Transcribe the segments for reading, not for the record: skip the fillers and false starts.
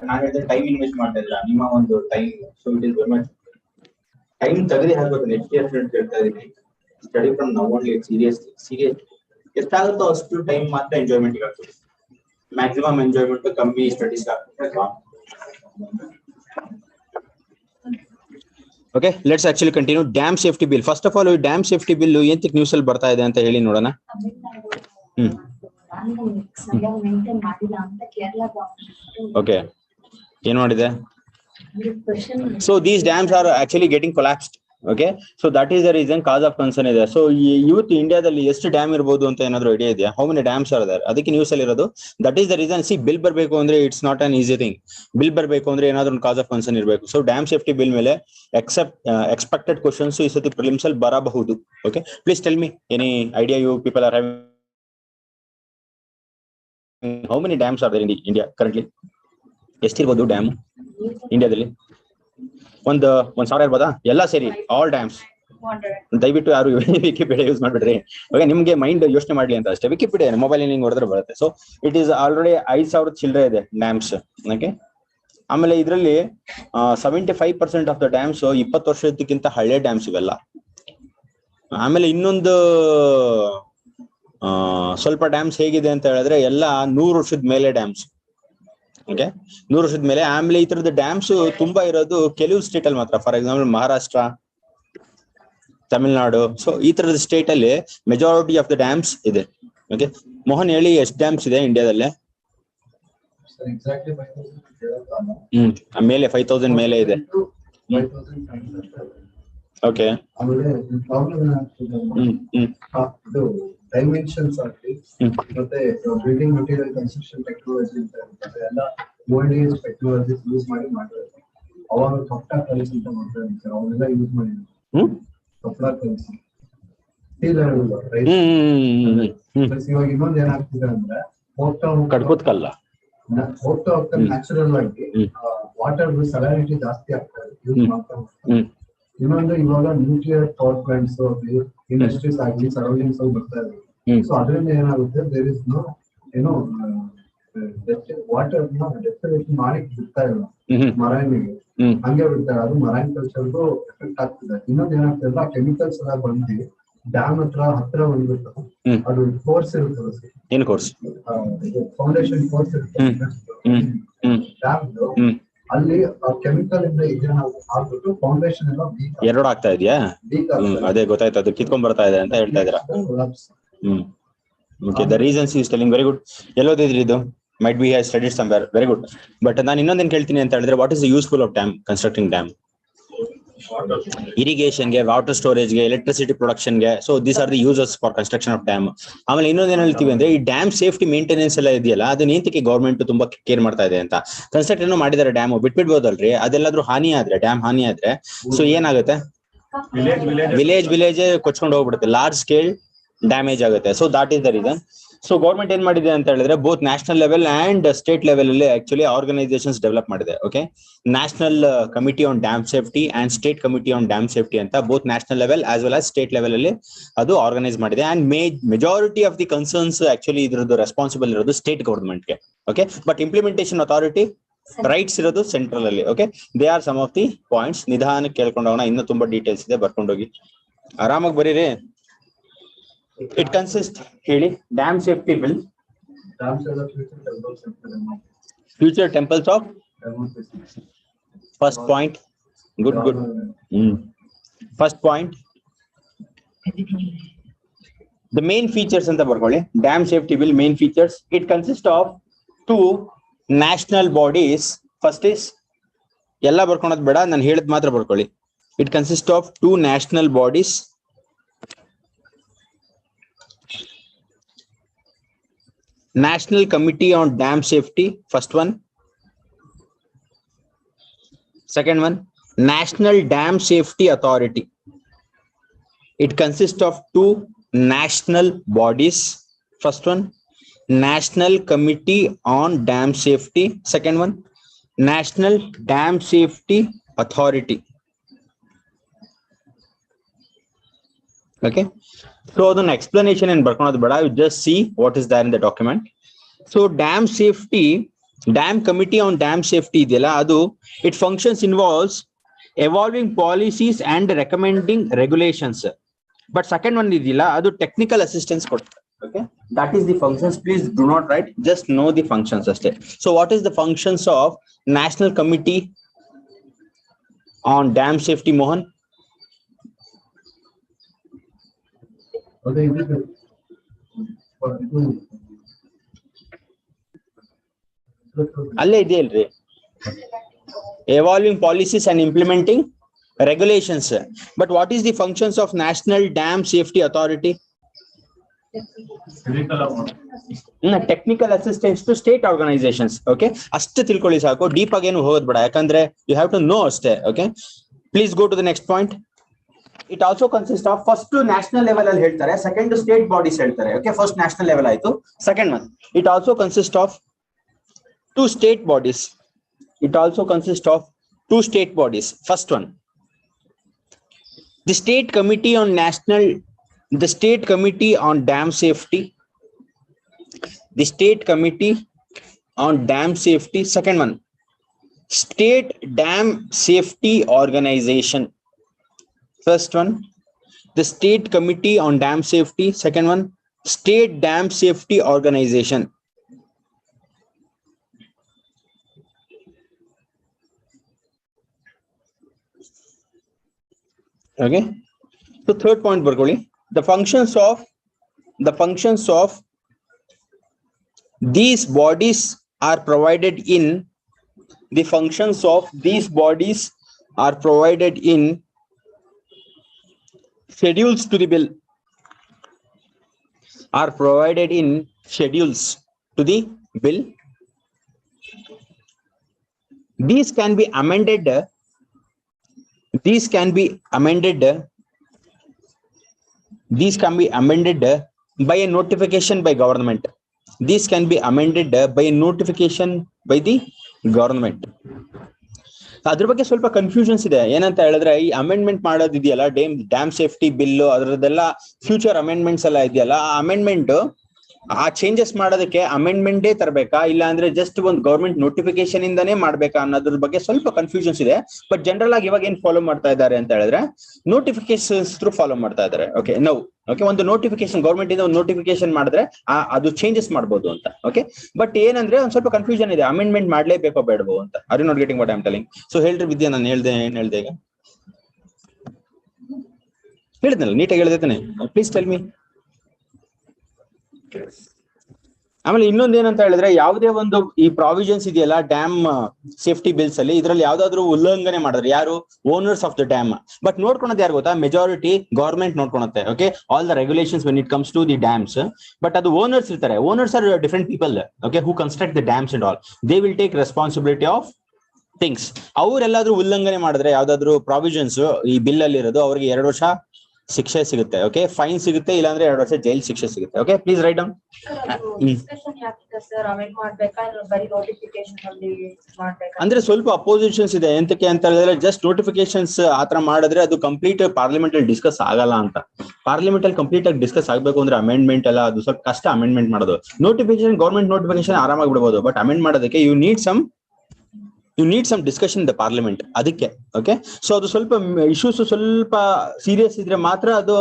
ನಾನು ಹೇಳಿದ್ರೆ time invest ಮಾಡ್ತಾ ಇದ್ರ ನಿಮ್ಮ ಒಂದು time. So it is very much time ತೆಗೆದು ಹಾಕ್ಬೇಕು. ನೆಕ್ಸ್ಟ್ ಇಯರ್ ಸ್ಟೂಡೆಂಟ್ ಹೇಳ್ತಾ ಇದೀನಿ, study from now only. Serious ಎಷ್ಟಾಗುತ್ತೋ ಅಷ್ಟು ಟೈಮ್ ಮಾತ್ರ ಎಂಜಾಯ್ಮೆಂಟ್ ಆಗ್ತದೆ. ಮ್ಯಾಕ್ಸಿಮಮ್ ಎಂಜಾಯ್ಮೆಂಟ್ ಕಮ್ಮಿ ಸ್ಟಡೀಸ್ ಆಗ್ತದೆ. Okay, let's actually continue. Dam safety bill. First of all, ಈ ಡ್ಯಾಮ್ ಸೇಫ್ಟಿ ಬಿಲ್ ಎಂತಕ್ಕೆ ನ್ಯೂಸ್ ಅಲ್ಲಿ ಬರ್ತಾ ಇದೆ ಅಂತ ಹೇಳಿ ನೋಡೋಣ. ಓಕೆ, ಏನ್ ಮಾಡಿದೆ? So these dams are actually getting collapsed. Okay, so that is the reason, cause of concern ಇದೆ. ಸೊ ಯೂತ್ ಇಂಡಿಯಾದಲ್ಲಿ ಎಷ್ಟು ಡ್ಯಾಮ್ ಇರಬಹುದು ಅಂತ ಏನಾದ್ರು ಐಡಿಯಾ ಇದೆಯಾ? How many dams are there? ಅದಕ್ಕೆ ನ್ಯೂಸ್ ಅಲ್ಲಿ ಇರೋದು. That is the reason. See, bill ಬರಬೇಕು ಅಂದ್ರೆ it's not an easy thing. Bill ಬರಬೇಕು ಅಂದ್ರೆ ಏನಾದ್ರು ಒಂದು ಕಾಸ್ ಆಫ್ ಕನ್ಸರ್ನ್ ಇರಬೇಕು. ಸೊ ಡ್ಯಾಮ್ ಸೇಫ್ಟಿ ಬಿಲ್ ಮೇಲೆ ಎಕ್ಸ್ಪೆಕ್ಟೆಡ್ ಕ್ವಶನ್ಸ್ ಈ ಸತಿ ಪ್ರಿಲಿಮ್ಸ್ ಅಲ್ಲಿ ಬರಬಹುದು. Okay, please tell me any idea you people are having. How many dams are there in India currently? ಎಷ್ಟಿರ್ಬೋದು ಡ್ಯಾಮ್ ಇಂಡಿಯಾದಲ್ಲಿ? ಒಂದು 1,000 ಇರ್ಬೋದಾ? ಎಲ್ಲ ಸೇರಿ ಆಲ್ ಡ್ಯಾಮ್ಸ್. ದಯವಿಟ್ಟು ಯಾರು ವಿಕಿಪೀಡಿಯಾ ಯೂಸ್ ಮಾಡ್ಬಿಡ್ರಿ. ಓಕೆ, ನಿಮ್ಗೆ ಮೈಂಡ್ ಯೋಚನೆ ಮಾಡ್ಲಿ ಅಂತ ಅಷ್ಟೇ. ವಿಕಿಪೀಡಿಯಾ ಮೊಬೈಲ್ ನಿಂಗೆ ಹೊಡೆದ್ರೆ ಬರುತ್ತೆ. ಸೊ ಇಟ್ ಈಸ್ ಆಲ್ರೆಡಿ 5,000 ಚಿಲ್ಲರೆ ಇದೆ ಡ್ಯಾಮ್ಸ್. ಓಕೆ, ಆಮೇಲೆ ಇದರಲ್ಲಿ 75% ಆಫ್ ದ ಡ್ಯಾಮ್ಸ್ 20 ವರ್ಷಕ್ಕಿಂತ ಹಳೆ ಡ್ಯಾಮ್ಸ್ ಇವೆಲ್ಲ. ಆಮೇಲೆ ಇನ್ನೊಂದು ಸ್ವಲ್ಪ ಡ್ಯಾಮ್ಸ್ ಹೇಗಿದೆ ಅಂತ ಹೇಳಿದ್ರೆ ಎಲ್ಲ 100 ವರ್ಷದ ಮೇಲೆ ಡ್ಯಾಮ್ಸ್. ಓಕೆ, 100 ವರ್ಷದ ಮೇಲೆ. ಆಮೇಲೆ ಈ ತರದ ಡ್ಯಾಮ್ಸ್ ತುಂಬಾ ಇರೋದು ಕೆಲವು ಸ್ಟೇಟ್ ಅಲ್ಲಿ ಮಾತ್ರ. For example Maharashtra, Tamil Nadu. So ಈ ತರದ ಸ್ಟೇಟ್ ಅಲ್ಲಿ ಮೆಜಾರಿಟಿ ಆಫ್ ದ ಡ್ಯಾಮ್ಸ್ ಇದೆ. ಓಕೆ, ಮೋಹನ್ ಹೇಳಿ ಎಷ್ಟು ಡ್ಯಾಮ್ಸ್ ಇದೆ ಇಂಡಿಯಾದಲ್ಲಿ? ಮೇಲೆ 5,000 ಮೇಲೆ ಇದೆ. ಓಕೆ, ಡೈಮೆನ್ಷನ್ಸ್ ಆಗಲಿ ಮತ್ತೆ ಬಿಲ್ಡಿಂಗ್ ಮೆಟೀರಿಯಲ್ ಕನ್ಸ್ಟ್ರಕ್ಷನ್ ಟೆಕ್ನಾಲಜಿ ಎಲ್ಲ ಓಲ್ಡ್ ಏಜ್ ಟೆಕ್ನಾಲಜೀಸ್ ಯೂಸ್ ಮಾಡಿದ್ದಾರೆ. ಅವಾಗ ಕಪ್ಪಡ ಕಲಿಸಿ ಅಂತ ಮಾಡ್ತಾರೆ ಸರ್, ಅವನ್ನೆಲ್ಲ ಯೂಸ್ ಮಾಡಿದ್ರು. ಕಪ್ಪಡ ಕಲಿಸಿ ಇವಾಗ ಇನ್ನೊಂದು ಏನಾಗ್ತಿದೆ ಅಂದ್ರೆ ಹೋಗ್ತಾ ನ್ಯಾಚುರಲ್ ಆಗಿ ವಾಟರ್ ಸಲೈನಿಟಿ ಜಾಸ್ತಿ ಆಗ್ತಾ ಇದೆ ಯೂಸ್ ಮಾಡ್ತಾ. ಇನ್ನೊಂದು ಇವಾಗ ನ್ಯೂಕ್ಲಿಯರ್ ಪವರ್ ಪ್ಲಾಂಟ್ಸ್ ಇಂಡಸ್ಟ್ರೀಸ್ ಆಗಲಿ ಸರೌಂಡಿಂಗ್ಸ್ ಅಲ್ಲಿ ಬರ್ತಾ ಇದೆ. ಸೊ ಅದರಿಂದ ಏನಾಗುತ್ತೆ, ದೇರ್ ಇಸ್ ನೋ ಏನೋ ವಾಟರ್ ಡೆಸ್ಟಿನೇಷನ್ ಮಾಡಿ ಬಿಡ್ತಾ ಇಲ್ಲ ಮರೈನಿಗೆ, ಹಂಗೆ ಬಿಡ್ತಾರೆ. ಅದು ಮರೈನ್ ಕಲ್ಚರ್ಗೂ ಎಫೆಕ್ಟ್ ಆಗ್ತಿದೆ. ಇನ್ನೊಂದು ಏನಾಗ್ತದೆ, ಆ ಕೆಮಿಕಲ್ಸ್ ಎಲ್ಲ ಬಂದು ಡ್ಯಾಮ್ ಹತ್ರ ಬಂದ್ಬಿಡ್ತದೆ. ಅದು ಕೋರ್ಸ್ ಇರ್ತದೆ, ಏನ್ ಕೋರ್ಸ್? ಫೌಂಡೇಶನ್ ಕೋರ್ಸ್ ಇರ್ತದೆ ಡ್ಯಾಮ್. ಅಲ್ಲಿ ಕೆಮಿಕಲ್ ಇಂದ ಆಗ್ಬಿಟ್ಟು ಫೌಂಡೇಶನ್ ಎಲ್ಲ ಎರಡು ಆಗ್ತಾ ಇದೆಯಾ? ಅದೇ ಗೊತ್ತಾಯ್ತು, ಅದು ಕಿತ್ಕೊಂಡ್ ಬರ್ತಾ ಇದೆ ಅಂತ ಹೇಳ್ತಾ ಇದ್ದೀರಾ. Okay, the reasons is telling. Very good. ಎಲ್ಲೋದಿದ್ರಿ ಇದು? Might be have studied somewhere. Very good. But ನಾನು ಇನ್ನೊಂದೇನು ಕೇಳ್ತೀನಿ ಅಂತ ಹೇಳಿದ್ರೆ, what is the useful of dam? Constructing dam ಇರಿಗೇಷನ್ಗೆ, ವಾಟರ್ ಸ್ಟೋರೇಜ್ಗೆ, ಎಲೆಕ್ಟ್ರಿಸಿಟಿ ಪ್ರೊಡಕ್ಷನ್ಗೆ. So these are the uses for construction of dam. ಆಮೇಲೆ ಇನ್ನೊಂದು ಏನ್ ಹೇಳ್ತೀವಿ ಅಂದ್ರೆ, ಈ ಡ್ಯಾಮ್ ಸೇಫ್ಟಿ ಮೇಂಟೆನೆನ್ಸ್ ಎಲ್ಲ ಇದೆಯಲ್ಲ, ಅದನ್ನ ಏಂತಕ್ಕೆ ಗೌರ್ಮೆಂಟ್ ತುಂಬಾ ಕೇರ್ ಮಾಡ್ತಾ ಇದೆ ಅಂತ. ಕನ್ಸ್ಟ್ರಕ್ಟ್ ಏನೋ ಮಾಡಿದ್ದಾರೆ ಡ್ಯಾಮ್, ಬಿಟ್ಬಿಡ್ಬೋದಲ್ರಿ? ಅದೆಲ್ಲಾದ್ರೂ ಹಾನಿ ಆದ್ರೆ, ಡ್ಯಾಮ್ ಹಾನಿ ಆದ್ರೆ, ಸೊ ಏನಾಗುತ್ತೆ? ವಿಲೇಜ್ ಕೊಚ್ಕೊಂಡು ಹೋಗ್ಬಿಡುತ್ತೆ. ಲಾರ್ಜ್ ಸ್ಕೇಲ್ ಡ್ಯಾಮೇಜ್ ಆಗುತ್ತೆ. So that is the reason. So government ಏನ್ ಮಾಡಿದೆ ಅಂತ ಹೇಳಿದ್ರೆ, both national level and state level ಅಲ್ಲಿ ಆಕ್ಚುಲಿ ಆರ್ಗನೈಸೇಷನ್ಸ್ ಡೆವಲಪ್ ಮಾಡಿದೆ. Okay, national committee on dam safety and state committee on dam safety ಅಂತ both national level as well as state level ಅಲ್ಲಿ ಅದು organise ಮಾಡಿದೆ. And majority of the concerns actually ಇದ್ರದ್ದು responsible ಇರೋದು state ಗೌರ್ಮೆಂಟ್ಗೆ. Okay, but implementation authority rights ಇರೋದು central ಅಲ್ಲಿ. Okay, they are some of the points. ನಿಧಾನಕ್ಕೆ ಕೇಳ್ಕೊಂಡೋಣ, ಇನ್ನೂ ತುಂಬಾ ಡೀಟೇಲ್ಸ್ ಇದೆ, ಬರ್ಕೊಂಡೋಗಿ ಆರಾಮಾಗಿ ಬರೀರಿ. It consists, ಹೇಳಿ, dam safety bill. Future temples of first point. Good. First point, the main features ಅಂತ ಬರ್ಕೊಳ್ಳಿ. Dam safety bill main features. It consists of 2 national bodies. First is, ಎಲ್ಲ ಬರ್ಕೊಳೋದು ಬೇಡ, ನಾನು ಹೇಳಿದ್ ಮಾತ್ರ ಬರ್ಕೊಳ್ಳಿ. It consists of 2 national bodies. National Committee on Dam Safety, first one. Second one, National Dam Safety Authority. It consists of 2 national bodies. First one, National Committee on Dam Safety. Second one, National Dam Safety Authority. Okay, so ಅದನ್ನ explanation ಏನ್ ಬರ್ಕೊಳೋದು ಬೇಡ, you just see what is there in the document. So dam safety dam committee on dam safety ಇದೆಯಲ್ಲ ಅದು it functions involves evolving policies and recommending regulations. But second one ಇದೆಯಲ್ಲ ಅದು technical assistance ಕೊಡ್ತಾರೆ. Okay, that is the functions. Please do not write, just know the functions aste. So what is the functions of National Committee on Dam Safety, Mohan? ಅಲ್ಲೇ ಇದೆಯಲ್ರಿ, evolving policies and implementing regulations. But what is the functions of National Dam Safety Authority? Technical assistance to state organizations. Okay, ಅಷ್ಟೇ ತಿಳ್ಕೊಳ್ಳಿ ಸಾಕು, deep ಆಗಿ ಏನು ಹೋಗೋದ್ ಬೇಡ, ಯಾಕಂದ್ರೆ you have to know ಅಷ್ಟೇ. Okay, please go to the next point. It also consists of, first to national level ಅಲ್ಲಿ ಹೇಳ್ತಾರೆ, second to state bodies ಹೇಳ್ತಾರೆ. Okay, first national level ಆಯ್ತು, second one it also consists of two state bodies. It also consists of two state bodies. First one, the State Committee on Dam Safety. The State Committee on Dam Safety. Second one, State Dam Safety Organization. First one, the State Committee on Dam Safety. Second one, State Dam Safety Organization. Okay, so third point ಬರ್ಕೊಳ್ಳಿ, the functions of these bodies are provided in, the functions of these bodies are provided in schedules to the bill, are provided in schedules to the bill. These can be amended by a notification by government. These can be amended by a notification by the government. ಅದ್ರ ಬಗ್ಗೆ ಸ್ವಲ್ಪ confusions ಇದೆ. ಏನಂತ ಹೇಳಿದ್ರೆ, ಈ amendment ಮಾಡೋದಿದೆಯಲ್ಲ, dam safety bill, ಅದರದೆಲ್ಲ future amendments ಎಲ್ಲ ಇದೆಯಲ್ಲ, ಆ ಅಮೆಂಡ್ಮೆಂಟ್, ಆ ಚೇಂಜಸ್ ಮಾಡೋದಕ್ಕೆ ಅಮೆಂಡ್ಮೆಂಟೇ ತರಬೇಕಾ, ಇಲ್ಲ ಅಂದ್ರೆ ಜಸ್ಟ್ ಒಂದು ಗವರ್ಮೆಂಟ್ ನೋಟಿಫಿಕೇಶನ್ ಇಂದಾನೇ ಮಾಡ್ಬೇಕಾ ಅನ್ನೋದ್ರ ಬಗ್ಗೆ ಸ್ವಲ್ಪ ಕನ್ಫ್ಯೂಷನ್ಸ್ ಇದೆ. ಬಟ್ ಜನರಲ್ ಆಗಿ ಇವಾಗ ಏನ್ ಫಾಲೋ ಮಾಡ್ತಾ ಇದ್ದಾರೆ ಅಂತ ಹೇಳಿದ್ರೆ, ನೋಟಿಫಿಕೇಶನ್ಸ್ ಥ್ರೂ ಫಾಲೋ ಮಾಡ್ತಾ ಇದ್ದಾರೆ. ಓಕೆ, ಒಂದು ನೋಟಿಫಿಕೇಶನ್, ಗವರ್ಮೆಂಟ್ ಇಂದ ಒಂದು ನೋಟಿಫಿಕೇಶನ್ ಮಾಡಿದ್ರೆ ಅದು ಚೇಂಜಸ್ ಮಾಡ್ಬೋದು ಅಂತ. ಓಕೆ, ಬಟ್ ಏನಂದ್ರೆ ಒಂದ್ ಸ್ವಲ್ಪ ಕನ್ಫ್ಯೂಷನ್ ಇದೆ, ಅಮೆಂಡ್ಮೆಂಟ್ ಮಾಡ್ಲೇಬೇಕೋ ಬೇಡವೋ ಅಂತ. Are you not getting what I am telling? So ಹೇಳ್ರಿ ವಿದ್ಯಾ, ನಾನು ಏನ್ ಹೇಳ್ದೆ ಈಗ? ಹೇಳಿದ್ನಲ್ಲ, ನೀಟಾಗಿ ಹೇಳ್ದೇನೆ. ಪ್ಲೀಸ್ ಟೆಲ್ ಮಿ. ಆಮೇಲೆ ಇನ್ನೊಂದು ಏನಂತ ಹೇಳಿದ್ರೆ, ಯಾವುದೇ ಒಂದು ಈ ಪ್ರಾವಿಷನ್ಸ್ ಇದೆಯಲ್ಲ ಡ್ಯಾಮ್ ಸೇಫ್ಟಿ ಬಿಲ್ಸ್ ಅಲ್ಲಿ, ಇದ್ರಲ್ಲಿ ಯಾವ್ದಾದ್ರು ಉಲ್ಲಂಘನೆ ಮಾಡಿದ್ರೆ ಯಾರು? Owners of the dam. But ನೋಡ್ಕೊಳೋದು ಯಾರು ಗೊತ್ತಾ? ಮೆಜಾರಿಟಿ ಗವರ್ಮೆಂಟ್ ನೋಡ್ಕೊಳುತ್ತೆ. Okay, all the regulations when it comes to the dams. But ಅದು ಓನರ್ಸ್ ಇರ್ತಾರೆ. Owners are different people. Okay, who construct the dams and all. They will take responsibility of things. ಅವ್ರೆಲ್ಲಾದ್ರೂ ಉಲ್ಲಂಘನೆ ಮಾಡಿದ್ರೆ ಯಾವ್ದಾದ್ರು provisions ಈ bill ಅಲ್ಲಿ ಇರೋದು, ಅವ್ರಿಗೆ 2 ವರ್ಷ ಶಿಕ್ಷೆ ಸಿಗುತ್ತೆ. ಓಕೆ, ಫೈನ್ ಸಿಗುತ್ತೆ, ಇಲ್ಲಾಂದ್ರೆ 2 ವರ್ಷ ಜೈಲ್ ಶಿಕ್ಷೆ ಸಿಗುತ್ತೆ. Okay, please write down. ಅಂದ್ರೆ ಸ್ವಲ್ಪ ಅಪೋಸಿಷನ್ಸ್ ಇದೆ. ಎಂತಕ್ಕೆ ಅಂತ ಹೇಳಿದ್ರೆ, ಜಸ್ಟ್ ನೋಟಿಫಿಕೇಶನ್ಸ್ ಆತರ ಮಾಡಿದ್ರೆ ಅದು ಕಂಪ್ಲೀಟ್ ಪಾರ್ಲಿಮೆಂಟ್ ಅಲ್ಲಿ ಡಿಸ್ಕಸ್ ಆಗಲ್ಲ ಅಂತ. ಪಾರ್ಲಿಮೆಂಟ್ ಅಲ್ಲಿ ಕಂಪ್ಲೀಟ್ ಆಗಿ ಡಿಸ್ಕಸ್ ಆಗ್ಬೇಕು ಅಂದ್ರೆ ಅಮೆಂಡ್ಮೆಂಟ್ ಎಲ್ಲ ಅದು ಸ್ವಲ್ಪ ಕಷ್ಟ ಅಮೆಂಡ್ಮೆಂಟ್ ಮಾಡೋದು. ನೋಟಿಫಿಕೇಶನ್, ಗವರ್ಮೆಂಟ್ ನೋಟಿಫಿಕೇಶನ್ ಆರಾಮಾಗಿ ಬಿಡಬಹುದು. ಬಟ್ ಅಮೆಂಡ್ ಮಾಡೋದಕ್ಕೆ you need some discussion in the parliament. ಅದಕ್ಕೆ ಓಕೆ, ಸೊ ಅದು ಸ್ವಲ್ಪ ಇಶ್ಯೂಸ್ ಸ್ವಲ್ಪ ಸೀರಿಯಸ್ ಇದ್ರೆ ಮಾತ್ರ ಅದು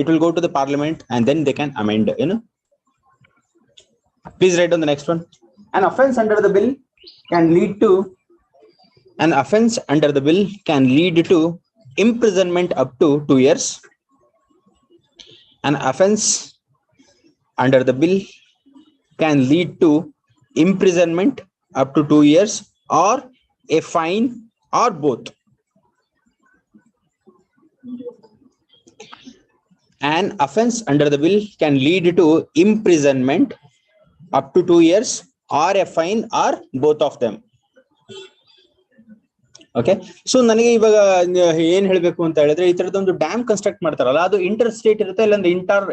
it will go to the parliament and then they can amend, you know. Please write on the next one. An offense under the bill can lead to imprisonment up to 2 years. An offense under the bill can lead to imprisonment up to 2 years or a fine or both. An offense under the bill can lead to imprisonment up to 2 years or a fine or both of them. Okay, so ನನಗೆ ಇವಾಗ ಏನ್ ಹೇಳ್ಬೇಕು ಅಂತ ಹೇಳಿದ್ರೆ, ಈ ತರದೊಂದು dam construct ಮಾಡ್ತಾರಲ್ಲ, ಅದು inter state ಇರುತ್ತಾ ಇಲ್ಲಾಂದ್ರೆ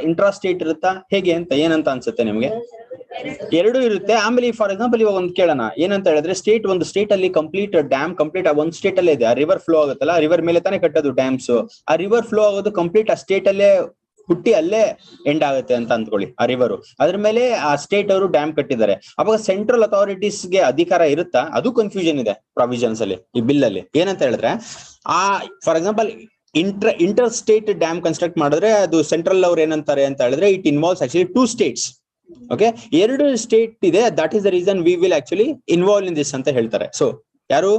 ಇಂಟ್ರಾ ಸ್ಟೇಟ್ ಇರುತ್ತಾ, ಹೇಗೆ ಅಂತ ಏನಂತ ಅನ್ಸುತ್ತೆ ನಿಮ್ಗೆ? ಎರಡೂ ಇರುತ್ತೆ. ಆಮೇಲೆ ಫಾರ್ ಎಕ್ಸಾಂಪಲ್ ಇವಾಗ ಒಂದು ಕೇಳೋಣ, ಏನಂತ ಹೇಳಿದ್ರೆ, ಒಂದು ಸ್ಟೇಟ್ ಅಲ್ಲಿ ಕಂಪ್ಲೀಟ್ ಡ್ಯಾಮ್ ಕಂಪ್ಲೀಟ್ ಒಂದ್ ಸ್ಟೇಟ್ ಅಲ್ಲೇ ಇದೆ. ಆ ರಿವರ್ ಫ್ಲೋ ಆಗುತ್ತಲ್ಲ, ರಿವರ್ ಮೇಲೆ ತಾನೇ ಕಟ್ಟೋದು ಡ್ಯಾಮ್ಸ್. ಆ ರಿವರ್ ಫ್ಲೋ ಆಗೋದು ಕಂಪ್ಲೀಟ್ ಆ ಸ್ಟೇಟ್ ಅಲ್ಲೇ ಹುಟ್ಟಿ ಅಲ್ಲೇ ಎಂಡ್ ಆಗುತ್ತೆ ಅಂತ ಅಂದ್ಕೊಳ್ಳಿ ಆ ರಿವರು. ಅದ್ರ ಮೇಲೆ ಆ ಸ್ಟೇಟ್ ಅವರು ಡ್ಯಾಮ್ ಕಟ್ಟಿದ್ದಾರೆ. ಅವಾಗ ಸೆಂಟ್ರಲ್ ಅಥಾರಿಟೀಸ್ಗೆ ಅಧಿಕಾರ ಇರುತ್ತಾ? ಅದು ಕನ್ಫ್ಯೂಷನ್ ಇದೆ ಪ್ರಾವಿಷನ್ಸ್ ಅಲ್ಲಿ, ಈ ಬಿಲ್ ಅಲ್ಲಿ. ಏನಂತ ಹೇಳಿದ್ರೆ, ಆ for example inter state dam construct ಮಾಡಿದ್ರೆ ಅದು ಸೆಂಟ್ರಲ್ ಅವ್ರು ಏನಂತಾರೆ ಅಂತ ಹೇಳಿದ್ರೆ, it involves actually 2 states. Okay, 2 state ಇದೆ, that is the reason we will actually involve in this ಅಂತ ಹೇಳ್ತಾರೆ. ಸೊ ಯಾರು?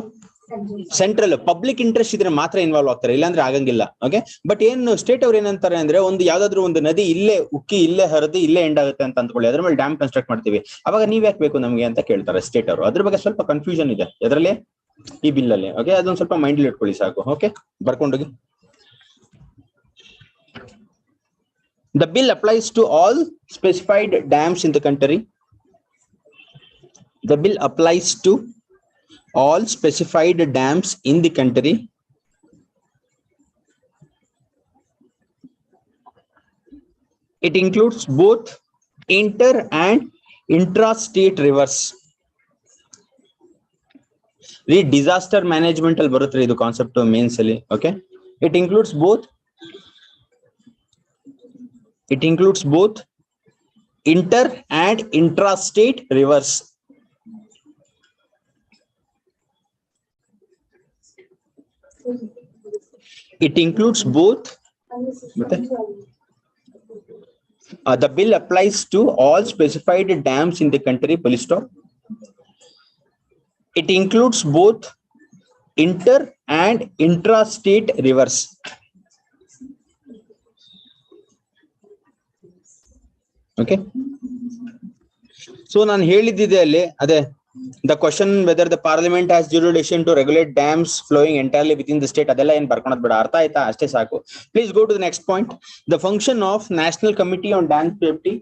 ಸೆಂಟ್ರಲ್. ಪಬ್ಲಿಕ್ ಇಂಟ್ರೆಸ್ಟ್ ಇದ್ರೆ ಮಾತ್ರ ಇನ್ವಾಲ್ವ್ ಆಗ್ತಾರೆ, ಇಲ್ಲಾಂದ್ರೆ ಆಗಂಗಿಲ್ಲ. ಓಕೆ, ಬಟ್ ಏನು ಸ್ಟೇಟ್ ಅವ್ರು ಏನಂತಾರೆ ಅಂದ್ರೆ, ಒಂದು ಯಾವ್ದಾದ್ರು ಒಂದು ನದಿ ಇಲ್ಲೇ ಉಕ್ಕಿ ಇಲ್ಲೇ ಹರಿದು ಇಲ್ಲೇ ಎಂಡ್ ಆಗುತ್ತೆ ಅಂತ ಅಂದ್ಕೊಳ್ಳಿ, ಅದ್ರ ಮೇಲೆ ಡ್ಯಾಮ್ ಕನ್ಸ್ಟ್ರಕ್ಟ್ ಮಾಡ್ತೀವಿ, ಅವಾಗ ನೀವ್ ಯಾಕೆ ಬೇಕು ನಮ್ಗೆ ಅಂತ ಕೇಳ್ತಾರೆ ಸ್ಟೇಟ್ ಅವರು. ಅದ್ರ ಬಗ್ಗೆ ಸ್ವಲ್ಪ ಕನ್ಫ್ಯೂಷನ್ ಇದೆ ಅದರಲ್ಲಿ, ಈ ಬಿಲ್ ಅಲ್ಲಿ. ಓಕೆ, ಅದೊಂದು ಸ್ವಲ್ಪ ಮೈಂಡ್ ಇಟ್ಕೊಳ್ಳಿ ಸಾಕು. Okay, ಬರ್ಕೊಂಡೋಗಿ. The bill applies to all specified dams in the country. The bill applies to all specified dams in the country. It includes both inter and intra-state rivers. The disaster management al barutre idu concept mains ali. Okay, it includes both inter and intra-state rivers. It includes both. The bill applies to all specified dams in the country. Police stop. It includes both inter and intra-state rivers. Okay, so ನಾನು ಹೇಳಿದ್ದಿದೆ ಅಲ್ಲಿ ಅದೇ, the question whether the parliament has jurisdiction to regulate dams flowing entirely within the state, ಅದೆಲ್ಲ ಏನ್ ಬರ್ಕೊಳೋದ್ ಬೇಡ, ಅರ್ಥ ಆಯ್ತಾ? ಅಷ್ಟೇ ಸಾಕು. Please go to the next point. The function of National Committee on Dam Safety.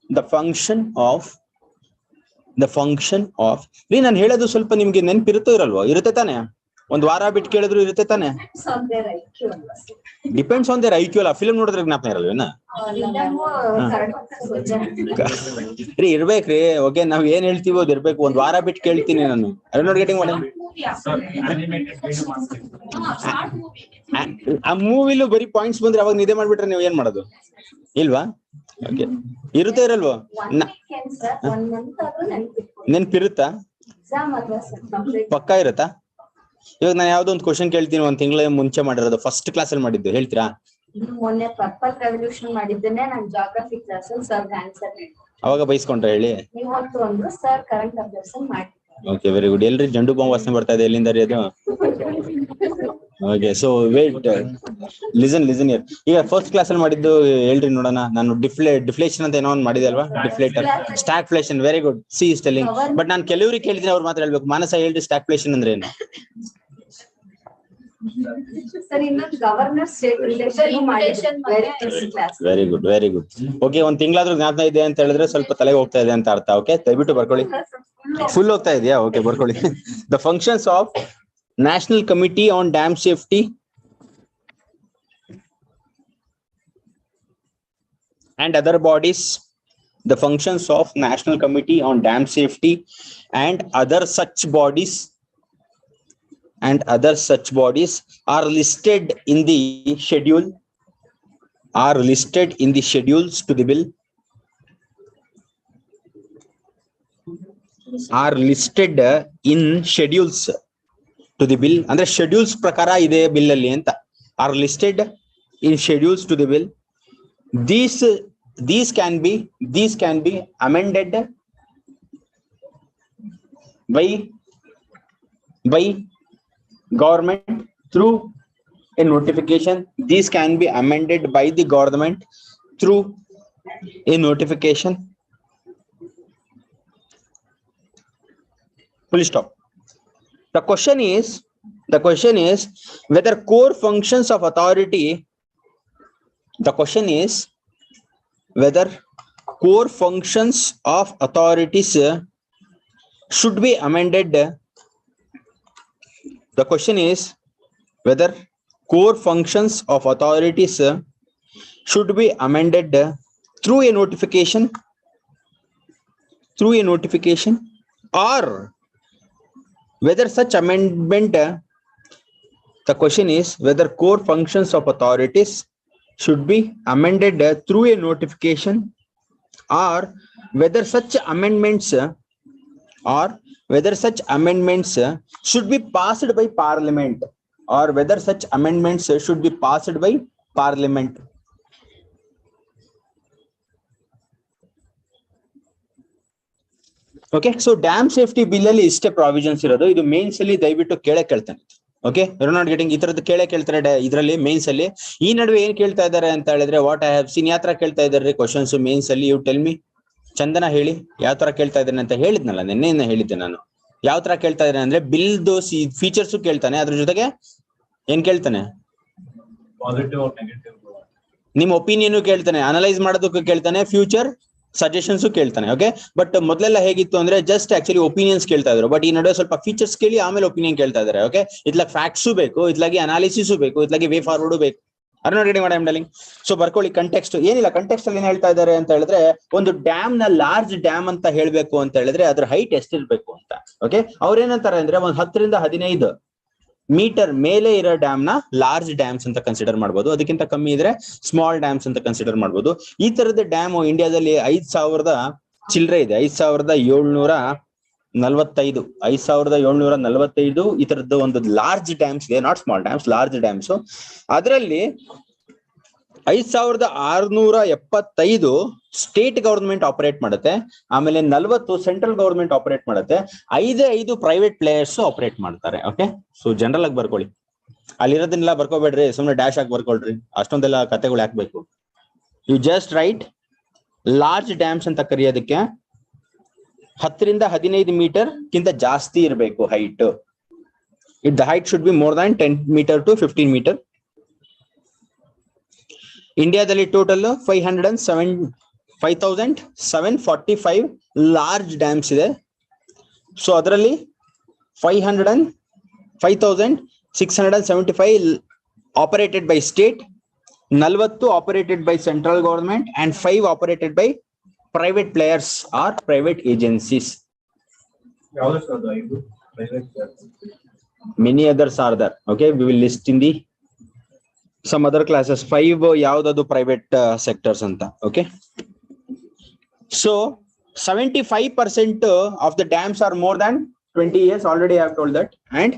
The function of ರೀ, ನಾನು ಹೇಳೋದು ಸ್ವಲ್ಪ ನಿಮ್ಗೆ ನೆನಪಿರುತ್ತೋ ಇರಲ್ವೋ? ಇರುತ್ತೆ ತಾನೆ? ಒಂದ್ ವಾರ ಬಿಟ್ಟು ಕೇಳಿದ್ರು ಇರುತ್ತೆ ತಾನೆ? ಡಿಪೆಂಡ್ಸ್ ಆನ್ ದೇರ್ ಐಕ್ಯೂ ಅಲ್ಲ. ಫಿಲ್ಮ್ ನೋಡಿದ್ರೆ ಜ್ಞಾಪನ ಇರಲ್ವೇನಾ? ರೀ ಇರ್ಬೇಕ್ರಿ. ಓಕೆ, ನಾವ್ ಏನ್ ಹೇಳ್ತೀವೋ ಅದ್ ಇರ್ಬೇಕು. ಒಂದ್ ವಾರ ಬಿಟ್ಟು ಕೇಳ್ತೀನಿ ನಾನು. ಆ ಮೂವಿಲು ಬರೀ ಪಾಯಿಂಟ್ಸ್ ಬಂದ್ರೆ ಅವಾಗ ನಿದ್ದೆ ಮಾಡ್ಬಿಟ್ರೆ ನೀವ್ ಏನ್ ಮಾಡೋದು? ಇಲ್ವಾ? ಓಕೆ, ಇರುತ್ತೆ ಇರಲ್ವೋ? ನೆನ್ಪಿರುತ್ತಾ? ಪಕ್ಕ ಇರುತ್ತಾ? ಇವಾಗ ನಾನು ಯಾವ್ದೋ ಒಂದು ಕ್ವಶನ್ ಕೇಳ್ತೀನಿ, 1 ತಿಂಗಳ ಮುಂಚೆ ಮಾಡಿರೋದು, ಫಸ್ಟ್ ಕ್ಲಾಸ್ ಅಲ್ಲಿ ಮಾಡಿದ್ದು, ಹೇಳ್ತೀರಾ? ಮೊನ್ನೆ ಪರ್ಪಲ್ ರೆವಲ್ಯೂಷನ್ ಮಾಡಿದ್ದೇನೆ ನಾನು ಜಾಗ್ರಫಿ ಕ್ಲಾಸ್ ಅಲ್ಲಿ. ಸರ್ ಆನ್ಸರ್ ಹೇಳಿ, ಅವಾಗ ಬೈಸ್ಕೊಂಡ್ರೆ ಹೇಳಿ. ಇವತ್ತು ಒಂದು ಸರ್ ಕರೆಂಟ್ ಅಫೇರ್ಸ್ ಮಾಡಿ. Okay, very good. ಎಲ್ರಿ ಜಂಡು ಬಾಂಬ್ ವಾಸನೆ ಬರ್ತಾ ಇದೆ, ಎಲ್ಲಿಂದ ರೀ ಅದು? Okay, so wait, listen here. ಈಗ ಫಸ್ಟ್ ಕ್ಲಾಸ್ ಅಲ್ಲಿ ಮಾಡಿದ್ದು ಹೇಳ್ರಿ ನೋಡೋಣ. ನಾನು ಡಿಫ್ಲೇಷನ್ ಅಂತ ಏನೋ ಒಂದು ಮಾಡಿದೆ ಅಲ್ವಾ? Deflator, stagflation. Very good. See is telling. But ನಾನು ಕೆಲವರಿಗೆ ಕೇಳಿದ್ರೆ ಅವ್ರು ಮಾತ್ರ ಹೇಳ್ಬೇಕು. ಮಾನಸ ಹೇಳ್ರಿ, ಸ್ಟಾಗ್ಫ್ಲೇಷನ್ ಅಂದ್ರೆ ಏನು? ಸರ್, ಇನ್ನೊಂದು ಗವರ್ನರ್ ಸ್ಟೇಟ್ ರಿಲೇಷನ್ ಮಾಡಿದ್ದೇನೆ. Very good, very good. Okay, 1 ತಿಂಗಳಾದ್ರೂ ಜ್ಞಾಪನ ಇದೆ ಅಂತ ಹೇಳಿದ್ರೆ ಸ್ವಲ್ಪ ತಲೆಗೆ ಹೋಗ್ತಾ ಇದೆ ಅಂತ ಅರ್ಥ. ಓಕೆ, ದಯವಿಟ್ಟು ಬರ್ಕೊಳ್ಳಿ. ಫುಲ್ ಹೋಗ್ತಾ ಇದೆಯಾ? ಓಕೆ, ಬರ್ಕೊಳ್ಳಿ. The functions of National Committee on Dam Safety and other bodies. The functions of National Committee on Dam Safety and other such bodies are listed in the schedule. Are listed in the schedules to the bill. Are listed in schedules to the bill. ಅಂದ್ರೆ schedules ಪ್ರಕಾರ ಇದೆ bill ಅಲ್ಲಿ ಅಂತ. Are listed in schedules to the bill. These can be amended by government through a notification. These can be amended by the government through a notification. Full stop. The question is whether core functions of authority. The question is whether core functions of authorities should be amended. The question is whether core functions of authorities should be amended through a notification, or whether such amendment. The question is whether core functions of authorities should be amended through a notification, or whether such amendments should be passed by parliament, or whether such amendments should be passed by parliament. Okay, so dam safety bill ಅಲ್ಲಿ ಇಷ್ಟೇ provisions ಇರೋದು. ಇದು mains ಅಲ್ಲಿ ದಯವಿಟ್ಟು ಕೇಳ್ತಾನೆ. Okay, you are not getting ಈ ತರದ್ದು ಕೇಳ್ತಾರೆ ಇದರಲ್ಲಿ ಮೇನ್ಸ್ ಅಲ್ಲಿ. ಈ ನಡುವೆ ಏನ್ ಕೇಳ್ತಾ ಇದ್ದಾರೆ ಅಂತ ಹೇಳಿದ್ರೆ, ವಾಟ್ ಐ ಹ್ಯಾವ್ ಸೀನ್, ಯಾವ ತರ ಕೇಳ್ತಾ ಇದ್ದಾರೆ ಕ್ವಶನ್ಸ್ ಮೇನ್ಸ್ ಅಲ್ಲಿ, ಯು ಟೆಲ್ ಮಿ. ಚಂದನ ಹೇಳಿ ಯಾವ ತರ ಕೇಳ್ತಾ ಇದ್ದಾನೆ ಅಂತ. ಹೇಳಿದ್ನಲ್ಲ ನಿನ್ನೆ ಹೇಳಿದ್ದೆ ನಾನು. ಯಾವ ತರ ಕೇಳ್ತಾ ಇದ್ದಾನೆ ಅಂದ್ರೆ, ಬಿಲ್ ದೋಸ್ ಫೀಚರ್ಸ್ ಕೇಳ್ತಾನೆ, ಅದ್ರ ಜೊತೆಗೆ ಏನ್ ಕೇಳ್ತಾನೆ, ಪಾಸಿಟಿವ್ ಆರ್ ನೆಗೆಟಿವ್, ನಿಮ್ ಒಪಿನಿಯನ್ ಕೇಳ್ತಾನೆ, ಅನಲೈಸ್ ಮಾಡೋದಕ್ಕೂ ಕೇಳ್ತಾನೆ, ಫ್ಯೂಚರ್ ಸಜೆಷನ್ಸ್ ಕೇಳ್ತಾನೆ. ಓಕೆ, ಬಟ್ ಮೊದಲೆಲ್ಲ ಹೇಗಿತ್ತು ಅಂದ್ರೆ ಜಸ್ಟ್ ಆಕ್ಚುಲಿ ಒಪಿನಿಯನ್ಸ್ ಕೇಳ್ತಾ ಇದ್ರು. ಬಟ್ ಈ ನಡುವೆ ಸ್ವಲ್ಪ ಫೀಚರ್ಸ್ ಕೇಳಿ ಆಮೇಲೆ ಒಪಿನಿಯನ್ ಕೇಳ್ತಾ ಇದಾರೆ. ಓಕೆ, ಇತ್ಲಾಗಿ ಫ್ಯಾಕ್ಟ್ಸು ಬೇಕು, ಇತ್ಲಾಗಿ ಅನಾಲಿಸಿಸ್ ಬೇಕು, ಇತ್ಲಾಗಿ ವೇ ಫಾರ್ವರ್ಡ್ ಬೇಕು. ಸೊ ಬರ್ಕೊಳ್ಳಿ ಕಂಟೆಕ್ಸ್ಟ್. ಏನಿಲ್ಲ, ಕಂಟೆಕ್ಸ್ಟ್ ಅಲ್ಲಿ ಏನ್ ಹೇಳ್ತಾ ಇದ್ದಾರೆ ಅಂತ ಹೇಳಿದ್ರೆ, ಒಂದು ಡ್ಯಾಮ್ ನ ಲಾರ್ಜ್ ಡ್ಯಾಮ್ ಅಂತ ಹೇಳ್ಬೇಕು ಅಂತ ಹೇಳಿದ್ರೆ ಅದ್ರ ಹೈಟ್ ಎಷ್ಟಿರ್ಬೇಕು ಅಂತ. ಓಕೆ, ಅವ್ರೇನಂತಾರೆ ಅಂದ್ರೆ ಒಂದ್ 10 ರಿಂದ 15 ಮೀಟರ್ ಮೇಲೆ ಇರೋ ಡ್ಯಾಮ್ ನ ಲಾರ್ಜ್ ಡ್ಯಾಮ್ಸ್ ಅಂತ ಕನ್ಸಿಡರ್ ಮಾಡ್ಬೋದು. ಅದಕ್ಕಿಂತ ಕಮ್ಮಿ ಇದ್ರೆ ಸ್ಮಾಲ್ ಡ್ಯಾಮ್ಸ್ ಅಂತ ಕನ್ಸಿಡರ್ ಮಾಡ್ಬೋದು. ಈ ತರದ ಡ್ಯಾಮ್ ಇಂಡಿಯಾದಲ್ಲಿ 5,000 ಚಿಲ್ಲರೆ ಇದೆ, 5,745 ಈ ತರದ್ದು ಒಂದು ಲಾರ್ಜ್ ಡ್ಯಾಮ್ಸ್ ಇದೆ, not small dams, large dams. ಅದರಲ್ಲಿ 5,675 ಸ್ಟೇಟ್ ಗವರ್ಮೆಂಟ್ ಆಪರೇಟ್ ಮಾಡುತ್ತೆ, ಆಮೇಲೆ 40 ಸೆಂಟ್ರಲ್ ಗವರ್ಮೆಂಟ್ ಆಪರೇಟ್ ಮಾಡುತ್ತೆ, 5 ಪ್ರೈವೇಟ್ ಪ್ಲೇಯರ್ಸ್ ಆಪರೇಟ್ ಮಾಡ್ತಾರೆ. ಓಕೆ, ಸೊ ಜನರಲ್ ಆಗಿ ಬರ್ಕೊಳ್ಳಿ, ಅಲ್ಲಿರೋದನ್ನೆಲ್ಲ ಬರ್ಕೋಬೇಡ್ರಿ, ಸುಮ್ಮನೆ ಡ್ಯಾಶ್ ಆಗಿ ಬರ್ಕೊಳ್ರಿ, ಅಷ್ಟೊಂದೆಲ್ಲ ಕತೆಗಳು ಹಾಕ್ಬೇಕು. You just write large dams ಅಂತ ಕರೆಯೋದಕ್ಕೆ 10 ರಿಂದ 15 ಮೀಟರ್ ಗಿಂತ ಜಾಸ್ತಿ ಇರಬೇಕು height. It the height should be more than 10 metre to 15 metre. ಇಂಡಿಯಾದಲ್ಲಿ ಟೋಟಲ್ 5,745 ಲಾರ್ಜ್ ಡ್ಯಾಮ್ಸ್ ಇದೆ. ಸೊ ಅದರಲ್ಲಿ 5,675 operated by state, 40 operated by central government and 5 operated by private players or private agencies. Many others are there. Okay, we will list in the some other classes. 5 ಯಾವ್ದದು private sectors ಅಂತ. Okay, so 75% of the dams are more than 20 years. Already I have told that. And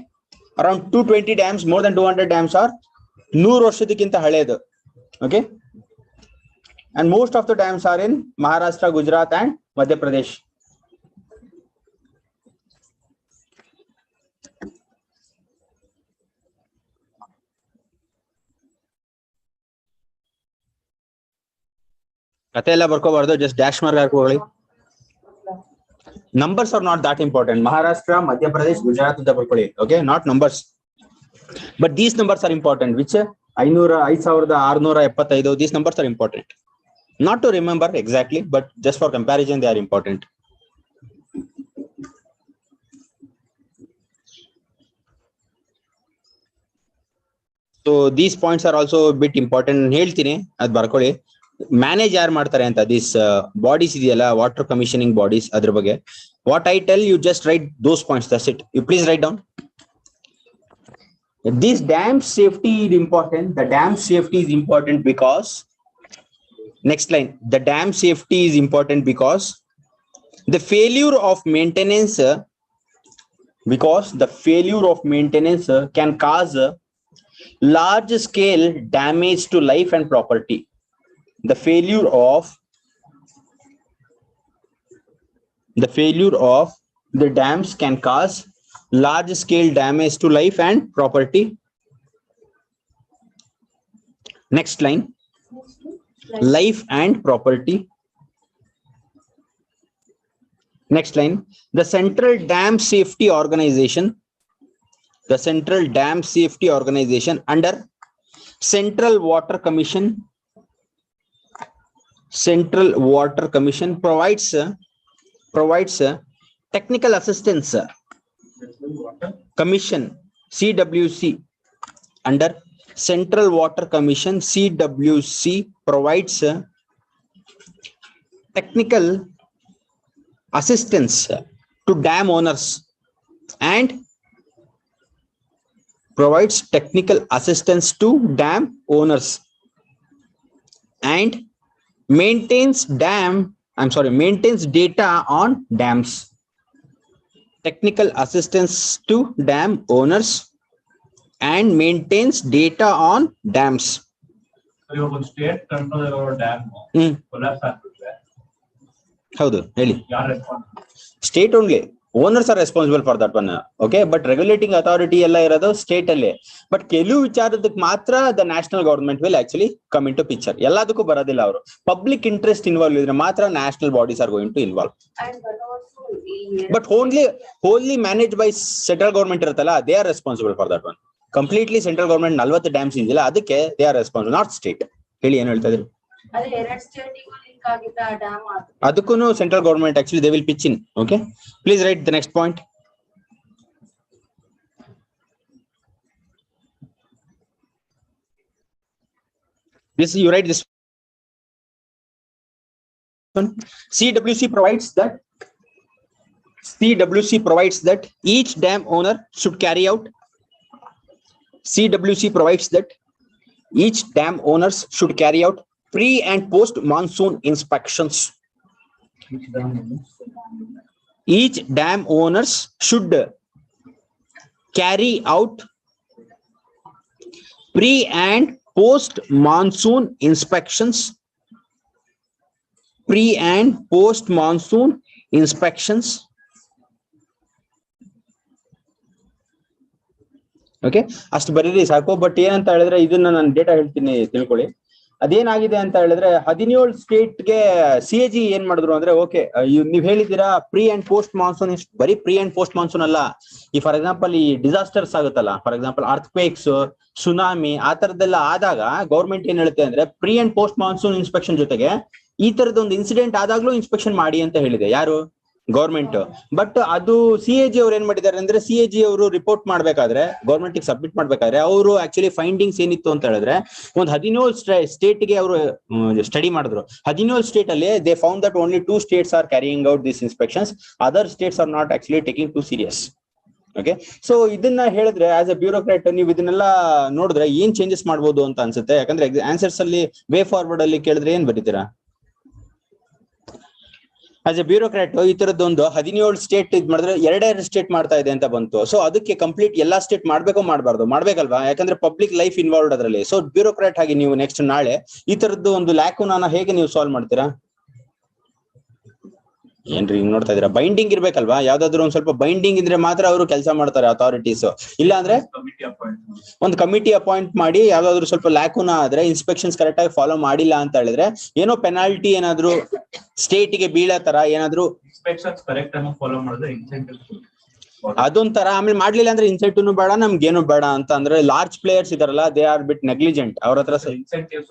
around 220 dams, more than 200 dams are 100 ವರ್ಷದಕ್ಕಿಂತ ಹಳೆಯದು. Okay, and most of the dams are in Maharashtra, Gujarat and Madhya Pradesh. ಕತೆ ಎಲ್ಲ ಬರ್ಕೋಬಾರ್ದು, just dash mark ಹಾಕೊಳ್ಳಿ. Numbers are not that important. Maharashtra, Madhya Pradesh, Gujarat ಅಂತ ಬರ್ಕೊಳ್ಳಿ. Okay, not numbers, but these numbers are important. Which 5,675, these numbers are important. Not to remember exactly, but just for comparison they are important. So these points are also bit important. ಹೇಳ್ತೀನಿ, ಅದ್ ಬರ್ಕೊಳ್ಳಿ. Manage ಯಾರು ಮಾಡ್ತಾರೆ ಅಂತ this bodies ಇದೆಯಲ್ಲ, water commissioning bodies, ಅದ್ರ ಬಗ್ಗೆ what I tell you, just write those points, that's it. You please write down. This dam safety is important. The dam safety is important because, next line, the dam safety is important because the failure of maintenance can cause large scale damage to life and property. The failure of the dams can cause large scale damage to life and property. Next line, life and property. Next line, the Central Dam Safety Organization under Central Water Commission provides technical assistance. Commission CWC under Central Water Commission CWC provides technical assistance to dam owners and provides technical assistance to dam owners and maintains data on dams. Technical assistance to dam owners and maintains data on dams. ಇವಾಗ ಒಂದು state control ಇರೋ dam collapse ಆಗ್ಬಿಟ್ರೆ ಹೌದು ಹೇಳಿ, ಯಾರು responsible? State only. Owners are responsible for that one. Okay, but regulating authority ಎಲ್ಲ ಇರೋದು state ಅಲ್ಲಿ. ಬಟ್ ಕೆಲವು ವಿಚಾರದಕ್ಕೆ ಮಾತ್ರ the national government will actually come in to picture. ಎಲ್ಲದಕ್ಕೂ ಬರೋದಿಲ್ಲ ಅವರು. ಪಬ್ಲಿಕ್ ಇಂಟ್ರೆಸ್ಟ್ ಇನ್ವಾಲ್ವ್ ಇದ್ರೆ ಮಾತ್ರ national bodies are going to involve. But only manage by central government ಇರುತ್ತಲ್ಲ, they are responsible for that one. Completely central government 40 dams ಇದೆಯಲ್ಲ, ಅದಕ್ಕೆ they are responsible, not state. ಹೇಳಿ, ಏನ್ ಹೇಳ್ತಾ ಇದ್ರಿ? ಅದಕ್ಕೂ central government actually they will pitch in. Okay, please right the next point. This you write this one. CWC provides that each dam owner should carry out. CWC provides that each dam owners should carry out pre and post monsoon inspections. Each dam owners should carry out pre and post monsoon inspections. Pre and post monsoon inspections. Okay, ಅಷ್ಟು ಬರೀರಿ ಸಾಕು. But ಏನಂತ ಹೇಳಿದ್ರೆ, ಇದನ್ನ ನಾನು data ಹೇಳ್ತೀನಿ ತಿಳ್ಕೊಳ್ಳಿ. ಅದೇನಾಗಿದೆ ಅಂತ ಹೇಳಿದ್ರೆ, 17 ಸ್ಟೇಟ್ಗೆ CAG ಏನ್ ಮಾಡಿದ್ರು ಅಂದ್ರೆ, ಓಕೆ ನೀವ್ ಹೇಳಿದ್ದೀರಾ ಪ್ರೀ ಅಂಡ್ ಪೋಸ್ಟ್ ಮಾನ್ಸೂನ್. ಬರೀ ಪ್ರೀ ಅಂಡ್ ಪೋಸ್ಟ್ ಮಾನ್ಸೂನ್ ಅಲ್ಲ. ಈ ಫಾರ್ ಎಕ್ಸಾಂಪಲ್ ಈ ಡಿಸಾಸ್ಟರ್ಸ್ ಆಗುತ್ತಲ್ಲ, ಫಾರ್ ಎಕ್ಸಾಂಪಲ್ ಅರ್ಥಕ್ವೇಕ್ಸ್, ಸುನಾಮಿ, ಆ ತರದ್ದೆಲ್ಲ ಆದಾಗ ಗೌರ್ಮೆಂಟ್ ಏನ್ ಹೇಳುತ್ತೆ ಅಂದ್ರೆ, pre and post monsoon inspection ಜೊತೆಗೆ ಈ ತರದ ಒಂದು ಇನ್ಸಿಡೆಂಟ್ ಆದಾಗ್ಲೂ ಇನ್ಸ್ಪೆಕ್ಷನ್ ಮಾಡಿ ಅಂತ ಹೇಳಿದೆ. ಯಾರು? ಗೌರ್ಮೆಂಟ್. ಬಟ್ ಅದು CAG ಅವ್ರು ಏನ್ ಮಾಡಿದ್ದಾರೆ ಅಂದ್ರೆ, CAG ಅವರು ರಿಪೋರ್ಟ್ ಮಾಡ್ಬೇಕಾದ್ರೆ, ಗೌರ್ಮೆಂಟ್ ಸಬ್ಮಿಟ್ ಮಾಡ್ಬೇಕಾದ್ರೆ, ಅವರು ಆಕ್ಚುಲಿ ಫೈಂಡಿಂಗ್ಸ್ ಏನಿತ್ತು ಅಂತ ಹೇಳಿದ್ರೆ, ಒಂದು 17 ಸ್ಟೇಟ್ಗೆ ಅವರು ಸ್ಟಡಿ ಮಾಡಿದ್ರು. 17 ಸ್ಟೇಟ್ ಅಲ್ಲಿ they found that only 2 states are carrying out this inspections. Other states are not actually taking too serious. Okay, so ಇದನ್ನ ಹೇಳಿದ್ರೆ ಆಸ್ ಎ ಬ್ಯೂರೋಕ್ರಾಟ್ ನೀವು ಇದನ್ನೆಲ್ಲ ನೋಡಿದ್ರೆ ಏನ್ ಚೇಂಜಸ್ ಮಾಡ್ಬೋದು ಅಂತ ಅನ್ಸುತ್ತೆ. ಯಾಕಂದ್ರೆ ಆನ್ಸರ್ಸ್ ಅಲ್ಲಿ ವೇ ಫಾರ್ವರ್ಡ್ ಅಲ್ಲಿ ಕೇಳಿದ್ರೆ ಏನ್ ಬರೀತೀರಾ? ಆಸ್ ಎ ಬ್ಯೂರೋಕ್ರಾಟ್ ಈ ತರದೊಂದು 17 ಸ್ಟೇಟ್ ಇದ್ ಮಾಡಿದ್ರೆ 2 ಸ್ಟೇಟ್ ಮಾಡ್ತಾ ಇದೆ ಅಂತ ಬಂತು. ಸೊ ಅದಕ್ಕೆ ಕಂಪ್ಲೀಟ್ ಎಲ್ಲಾ ಸ್ಟೇಟ್ ಮಾಡ್ಬೇಕೋ ಮಾಡ್ಬಾರ್ದು? ಮಾಡ್ಬೇಕಲ್ವಾ? ಯಾಕಂದ್ರೆ ಪಬ್ಲಿಕ್ ಲೈಫ್ ಇನ್ವಾಲ್ವ್ಡ್ ಅದರಲ್ಲಿ. ಸೊ ಬ್ಯೂರೋಕ್ರಾಟ್ ಆಗಿ ನೀವು ನೆಕ್ಸ್ಟ್ ನಾಳೆ ಈ ತರದ್ದು ಒಂದು ಲ್ಯಾಕುನಾನ ಹೇಗೆ ನೀವು ಸಾಲ್ವ್ ಮಾಡ್ತೀರಾ? ಏನ್ರಿ ಹಿಂಗ್ ನೋಡ್ತಾ ಇದೀರಾ? ಬೈಂಡಿಂಗ್ ಇರ್ಬೇಕಲ್ವಾ? ಯಾವ್ದಾದ್ರು ಒಂದ್ ಸ್ವಲ್ಪ ಬೈಂಡಿಂಗ್ ಇದ್ರೆ ಮಾತ್ರ ಅವರು ಕೆಲಸ ಮಾಡ್ತಾರೆ ಅಥಾರಿಟೀಸ್. ಇಲ್ಲ ಅಂದ್ರೆ ಒಂದು ಕಮಿಟಿ ಅಪಾಯಿಂಟ್ ಮಾಡಿ ಯಾವ್ದಾದ್ರು ಸ್ವಲ್ಪ ಲ್ಯಾಕುನಾ ಆದ್ರೆ, ಇನ್ಸ್ಪೆಕ್ಷನ್ಸ್ ಕರೆಕ್ಟ್ ಆಗಿ ಫಾಲೋ ಮಾಡಿಲ್ಲ ಅಂತ ಹೇಳಿದ್ರೆ, ಏನೋ ಪೆನಾಲ್ಟಿ ಏನಾದ್ರು ಸ್ಟೇಟ್ಗೆ ಬೀಳೋ ತರ ಏನಾದ್ರು ಇನ್ಸ್ಪೆಕ್ಷನ್ಸ್ ಕರೆಕ್ಟ್ ಆಗಿ ಫಾಲೋ ಮಾಡಿದ್ರೆ ಇನ್ಸೆಂಟಿವ್ ಅದೊಂಥರ. ಆಮೇಲೆ ಮಾಡ್ಲಿಲ್ಲ ಅಂದ್ರೆ ಇನ್ಸೆಂಟಿವ್ ಬೇಡ, ನಮ್ಗೇನು ಬೇಡ ಅಂತ ಅಂದ್ರೆ, ಲಾರ್ಜ್ ಪ್ಲೇಯರ್ಸ್ ಇದಾರಲ್ಲ, ದೇ ಆರ್ ಬಿಟ್ ನೆಗ್ಲಿಜೆಂಟ್. ಅವ್ರ ಹತ್ರ ಇನ್ಸೆಂಟಿವ್ಸ್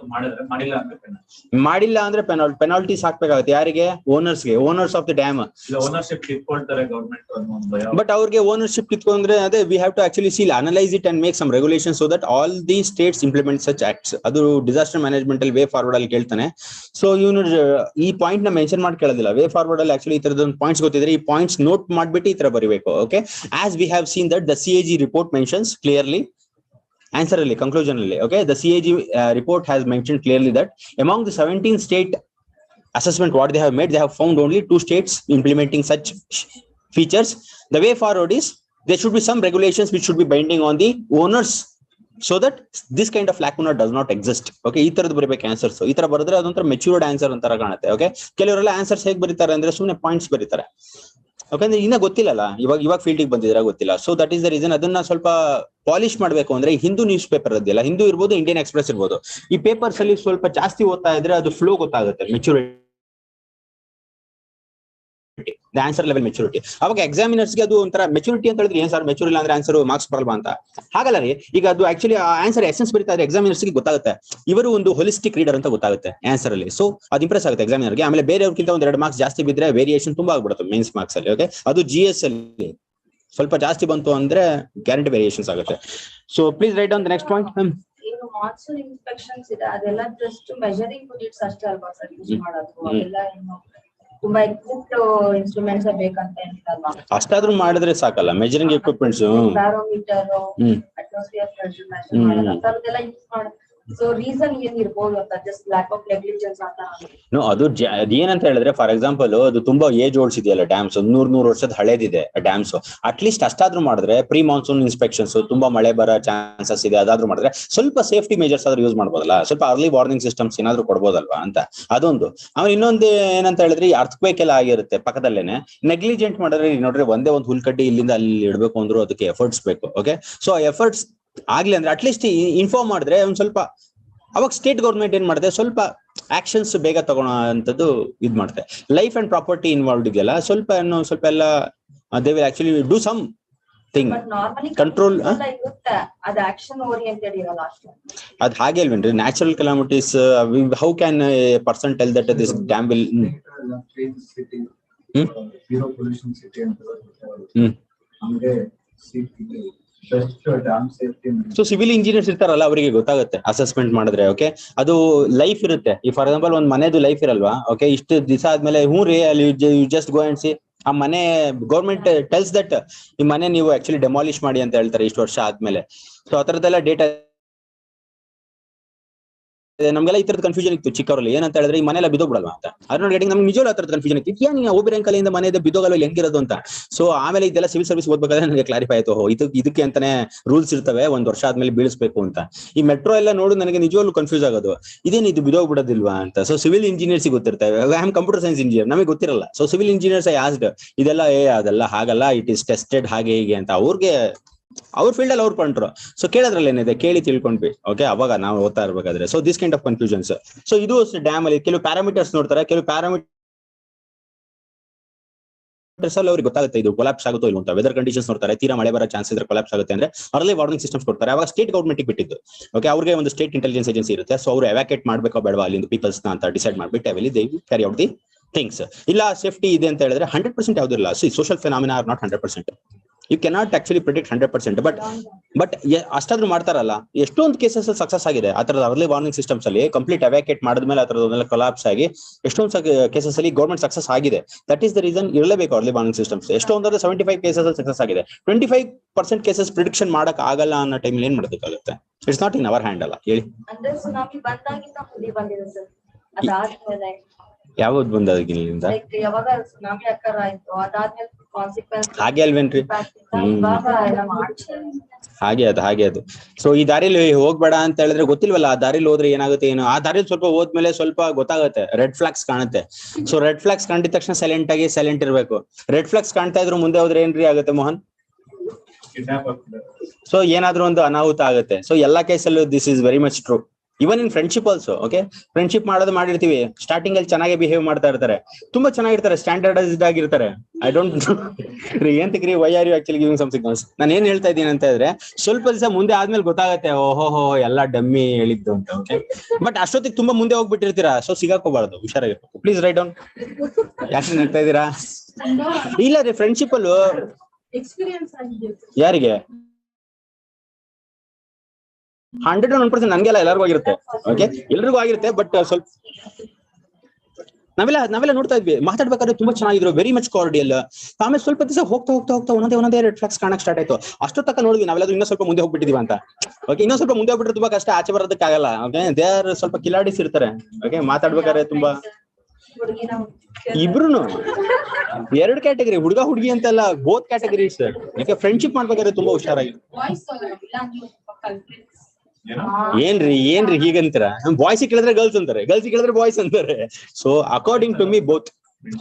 ಮಾಡಿಲ್ಲ ಅಂದ್ರೆ ಪೆನಾಲ್ಟೀಸ್ ಹಾಕ್ಬೇಕಾಗುತ್ತೆ. ಯಾರಿಗೆ? ಓನರ್ಸ್ಗೆ, owners of the dam. Ownership ಕಿತ್ಕೊಳ್ತಾರೆ ಗವರ್ಮೆಂಟ್. ಬಟ್ ಅವ್ರಿಗೆ ಓನರ್ಶಿಪ್ ಕಿತ್ಕೊಂಡ್ರೆ ಅದೇ we have to actually seal analyse it and make some regulation so that all the states implement such acts. ಅದು ಡಿಸಾಸ್ಟರ್ ಮ್ಯಾನೇಜ್ಮೆಂಟ್ ಅಲ್ಲಿ ವೇ ಫಾರ್ವರ್ಡ್ ಅಲ್ಲಿ ಕೇಳ್ತಾನೆ. So ಇವನು ಈ ಪಾಯಿಂಟ್ ನ ಮೆನ್ಷನ್ ಮಾಡಿ ಕೇಳೋದಿಲ್ಲ. ವೇ ಫಾರ್ವರ್ಡ್ ಅಲ್ಲಿ ಆಕ್ಚುಲಿ ಈ ತರದೊಂದು ಪಾಯಿಂಟ್ಸ್ ಗೊತ್ತಿದ್ರೆ ಈ ಪಾಯಿಂಟ್ಸ್ ನೋಟ್ ಮಾಡ್ಬಿಟ್ಟು ಈ ತರ ಬರೀಬೇಕು. Okay, as we have seen that the CAG report mentions clearly, answer ಅಲ್ಲಿ conclusion ಅಲ್ಲಿ, okay, the CAG report has mentioned clearly that among the 17 state assessment what they have made, they have found only 2 states implementing such features. The way forward is there should be some regulations which should be binding on the owners so that this kind of lacuna does not exist. Okay, ಈ ತರದ್ದು ಬರೀಬೇಕು answers. ಈ ತರ ಬರೆದ್ರೆ ಅದೊಂಥರ matured answer ಅಂತರ ಕಾಣುತ್ತೆ. Okay, ಕೆಲವರೆಲ್ಲ ಆನ್ಸರ್ಸ್ ಹೇಗೆ ಬರೀತಾರೆ ಅಂದ್ರೆ ಸುಮ್ಮನೆ ಪಾಯಿಂಟ್ಸ್ ಬರೀತಾರೆ. ಯಾಕಂದ್ರೆ ಇನ್ನ ಗೊತ್ತಿಲ್ಲಲ್ಲ, ಇವಾಗ ಫೀಲ್ಡಿಗೆ ಬಂದಿದ್ರೆ ಗೊತ್ತಿಲ್ಲ. So that is the reason. ಅದನ್ನ ಸ್ವಲ್ಪ ಪಾಲಿಶ್ ಮಾಡ್ಬೇಕು ಅಂದ್ರೆ ಹಿಂದೂ ನ್ಯೂಸ್ ಪೇಪರ್ ಇದೆಯಲ್ಲ, ಹಿಂದೂ ಇರ್ಬೋದು, ಇಂಡಿಯನ್ ಎಕ್ಸ್ಪ್ರೆಸ್ ಇರ್ಬೋದು, ಈ ಪೇಪರ್ಸ್ ಅಲ್ಲಿ ಸ್ವಲ್ಪ ಜಾಸ್ತಿ ಓದ್ತಾ ಇದ್ರೆ ಅದು ಫ್ಲೋ ಗೊತ್ತಾಗುತ್ತೆ, ಮೆಚೂರಿಟಿ, ಆನ್ಸರ್ ಲೆವೆಲ್ ಮೆಚೂರಿಟಿ. ಅವಾಗ ಎಕ್ಸಾಮಿನರ್ಸ್ಗೆ ಅದು ಒಂಥರ ಮೆಚೂರಿಟಿ ಅಂತ ಹೇಳಿದ್ರೆ ಏನ್ ಸರ್ ಮೆಚೂರ್ ಇಲ್ಲ ಅಂದ್ರೆ ಆನ್ಸರ್ ಮಾರ್ಕ್ಸ್ ಬರಲ್ವಾ ಅಂತ. ಹಾಗಲ್ಲ ರೀ, ಈಗ ಅದು ಆಕ್ಚುಲಿ ಆನ್ಸರ್ ಎಸೆನ್ಸ್ ಬರೀತಾ ಇದ್ರೆ ಎಕ್ಸಾಮಿನರ್ಸ್ಗೆ ಗೊತ್ತಾಗುತ್ತೆ ಇವರು ಒಂದು ಹೋಲಿಸ್ಟಿಕ್ ರೀಡರ್ ಅಂತ ಗೊತ್ತಾಗುತ್ತೆ ಆನ್ಸರ್ ಅಲ್ಲಿ. ಸೊ ಅದು ಇಂಪ್ರೆಸ್ ಆಗುತ್ತೆ ಎಕ್ಸಾಮಿನರ್ಗೆ. ಆಮೇಲೆ ಬೇರೆಯವ್ರಿಗಿಂತ 1-2 ಮಾರ್ಕ್ಸ್ ಜಾಸ್ತಿ ಬಿದ್ರೆ ವೇರಿಯೇಷನ್ ತುಂಬಾ ಆಗ್ಬಿಡುತ್ತೆ ಮೇನ್ಸ್ ಮಾರ್ಕ್ಸ್ ಅಲ್ಲಿ. ಓಕೆ, ಅದು GS ಅಲ್ಲಿ ಸ್ವಲ್ಪ ಜಾಸ್ತಿ ಬಂತು ಅಂದ್ರೆ ಗ್ಯಾರಂಟಿ ವೇರಿಯೇಷನ್ಸ್ ಆಗುತ್ತೆ. So please write down the next point. Monsoon inspections ಇದೆ, ಅದೆಲ್ಲ ಜಸ್ಟ್ ಮೆಜರಿಂಗ್ ಯೂನಿಟ್ಸ್ ಅಷ್ಟೇ ಅಲ್ವಾ ಸರ್ ಯೂಸ್ ಮಾಡೋದು? ಅದೆಲ್ಲ ಏನು ತುಂಬಾ ಎಕ್ವಿಪ್ಮೆಂಟ್ ಇನ್ಸ್ಟ್ರೂಮೆಂಟ್ಸ್ ಬೇಕಂತ ಏನಿಲ್ಲ, ಅಷ್ಟಾದ್ರೂ ಮಾಡಿದ್ರೆ ಸಾಕಲ್ಲ. Measuring equipments, barometer, atmosphere pressure measure ಮಾಡೋದು ಅದೆಲ್ಲ ಯೂಸ್ ಸೊ ರೀಸನ್ ಏನ್ ಇರ್ಬೋದು ಅಂತ, ಜಸ್ಟ್ ಲ್ಯಾಕ್ ಆಫ್ ನೆಗ್ಲಿಜೆನ್ಸ್ ಅಂತ. ನೋ, ಅದೇನಂತ ಹೇಳಿದ್ರೆ ಫಾರ್ ಎಕ್ಸಾಂಪಲ್ ಅದು ತುಂಬಾ ಏಜ್ ಓಲ್ಡ್ಸ್ ಇದೆಯಲ್ಲ ಡ್ಯಾಮ್ಸ್, 100 ವರ್ಷದ ಹಳೇದಿದೆ ಡ್ಯಾಮ್ಸ್. ಅಟ್ಲೀಸ್ಟ್ ಅಷ್ಟಾದ್ರೂ ಮಾಡಿದ್ರೆ ಪ್ರೀ ಮಾನ್ಸೂನ್ ಇನ್ಸ್ಪೆಕ್ಷನ್ಸ್, ತುಂಬಾ ಮಳೆ ಬರೋ ಚಾನ್ಸಸ್ ಇದೆ, ಅದಾದ್ರೂ ಮಾಡಿದ್ರೆ ಸ್ವಲ್ಪ ಸೇಫ್ಟಿ ಮೆಜರ್ಸ್ ಆದ್ರೂ ಯೂಸ್ ಮಾಡ್ಬೋದಲ್ಲ, ಸ್ವಲ್ಪ ಅರ್ಲಿ ವಾರ್ನಿಂಗ್ ಸಿಸ್ಟಮ್ಸ್ ಏನಾದ್ರು ಕೊಡ್ಬೋದಲ್ವಾ ಅಂತ ಅದೊಂದು. ಆಮೇಲೆ ಇನ್ನೊಂದು ಏನಂತ ಹೇಳಿದ್ರೆ, ಈ ಅರ್ಥಕ್ವೇಕ್ ಎಲ್ಲ ಆಗಿರುತ್ತೆ ಪಕ್ಕದಲ್ಲೇನೆ, ನೆಗ್ಲಿಜೆಂಟ್ ಮಾಡಿದ್ರೆ ನೋಡ್ರಿ ಒಂದೇ ಒಂದು ಹುಲ್ಕಡ್ಡಿ ಇಲ್ಲಿಂದ ಅಲ್ಲಿ ಇಡಬೇಕು ಅಂದ್ರೂ ಅದಕ್ಕೆ ಎಫರ್ಟ್ಸ್ ಬೇಕು. ಓಕೆ, ಸೊ ಎಫರ್ಟ್ಸ್ ಆಗ್ಲಿ ಅಂದ್ರೆ ಅಟ್ಲೀಸ್ಟ್ ಇನ್ಫಾರ್ಮ್ ಮಾಡಿದ್ರೆ ಒಂದ್ ಸ್ವಲ್ಪ, ಅವಾಗ ಸ್ಟೇಟ್ ಗೌರ್ಮೆಂಟ್ ಏನ್ ಮಾಡುತ್ತೆ, ಸ್ವಲ್ಪ ಆಕ್ಷನ್ಸ್ ಬೇಗ ತಗೊಳ್ಳೋ ಅಂತದ್ದು ಇದ್ ಮಾಡುತ್ತೆ. ಲೈಫ್ ಅಂಡ್ ಪ್ರಾಪರ್ಟಿ ಇನ್ವಾಲ್ವ್ಡ್ ಇದೆಯಲ್ಲ, ಸ್ವಲ್ಪ ಎಲ್ಲ they will actually do some thing control. ಅದು ಆಕ್ಷನ್ ಓರಿಯೆಂಟೆಡ್ ಇರಲ್ಲ ಅಷ್ಟೇ. ಅದ್ ಹಾಗೆ ಅಲ್ವೇನ್ರಿ, natural calamities, how can a person tell that this dam will zero pollution city ಅಂತ ಹಂಗೆ ಸೊ ಸಿವಿಲ್ ಇಂಜಿನಿಯರ್ಸ್ ಇರ್ತಾರಲ್ಲ, ಅವರಿಗೆ ಗೊತ್ತಾಗುತ್ತೆ ಅಸೆಸ್ಮೆಂಟ್ ಮಾಡಿದ್ರೆ. ಓಕೆ, ಅದು ಲೈಫ್ ಇರುತ್ತೆ. ಈ ಫಾರ್ ಎಕ್ಸಾಂಪಲ್ ಒಂದ್ ಮನೆದು ಲೈಫ್ ಇರಲ್ವಾ, ಓಕೆ, ಇಷ್ಟು ದಿವಸ ಆದ್ಮೇಲೆ ಹ್ಞೂ ರೀ ಅಲ್ಲಿ ಜಸ್ಟ್ ಗೋ ಅಂಡ್ ಸಿ, ಆ ಮನೆ ಗೌರ್ಮೆಂಟ್ ಟೆಲ್ಸ್ ದಟ್ ಈ ಮನೆ ನೀವು ಆಕ್ಚುಲಿ ಡೆಮಾಲಿಷ್ ಮಾಡಿ ಅಂತ ಹೇಳ್ತಾರೆ ಇಷ್ಟು ವರ್ಷ ಆದ್ಮೇಲೆ. ಸೊ ಆ ತರದೆಲ್ಲ ಡೇಟಾ ನಮ್ಗೆಲ್ಲ ಈ ತರದ ಕನ್ಫ್ಯೂಷನ್ ಇತ್ತು ಚಿಕ್ಕವರಲ್ಲಿ. ಏನಂತ ಹೇಳಿದ್ರೆ, ಈ ಮನೆಲ್ಲ ಬಿದ್ದೋಗ್ಬಿಡಲ್ವಾ ಅಂತ. ಅದ್ರ ಗೆಟಿಂಗ್ ನಮ್ಗೆ ನಿಜವಲ್ಲ ಆ ತರದ ಕನ್ಫ್ಯೂಷನ್ ಇತ್ತು, ಏನ್ ಒಬ್ಬರ ಕಲೆಯಿಂದ ಮನೆಯಿಂದ ಬಿದ್ದೋಗಲ್ಲ ಹೆಂಗಿರೋದು ಅಂತ. ಸೊ ಆಮೇಲೆ ಇದೆಲ್ಲ ಸಿವಿಲ್ ಸರ್ವಿಸ್ ಓದ್ಬೇಕಾದ್ರೆ ನನಗೆ ಕ್ಲಾರಿಫೈ ಆಯ್ತು, ಇದಕ್ಕೆ ಅಂತಾನೆ ರೂಲ್ಸ್ ಇರ್ತವೆ, ಒಂದ್ ವರ್ಷ ಆದ್ಮೇಲೆ ಬೀಳಿಸ್ಬೇಕು ಅಂತ. ಈ ಮೆಟ್ರೋ ಎಲ್ಲ ನೋಡು ನನಗೆ ನಿಜವಾಗ್ಲೂ ಕನ್ಫ್ಯೂಸ್ ಆಗೋದು, ಇದೇನು ಇದು ಬಿದ್ದೋಗ್ಬಿಡೋದಿಲ್ವಾ ಅಂತ. ಸೊ ಸಿವಿಲ್ ಇಂಜಿನಿಯರ್ಸ್ ಗೊತ್ತಿರ್ತವೆ, I am computer science engineer, ನಮಗೆ ಗೊತ್ತಿರಲ್ಲ. So civil engineers I asked ಇದೆಲ್ಲ ಅದೆಲ್ಲ ಹಾಗಲ್ಲ, ಇಟ್ ಇಸ್ ಟೆಸ್ಟೆಡ್ ಹಾಗೆ ಹೀಗೆ ಅಂತ. ಅವ್ರ ಫೀಲ್ಡ್ ಅಲ್ಲಿ ಅವ್ರು ಕೊಂಡ್ರು. ಸೊ ಕೇಳೋದ್ರಲ್ಲಿ ಏನಿದೆ ಕೇಳಿ ತಿಳ್ಕೊಂಡ್ವಿ. ಓಕೆ, ಅವಾಗ ನಾವು ಓದ್ತಾ ಇರ್ಬೇಕಾದ್ರೆ. So this kind of confusions. So ಇದು ಡ್ಯಾಮ್ ಅಲ್ಲಿ ಕೆಲವು ಪ್ಯಾರಾಮೀಟರ್ಸ್ ನೋಡ್ತಾರೆ, ಕೆಲವು ಪ್ಯಾರಾಮೀಟರ್ಸ್ ಅಲ್ಲಿ ಅವ್ರಿಗೆ ಗೊತ್ತಾಗುತ್ತೆ ಇದು ಕೊಲಾಪ್ಸ್ ಆಗುತ್ತೋ ಇಲ್ಲ ಅಂತ. ವೆದರ್ ಕಂಡೀಷನ್ಸ್ ನೋಡ್ತಾರೆ, ತೀರಾ ಮಳೆ ಬರೋ ಚಾನ್ಸ್ ಇದ್ರೆ ಕೊಲಾಪ್ಸ್ ಆಗುತ್ತೆ ಅಂದ್ರೆ ಅರ್ಲಿ ವಾರ್ನಿಂಗ್ ಸಿಸ್ಟಮ್ಸ್ ಕೊಡ್ತಾರೆ. ಅವಾಗ ಸ್ಟೇಟ್ ಗೌರ್ಮೆಂಟ್ ಬಿಟ್ಟಿದ್ದು. ಓಕೆ, ಅವ್ರಿಗೆ ಒಂದು ಸ್ಟೇಟ್ ಇಂಟೆಲಿಜೆನ್ಸ್ ಏಜೆನ್ಸಿ ಇರುತ್ತೆ. ಸೊ ಅವ್ರು ಎವಾಕ್ಯುಯೇಟ್ ಮಾಡ್ಬೇಕೋ ಬೇಡವಾ ಅಲ್ಲಿಂದ ಪೀಪಲ್ಸ್ ಅಂತ ಡಿಸೈಡ್ ಮಾಡ್ಬಿಟ್ಟು ಅವೆಲ್ಲಿ they carry out the things. ಇಲ್ಲ ಸೇಫ್ಟಿ ಇದೆ ಅಂತ ಹೇಳಿದ್ರೆ 100% ಯಾವುದಿಲ್ಲ. Social phenomena are not 100%. You cannot actually predict 100%. But ಅಷ್ಟಾದ್ರೂ ಮಾಡ್ತಾರಲ್ಲ, ಎಷ್ಟೊಂದು ಕೇಸಸ್ ಸಕ್ಸಸ್ ಆಗಿದೆ ಆ ತರದ ಅರ್ಲಿ ವಾರ್ನಿಂಗ್ ಸಿಸ್ಟಮ್ಸ್ ಅಲ್ಲಿ. ಕಂಪ್ಲೀಟ್ ಎವ್ಯಾಕ್ಯುಯೇಟ್ ಮಾಡಿದ್ಮೇಲೆ ಆ ತರದೆಲ್ಲ ಕೊಲಾಪ್ಸ್ ಆಗಿ ಎಷ್ಟೊಂದು ಕೇಸಸ್ ಅಲ್ಲಿ ಗೌರ್ಮೆಂಟ್ ಸಕ್ಸಸ್ ಆಗಿದೆ. ದಟ್ ಈಸ್ ದ ರೀಸನ್ ಇರಲೇಬೇಕು ಅರ್ಲಿ ವಾರ್ನಿಂಗ್ ಸಿಸ್ಟಮ್ಸ್. ಎಷ್ಟೊಂದ್ರೆ 75 ಕೇಸಸ್ ಸಕ್ಸಸ್ ಆಗಿದೆ. 25% ಕೇಸಸ್ ಪ್ರಿಡಿಕ್ಷನ್ ಮಾಡಕ್ ಆಗಲ್ಲ ಅನ್ನೋ ಟೈಮ್ ಏನ್ ಮಾಡಬೇಕಾಗುತ್ತೆ? It's not in our hand ಅಲ್ಲ. ಹೇಳಿ, ಯಾವ್ದು ಬಂದಾಗಿಲ್ಲಿಂದ ಹಾಗೆ ಅಲ್ವೇನ್ರಿ? ಹಾಗೆ ಅದು. ಸೊ ಈ ದಾರಿಲಿ ಹೋಗ್ಬೇಡ ಅಂತ ಹೇಳಿದ್ರೆ ಗೊತ್ತಿಲ್ವಲ್ಲ, ಆ ದಾರಿಲಿ ಹೋದ್ರೆ ಏನಾಗುತ್ತೆ ಏನು. ಆ ದಾರಿಲಿ ಸ್ವಲ್ಪ ಹೋದ್ಮೇಲೆ ಸ್ವಲ್ಪ ಗೊತ್ತಾಗುತ್ತೆ, ರೆಡ್ ಫ್ಲಾಗ್ಸ್ ಕಾಣುತ್ತೆ. ಸೊ ರೆಡ್ ಫ್ಲಾಗ್ಸ್ ಕಂಡಿದ ತಕ್ಷಣ ಸೈಲೆಂಟ್ ಇರ್ಬೇಕು. ರೆಡ್ ಫ್ಲಾಗ್ಸ್ ಕಾಣ್ತಾ ಇದ್ರು ಮುಂದೆ ಹೋದ್ರೆ ಏನ್ರಿ ಆಗುತ್ತೆ ಮೋಹನ್? ಸೊ ಏನಾದ್ರೂ ಒಂದು ಅನಾಹುತ ಆಗುತ್ತೆ. ಸೊ ಎಲ್ಲಾ ಕೇಸಲ್ಲೂ this is very much true. Even in friendship also. Okay, friendship ಮಾಡಿರ್ತೀವಿ, ಸ್ಟಾರ್ಟಿಂಗ್ ಅಲ್ಲಿ ಚೆನ್ನಾಗಿ ಬಿಹೇವ್ ಮಾಡ್ತಾ ಇರ್ತಾರೆ, ತುಂಬಾ ಚೆನ್ನಾಗಿರ್ತಾರೆ, ಸ್ಟ್ಯಾಂಡರ್ಡೈಸ್ಡ್ ಆಗಿರ್ತಾರೆ. ಐ ಡೋಂಟ್ ಏನ್ತಿಕ್ರಿ why are you actually giving some signals. ನಾನು ಏನ್ ಹೇಳ್ತಾ ಇದ್ದೀನಿ ಅಂತ ಹೇಳಿದ್ರೆ, ಸ್ವಲ್ಪ ದಿವಸ ಮುಂದೆ ಆದ್ಮೇಲೆ ಗೊತ್ತಾಗತ್ತೆ, ಓಹೋ ಎಲ್ಲ ಡಮ್ಮಿ ಹೇಳಿದ್ದು ಅಂತ. ಓಕೆ, ಬಟ್ ಅಷ್ಟೊತ್ತಿಗೆ ತುಂಬಾ ಮುಂದೆ ಹೋಗ್ಬಿಟ್ಟಿರ್ತೀರಾ. ಸೊ ಸಿಗಾಕೋಬಾರ್ದು, ಹುಷಾರಾಗಿರ್ಬೇಕು. Please write down. ಯಾಕೆ ಹೇಳ್ತಾ ಇದ್ದೀರಾ? ಇಲ್ಲ ರೀ, ಫ್ರೆಂಡ್ಶಿಪ್ ಅಲ್ಲೂ ಯಾರಿಗೆ 101% ನನ್ಗೆಲ್ಲ ಎಲ್ಲರಿಗೂ ಆಗಿರುತ್ತೆ. ಓಕೆ, ಎಲ್ರಿಗೂ ಆಗಿರುತ್ತೆ. ಬಟ್ ಸ್ವಲ್ಪ ನಾವೆಲ್ಲ ನೋಡ್ತಾ ಇದ್ವಿ, ಮಾತಾಡ್ಬೇಕಾದ್ರೆ ತುಂಬಾ ಚೆನ್ನಾಗಿದ್ರು, ವೆರಿ ಮಚ್ ಕಾರ್ಡಿಯಲ್. ಆಮೇಲೆ ಸ್ವಲ್ಪ ದಿವಸ ಹೋಗ್ತಾ ಒಂದೊಂದೇ ರೆಡ್ ಫ್ಲಾಗ್ಸ್ ಕಾಣಕ್ ಸ್ಟಾರ್ಟ್ ಆಯ್ತು. ಅಷ್ಟೋ ತಕ್ಕ ನೋಡಿದ್ವಿ ನಾವೆಲ್ಲ ಇನ್ನೂ ಸ್ವಲ್ಪ ಮುಂದೆ ಹೋಗ್ಬಿಟ್ಟಿದೀವಿ ಅಂತ. ಓಕೆ, ಇನ್ನೂ ಸ್ವಲ್ಪ ಮುಂದೆ ಹೋಗ್ಬಿಟ್ರೆ ತುಂಬಾ ಕಷ್ಟ, ಆಚೆ ಬರೋದಕ್ಕಾಗಲ್ಲ. ಓಕೆ, ದೇ ಆರ್ ಸ್ವಲ್ಪ ಕಿಲಾಡಿಸ್ ಇರ್ತಾರೆ. ಓಕೆ, ಮಾತಾಡ್ಬೇಕಾದ್ರೆ ತುಂಬಾ ಇಬ್ರುನು 2 ಕ್ಯಾಟಗರಿ, ಹುಡುಗ ಹುಡುಗಿ ಅಂತೆಲ್ಲ, ಬೋತ್ ಕ್ಯಾಟಗರೀಸ್. ಯಾಕೆ ಫ್ರೆಂಡ್ಶಿಪ್ ಮಾಡ್ಬೇಕಾದ್ರೆ ತುಂಬಾ ಹುಷಾರಾಗಿ. ಏನ್ರಿ ಹೀಗಂತೀರ? ಬಾಯ್ಸ್ ಕೇಳಿದ್ರೆ ಗರ್ಲ್ಸ್ ಅಂತಾರೆ, ಗರ್ಲ್ಸ್ ಕೇಳಿದ್ರೆ ಬಾಯ್ಸ್ ಅಂತಾರೆ. So according to me both.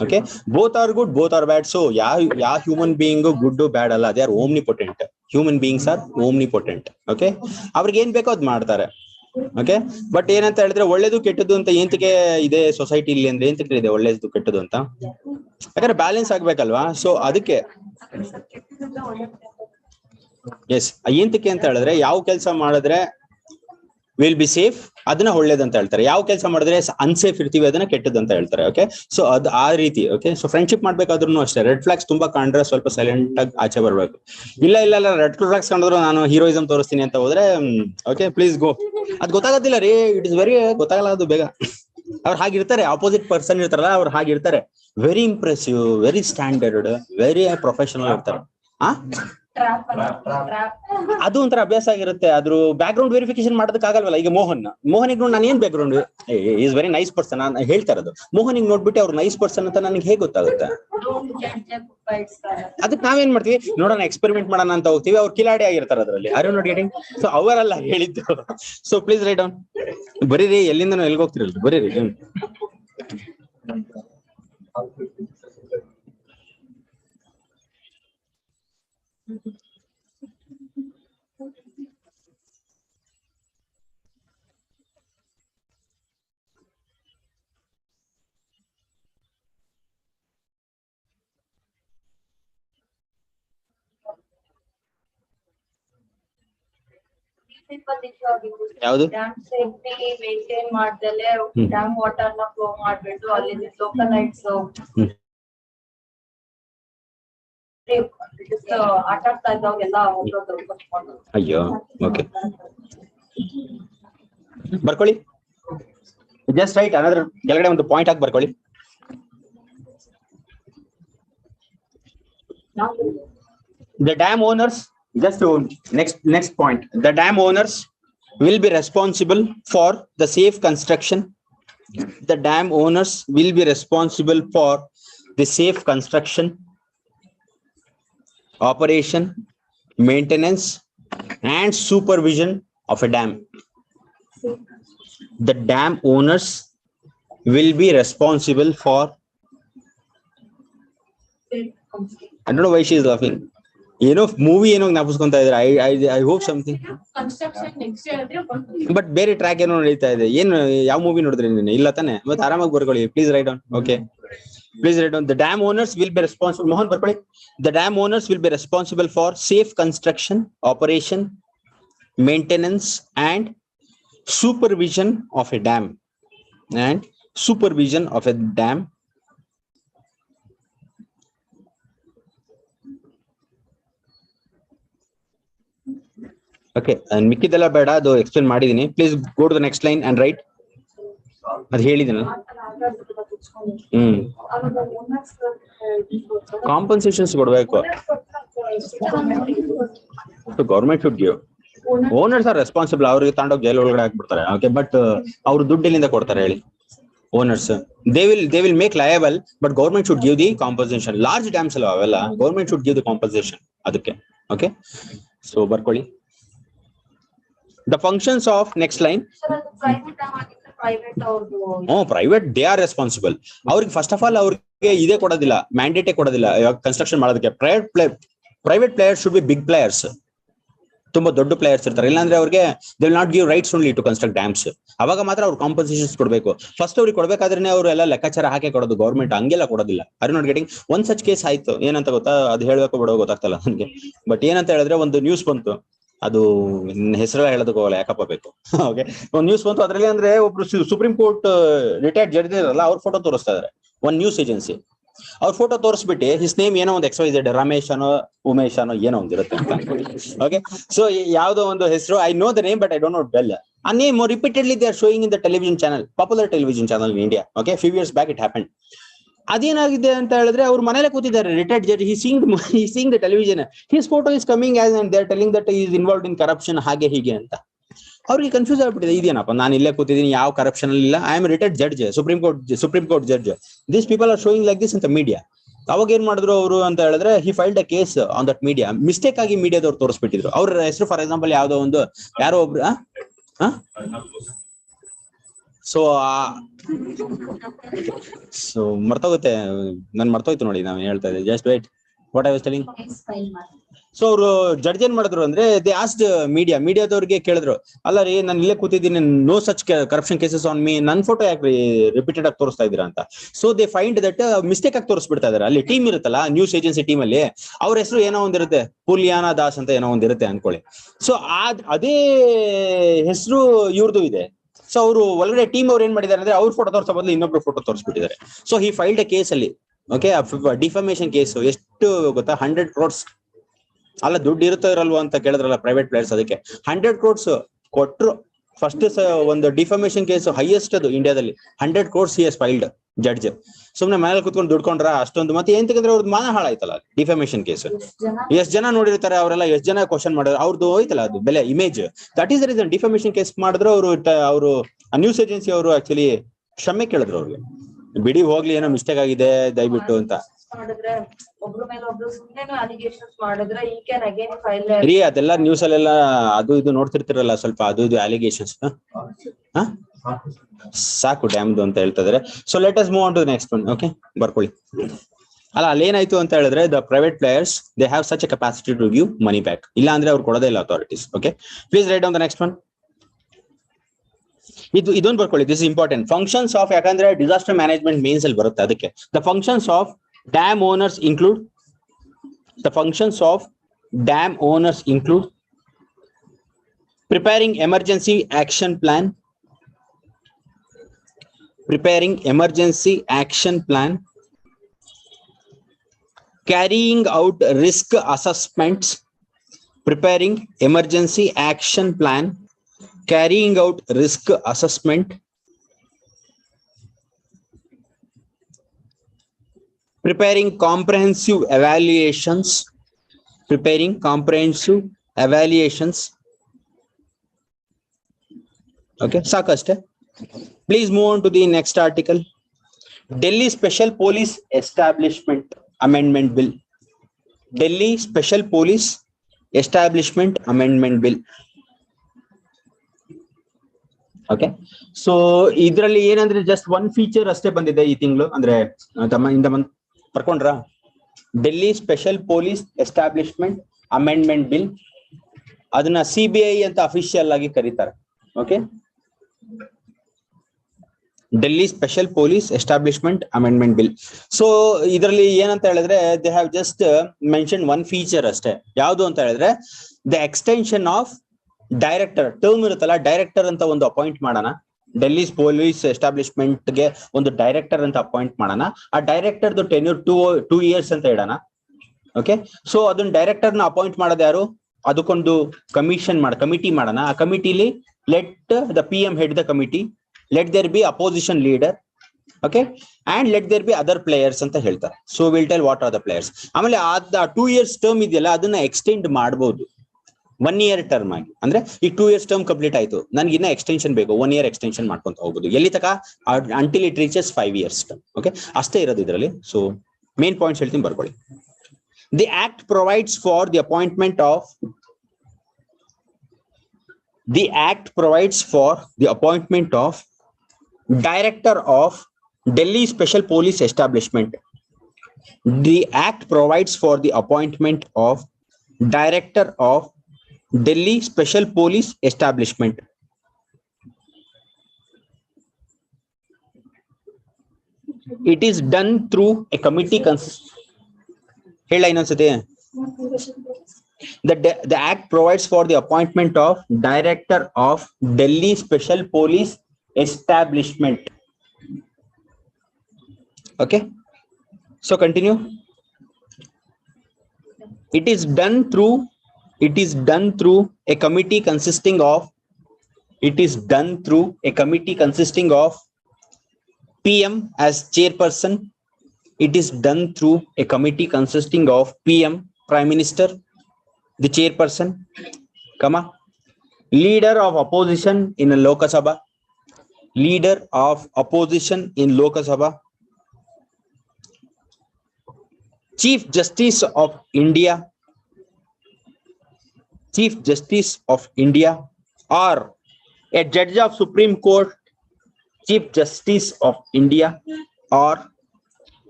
Okay, both are good, both are bad. So ಯಾವ ಹ್ಯೂಮನ್ ಬೀಯಿಂಗ್ ಗುಡ್ ಬ್ಯಾಡ್ ಅಲ್ಲ, they are omnipotent. Human beings are omnipotent. Okay, ಅವ್ರಿಗೆ ಏನ್ ಬೇಕೋ ಅದ್ ಮಾಡ್ತಾರೆ. ಓಕೆ, ಬಟ್ ಏನಂತ ಹೇಳಿದ್ರೆ ಒಳ್ಳೇದು ಕೆಟ್ಟದ್ದು ಅಂತ ಏಂತಕ್ಕೆ ಇದೆ ಸೊಸೈಟಿ ಇಲ್ಲಿ ಅಂದ್ರೆ, ಏಂತಕ್ಕೆ ಇದೆ ಒಳ್ಳೇದು ಕೆಟ್ಟದ್ದು ಅಂತ? ಯಾಕಂದ್ರೆ ಬ್ಯಾಲೆನ್ಸ್ ಆಗ್ಬೇಕಲ್ವಾ. ಸೊ ಅದಕ್ಕೆ ಎಸ್, ಏಂತಕ್ಕೆ ಅಂತ ಹೇಳಿದ್ರೆ ಯಾವ ಕೆಲಸ ಮಾಡಿದ್ರೆ ವಿಲ್ ಬಿ ಸೇಫ್ ಅದನ್ನ ಒಳ್ಳೇದಂತ ಹೇಳ್ತಾರೆ, ಯಾವ ಕೆಲಸ ಮಾಡಿದ್ರೆ ಅನ್ಸೇಫ್ ಇರ್ತೀವಿ ಅದನ್ನ ಕೆಟ್ಟದ್ದು ಅಂತ ಹೇಳ್ತಾರೆ. ಓಕೆ, ಸೊ ಅದು ಆ ರೀತಿ. ಓಕೆ, ಸೊ ಫ್ರೆಂಡ್ಶಿಪ್ ಮಾಡ್ಬೇಕಾದ್ರೂ ಅಷ್ಟೇ, ರೆಡ್ ಫ್ಲಾಗ್ಸ್ ತುಂಬಾ ಕಂಡ್ರೆ ಸ್ವಲ್ಪ ಸೈಲೆಂಟ್ ಆಗಿ ಆಚೆ ಬರ್ಬೇಕು. ಇಲ್ಲ ರೆಡ್ ಫ್ಲಾಗ್ಸ್ ಕಂಡ್ರು ನಾನು ಹೀರೋಯಿಸಮ್ ತೋರಿಸ್ತೀನಿ ಅಂತ ಹೋದ್ರೆ, ಓಕೆ ಪ್ಲೀಸ್ ಗೋ. ಅದ್ ಗೊತ್ತಾಗೋದಿಲ್ಲ ರೀ, ಇಟ್ ಇಸ್ ವೆರಿ ಗೊತ್ತಾಗಲ್ಲ ಅದು ಬೇಗ. ಅವ್ರು ಹಾಗಿರ್ತಾರೆ, ಆಪೋಸಿಟ್ ಪರ್ಸನ್ ಇರ್ತಾರಲ್ಲ ಅವ್ರು ಹಾಗಿರ್ತಾರೆ, very impressive, very standard, very professional ಇರ್ತಾರೆ. ಅದು ಒಂಥರ ಅಭ್ಯಾಸ ಆಗಿರುತ್ತೆ. ಅದ್ರ ಬ್ಯಾಕ್ ಗ್ರೌಂಡ್ ವೆರಿಫಿಕೇಶನ್ ಮಾಡೋದಕ್ಕೆ ಆಗಲ್ವಲ್ಲ. ಈಗ ಮೋಹನಿಗೆ ನೋಡಿ ನಾನು ಏನ್ back ground is very nice person ನಾನು ಹೇಳ್ತಾ ಇರೋದು. ಮೋಹನಿಗೆ ನೋಡ್ಬಿಟ್ಟು ಅವ್ರು ನೈಸ್ ಪರ್ಸನ್ ಅಂತ ನನಗೆ ಹೇಗೆ ಗೊತ್ತಾಗುತ್ತೆ? ಅದಕ್ಕೆ ನಾವೇನ್ ಮಾಡ್ತೀವಿ, ನೋಡೋಣ ಎಕ್ಸ್ಪೆರಿಮೆಂಟ್ ಮಾಡೋಣ ಅಂತ ಹೋಗ್ತೀವಿ. ಅವ್ರು ಕಿಲಾಡಿ ಆಗಿರ್ತಾರೆ ಅದರಲ್ಲಿ. Are you not getting? So ಅವರೆಲ್ಲ ಹೇಳಿದ್ದು. So please write down. ಬರೀರಿ, ಎಲ್ಲಿಂದ ಎಲ್ಲಿಗೆ ಹೋಗ್ತಿರಲ್ರಿ, ಬರೀರಿ. ಯಾವುದು? ಡ್ಯಾಮ್ ಸೇಫ್ಟಿ ಮೇಂಟೈನ್ ಮಾಡ್ದಲೆ ಡ್ಯಾಮ್ ವಾಟರ್ ನ ಫ್ಲೋ ಮಾಡ್ಬಿಟ್ಟು ಅಲ್ಲಿ ಲೋಕಲ್ ಲೈಟ್ಸ್ ಆಟ ಆಡ್ತಾ ಇದ್ದವಾಗೆಲ್ಲ ಅಯ್ಯೋ. ಓಕೆ, ಬರ್ಕೊಳ್ಳಿ. ಜಸ್ಟ್ ರೈಟ್ ಅನದರ್ ಕೆಳಗಡೆ ಒಂದು ಪಾಯಿಂಟ್ ಹಾಕಿ ಬರ್ಕೊಳ್ಳಿ. The dam owners, just to next point, the dam owners will be responsible for the safe construction. The dam owners will be responsible for the safe construction, operation, maintenance, and supervision of a dam. The dam owners will be responsible for. I don't know why she is laughing. ಏನೋ movie ಏನೋ ಜ್ಞಾಪಿಸ್ಕೊಂತ ಇದ್ರೆ. I hope something. But ಬೇರೆ track ಏನೋ ನಡೀತಾ ಇದೆ. ಏನು ಯಾವ movie ನೋಡಿದ್ರಿ ನೀನು? ಇಲ್ಲ ತಾನೆ? ಮತ್ತೆ ಆರಾಮಾಗಿ ಬರ್ಕೊಳ್ಳಿ. Please write down. Okay, please write down. The dam owners will be responsible. Mohan ಬರ್ಕೊಳ್ಳಿ. The dam owners will be responsible for safe construction, operation, maintenance and supervision of a dam and supervision of a dam. Okay, and ಮಿಕ್ಕಿದೆಲ್ಲ ಬೇಡ, ಅದು explain ಮಾಡಿದೀನಿ. Please go to the next line and write. ಅದು ಹೇಳಿದೀನಲ್ಲ. Compensations ಕೊಡ್ಬೇಕು. Government should give. Owners are responsible. ಅವ್ರಿಗೆ ತಗೊಂಡೋಗಿ jail ಒಳಗಡೆ ಹಾಕ್ಬಿಡ್ತಾರೆ. ಓಕೆ, ಬಟ್ ಅವ್ರು ದುಡ್ಡಿನಿಂದ ಕೊಡ್ತಾರೆ ಹೇಳಿ? Owners they will make liable, but government should give the compensation. Large dams ಅಲ್ಲ ಅವೆಲ್ಲ, government should give the compensation ಅದಕ್ಕೆ. ಓಕೆ, ಸೊ ಬರ್ಕೊಳ್ಳಿ. The functions of next line. Private they are responsible. ಅವ್ರಿಗೆ first of all ಅವ್ರಿಗೆ ಇದೇ ಕೊಡೋದಿಲ್ಲ, ಮ್ಯಾಂಡೇಟೇ ಕೊಡೋದಿಲ್ಲ ಕನ್ಸ್ಟ್ರಕ್ಷನ್ ಮಾಡೋದಕ್ಕೆ. Private players should be big players. ತುಂಬಾ ದೊಡ್ಡ ಪ್ಲೇಯರ್ಸ್ ಇರ್ತಾರೆ. ಇಲ್ಲಾಂದ್ರೆ ಅವ್ರಿಗೆ they will not give rights only to construct dams. ಅವಾಗ ಮಾತ್ರ ಅವ್ರು ಕಾಂಪನ್ಸೇಷನ್ಸ್ ಕೊಡಬೇಕು. ಫಸ್ಟ್ ಅವ್ರಿಗೆ ಕೊಡ್ಬೇಕಾದ್ರೆ ಅವರು ಎಲ್ಲ ಲೆಕ್ಕಾಚಾರ ಹಾಕಿ ಕೊಡೋದು. ಗೌರ್ಮೆಂಟ್ ಹಂಗೆಲ್ಲ ಕೊಡೋದಿಲ್ಲ. Are you not getting? ಒಂದ್ ಸಚ್ ಕೇಸ್ ಆಯ್ತು. ಏನಂತ ಗೊತ್ತಾ? ಅದು ಹೇಳ್ಬೇಕು ಬಿಡೋ ಗೊತ್ತಾಗ್ತಲ್ಲ ನನಗೆ. ಬಟ್ ಏನಂತ ಹೇಳಿದ್ರೆ, ಒಂದು ನ್ಯೂಸ್ ಬಂತು. ಅದು ಹೆಸರೆಲ್ಲ ಹೇಳೋದಕ್ಕೆ ಹೋಗಲ್ಲ, ಯಾಕಪ್ಪ ಬೇಕು. ಓಕೆ, ಒಂದು ನ್ಯೂಸ್ ಬಂತು. ಅದ್ರಲ್ಲಿ ಅಂದ್ರೆ ಒಬ್ರು ಸುಪ್ರೀಂ ಕೋರ್ಟ್ ರಿಟೈರ್ಡ್ ಜಡ್ಜ್ ಇರಲ್ಲ, ಅವ್ರ ಫೋಟೋ ತೋರಿಸ್ತಾ ಇದಾರೆ. ಒಂದ್ ನ್ಯೂಸ್ ಏಜೆನ್ಸಿ ಅವ್ರ ಫೋಟೋ ತೋರಿಸ್ಬಿಟ್ಟು ಹಿಸ್ ನೇಮ್ ಏನೋ ಒಂದು XYZ, ರಮೇಶ್ ಅನ್ನೋ ಉಮೇಶ್ ಅನ್ನೋ ಏನೋ ಒಂದಿರುತ್ತೆ ಅಂತ. ಓಕೆ, ಸೊ ಯಾವ್ದೋ ಒಂದು ಹೆಸರು, I know the name but I don't know well. ಆ name repeatedly they are showing in the television channel, popular television channel in India. Okay, few years back it happen. ಅದೇನಾಗಿದೆ ಅಂತ ಹೇಳಿದ್ರೆ, ಅವ್ರು ಮನೇಲೆ ಕೂತಿದ್ದಾರೆ, retired judge. he seeing the television, his photo is coming as and they are telling that he is involved in corruption, ಹಾಗೆ ಹೀಗೆ ಅಂತ. ಅವ್ರಿಗೆ ಕನ್ಫ್ಯೂಸ್ ಆಗ್ಬಿಟ್ಟಿದೆ. ಇದೇನಪ್ಪ, ನಾನು ಇಲ್ಲೇ ಕೂತಿದ್ದೀನಿ, ಯಾವ ಕರಪ್ಷನ್ ಇಲ್ಲ, I am retired judge, supreme court judge, these people are showing like this ಅಂತ ಮೀಡಿಯಾ. ಅವಾಗ ಏನ್ ಮಾಡಿದ್ರು ಅವರು ಅಂತ ಹೇಳಿದ್ರೆ, he filed a case on that media. Mistake ಆಗಿ ಮೀಡಿಯಾದವ್ರು ತೋರಿಸ್ಬಿಟ್ಟಿದ್ರು. ಅವ್ರ ಹೆಸರು ಫಾರ್ ಎಕ್ಸಾಂಪಲ್ ಯಾವ್ದೋ ಒಂದು ಯಾರೋ ಒಬ್ರು ಸೊ ಮರ್ತೋಗುತ್ತೆ, ನನ್ ಮರ್ತೋಯ್ತು ನೋಡಿ. ನಾವ್ ಹೇಳ್ತಾ ಇದ್ದೆ, just wait, what I was telling. So ಅವರು ಜಡ್ಜ್ ಏನ್ ಮಾಡಿದ್ರು ಅಂದ್ರೆ, ದೇ ಆಸ್ಕ್ಡ್ ಮೀಡಿಯಾದವ್ರಿಗೆ ಕೇಳಿದ್ರು, ಅಲ್ಲ ರೀ, ನಾನು ಇಲ್ಲೇ ಕೂತಿದ್ದೀನಿ, no such corruption cases on me, ನನ್ ಫೋಟೋ ಯಾಕೆ ರಿಪೀಟೆಡ್ ಆಗಿ ತೋರಿಸ್ತಾ ಇದ್ದೀರಾ ಅಂತ. So they find that mistake ಆಗಿ ತೋರಿಸ್ಬಿಡ್ತಾ ಇದಾರೆ. ಅಲ್ಲಿ ಟೀಮ್ ಇರುತ್ತಲ್ಲ, ನ್ಯೂಸ್ ಏಜೆನ್ಸಿ ಟೀಮ್ ಅಲ್ಲಿ ಅವ್ರ ಹೆಸರು ಏನೋ ಒಂದಿರುತ್ತೆ, ಪುಲಿಯಾನ ದಾಸ್ ಅಂತ ಏನೋ ಒಂದಿರುತ್ತೆ ಅನ್ಕೊಳ್ಳಿ. ಸೊ ಅದೇ ಹೆಸರು ಇವ್ರದ್ದು ಇದೆ. ಸೊ ಅವರು ಒಳಗಡೆ ಟೀಮ್ ಅವ್ರು ಏನ್ ಮಾಡಿದ್ದಾರೆ ಅಂದ್ರೆ, ಅವ್ರ ಫೋಟೋ ತೋರಿಸೋ ಬದಲು ಇನ್ನೊಬ್ರು ಫೋಟೋ ತೋರಿಸ್ಬಿಟ್ಟಿದ್ದಾರೆ. So he filed a case ಅಲ್ಲಿ. Okay, defamation case. ಎಷ್ಟು ಗೊತ್ತಾ? 100 crores. ಅಲ್ಲ, ದುಡ್ಡು ಇರುತ್ತೋ ಇರಲ್ವೋ ಅಂತ ಕೇಳಿದ್ರಲ್ಲ ಪ್ರೈವೇಟ್ ಪ್ಲೇಯರ್ಸ್, ಅದಕ್ಕೆ 100 crores ಕೊಟ್ರು. ಫಸ್ಟ್ ಒಂದು ಡಿಫಮೇಷನ್ ಕೇಸ್ ಹೈಯೆಸ್ಟ್ ಅದು ಇಂಡಿಯಾದಲ್ಲಿ, 100 crores he has filed. Judge ಸುಮ್ನೆ ಮನೇಲಿ ಕುತ್ಕೊಂಡು ದುಡ್ಕೊಂಡ್ರ ಅಷ್ಟೊಂದು ಮತ್ತೆ ಏನ್ ತೆಗೆದ್ರೆ ಅವ್ರದ್ದು ಮಾನ ಹಾಳಾಯ್ತಲ್ಲ ಡಿಫಾಮೇಶನ್ ಕೇಸ್. ಎಷ್ಟ್ ಜನ ನೋಡಿರ್ತಾರೆ ಅವರೆಲ್ಲ, ಎಷ್ಟ್ ಜನ ಕ್ವಶನ್ ಮಾಡಿದ್ರೆ ಅವ್ರದ್ದು ಹೋಯ್ತಲ್ಲ ಅದು ಬೆಲೆ image. That is the reason defamation case ಮಾಡಿದ್ರು ಅವರು ನ್ಯೂಸ್ ಏಜೆನ್ಸಿ ಅವರು ಆಕ್ಚುಲಿ ಕ್ಷಮೆ ಕೇಳಿದ್ರು ಅವ್ರಿಗೆ, ಬಿಡಿ ಹೋಗ್ಲಿ ಏನೋ ಮಿಸ್ಟೇಕ್ ಆಗಿದೆ ದಯವಿಟ್ಟು ಅಂತ. ಮಾಡಿದ್ರೆ ಒಬ್ರ ಮೇಲೆ ಒಬ್ರು ಸುಮ್ಮನೆ ಅಲಿಗೇಷನ್ಸ್ ಮಾಡಿದ್ರೆ ಈ ಕ್ಯಾನ್ ಅಗೇನ್ ಫೈಲ್ ರೀ ಅದೆಲ್ಲ ನ್ಯೂಸ್ ಅಲ್ಲೆಲ್ಲ ಅದು ಇದು ನೋಡ್ತಿರ್ತಿರಲ್ಲ ಸ್ವಲ್ಪ ಅದು ಇದು ಅಲಿಗೇಷನ್ಸ್ ಸಾಕು ಡ್ಯಾಮ್ದು ಅಂತ ಹೇಳ್ತಿದ್ರೆ. So let us move on to next one. Okay ಬರ್ಕೊಳ್ಳಿ. ಅಲ್ಲ ಅಲ್ಲೇನಾಯ್ತು ಅಂತ ಹೇಳಿದ್ರೆ the private players they have such a capacity to give money back. ಇಲ್ಲ ಅಂದ್ರೆ ಅವ್ರು ಕೊಡೋದೇ ಇಲ್ಲ authorities. Okay please write down the next one. ಇದೊಂದು ಬರ್ಕೊಳ್ಳಿ, this is important. Functions of, ಯಾಕಂದ್ರೆ ಡಿಸಾಸ್ಟರ್ ಮ್ಯಾನೇಜ್ಮೆಂಟ್ ಮೇನ್ಸ್ ಅಲ್ಲಿ ಬರುತ್ತೆ ಅದಕ್ಕೆ. The functions of dam owners include, the functions of dam owners include preparing emergency action plan, carrying out risk assessments, preparing emergency action plan, carrying out risk assessment, preparing comprehensive evaluations, okay ಸಾಕಷ್ಟೇ. Please move on to the next article. Delhi Special Police Establishment Amendment Bill. Delhi Special Police Establishment Amendment Bill. Okay so ಇದ್ರಲ್ಲಿ ಏನಂದ್ರೆ just one feature ಅಷ್ಟೇ ಬಂದಿದೆ ಈ ತಿಂಗಳು, ಅಂದ್ರೆ ಇಂದ month ಬರ್ಕೊಂಡ್ರ. Delhi special police establishment amendment bill, ಅದನ್ನ CBI ಅಂತ ಅಫಿಷಿಯಲ್ ಆಗಿ ಕರೀತಾರೆ. Okay Delhi special police establishment amendment bill. So ಇದರಲ್ಲಿ ಏನಂತ ಹೇಳಿದ್ರೆ they have just mention one feature ಅಷ್ಟೇ. ಯಾವುದು ಅಂತ ಹೇಳಿದ್ರೆ the extension of director term ಇರುತ್ತಲ್ಲ, ಡೈರೆಕ್ಟರ್ ಅಂತ ಒಂದು ಅಪಾಯಿಂಟ್ ಮಾಡೋಣ. ಡೆಲ್ಲಿ ಪೊಲೀಸ್ ಎಸ್ಟಾಬ್ಲಿಷ್ಮೆಂಟ್ ಗೆ ಒಂದು ಡೈರೆಕ್ಟರ್ ಅಂತ ಅಪಾಯಿಂಟ್ ಮಾಡೋಣ. ಆ ಡೈರೆಕ್ಟರ್ದು ಟೆನ್ಯೂರ್ 2 years ಅಂತ ಇಡೋಣ. ಓಕೆ ಸೊ ಅದನ್ನ ಡೈರೆಕ್ಟರ್ ನ ಅಪಾಯಿಂಟ್ ಮಾಡೋದು ಯಾರು, ಅದಕ್ಕೊಂದು ಕಮಿಟಿ ಮಾಡೋಣ. ಆ ಕಮಿಟಿಲಿ let the PM head the committee, let there be opposition leader, okay and let there be other players ಅಂತ ಹೇಳ್ತಾರೆ. So will tell what are the players. ಆಮೇಲೆ 2 years ಟರ್ಮ್ ಇದೆಯಲ್ಲ ಅದನ್ನ ಎಕ್ಸ್ಟೆಂಡ್ ಮಾಡಬಹುದು 1 year ಟರ್ಮ್ ಆಗಿ. ಅಂದ್ರೆ ಈಗ 2 years ಟರ್ಮ್ ಕಂಪ್ಲೀಟ್ ಆಯ್ತು, ನನ್ಗೆ ಇನ್ನ ಎಕ್ಸ್ಟೆನ್ಷನ್ ಬೇಕು, 1 year ಎಕ್ಸ್ಟೆನ್ಷನ್ ಮಾಡ್ಕೊಂತ ಹೋಗ್ಬೋದು. ಎಲ್ಲಿ ತಕ until it reaches 5 years term. Okay ಅಷ್ಟೇ ಇರೋದು ಇದರಲ್ಲಿ. ಸೊ ಮೇನ್ ಪಾಯಿಂಟ್ಸ್ ಹೇಳ್ತೀನಿ ಬರ್ಕೊಳ್ಳಿ. The act provides for the appointment of director of Delhi special police establishment. The act provides for the appointment of director of Delhi Special Police Establishment. It is done through a committee The act provides for the appointment of Director of Delhi Special Police Establishment. Okay, so continue. It is done through a committee consisting of PM as chairperson. It is done through a committee consisting of PM, Prime Minister, the chairperson, leader of opposition in Lok Sabha, Chief Justice of India, or a judge of Supreme Court, Chief Justice of India, or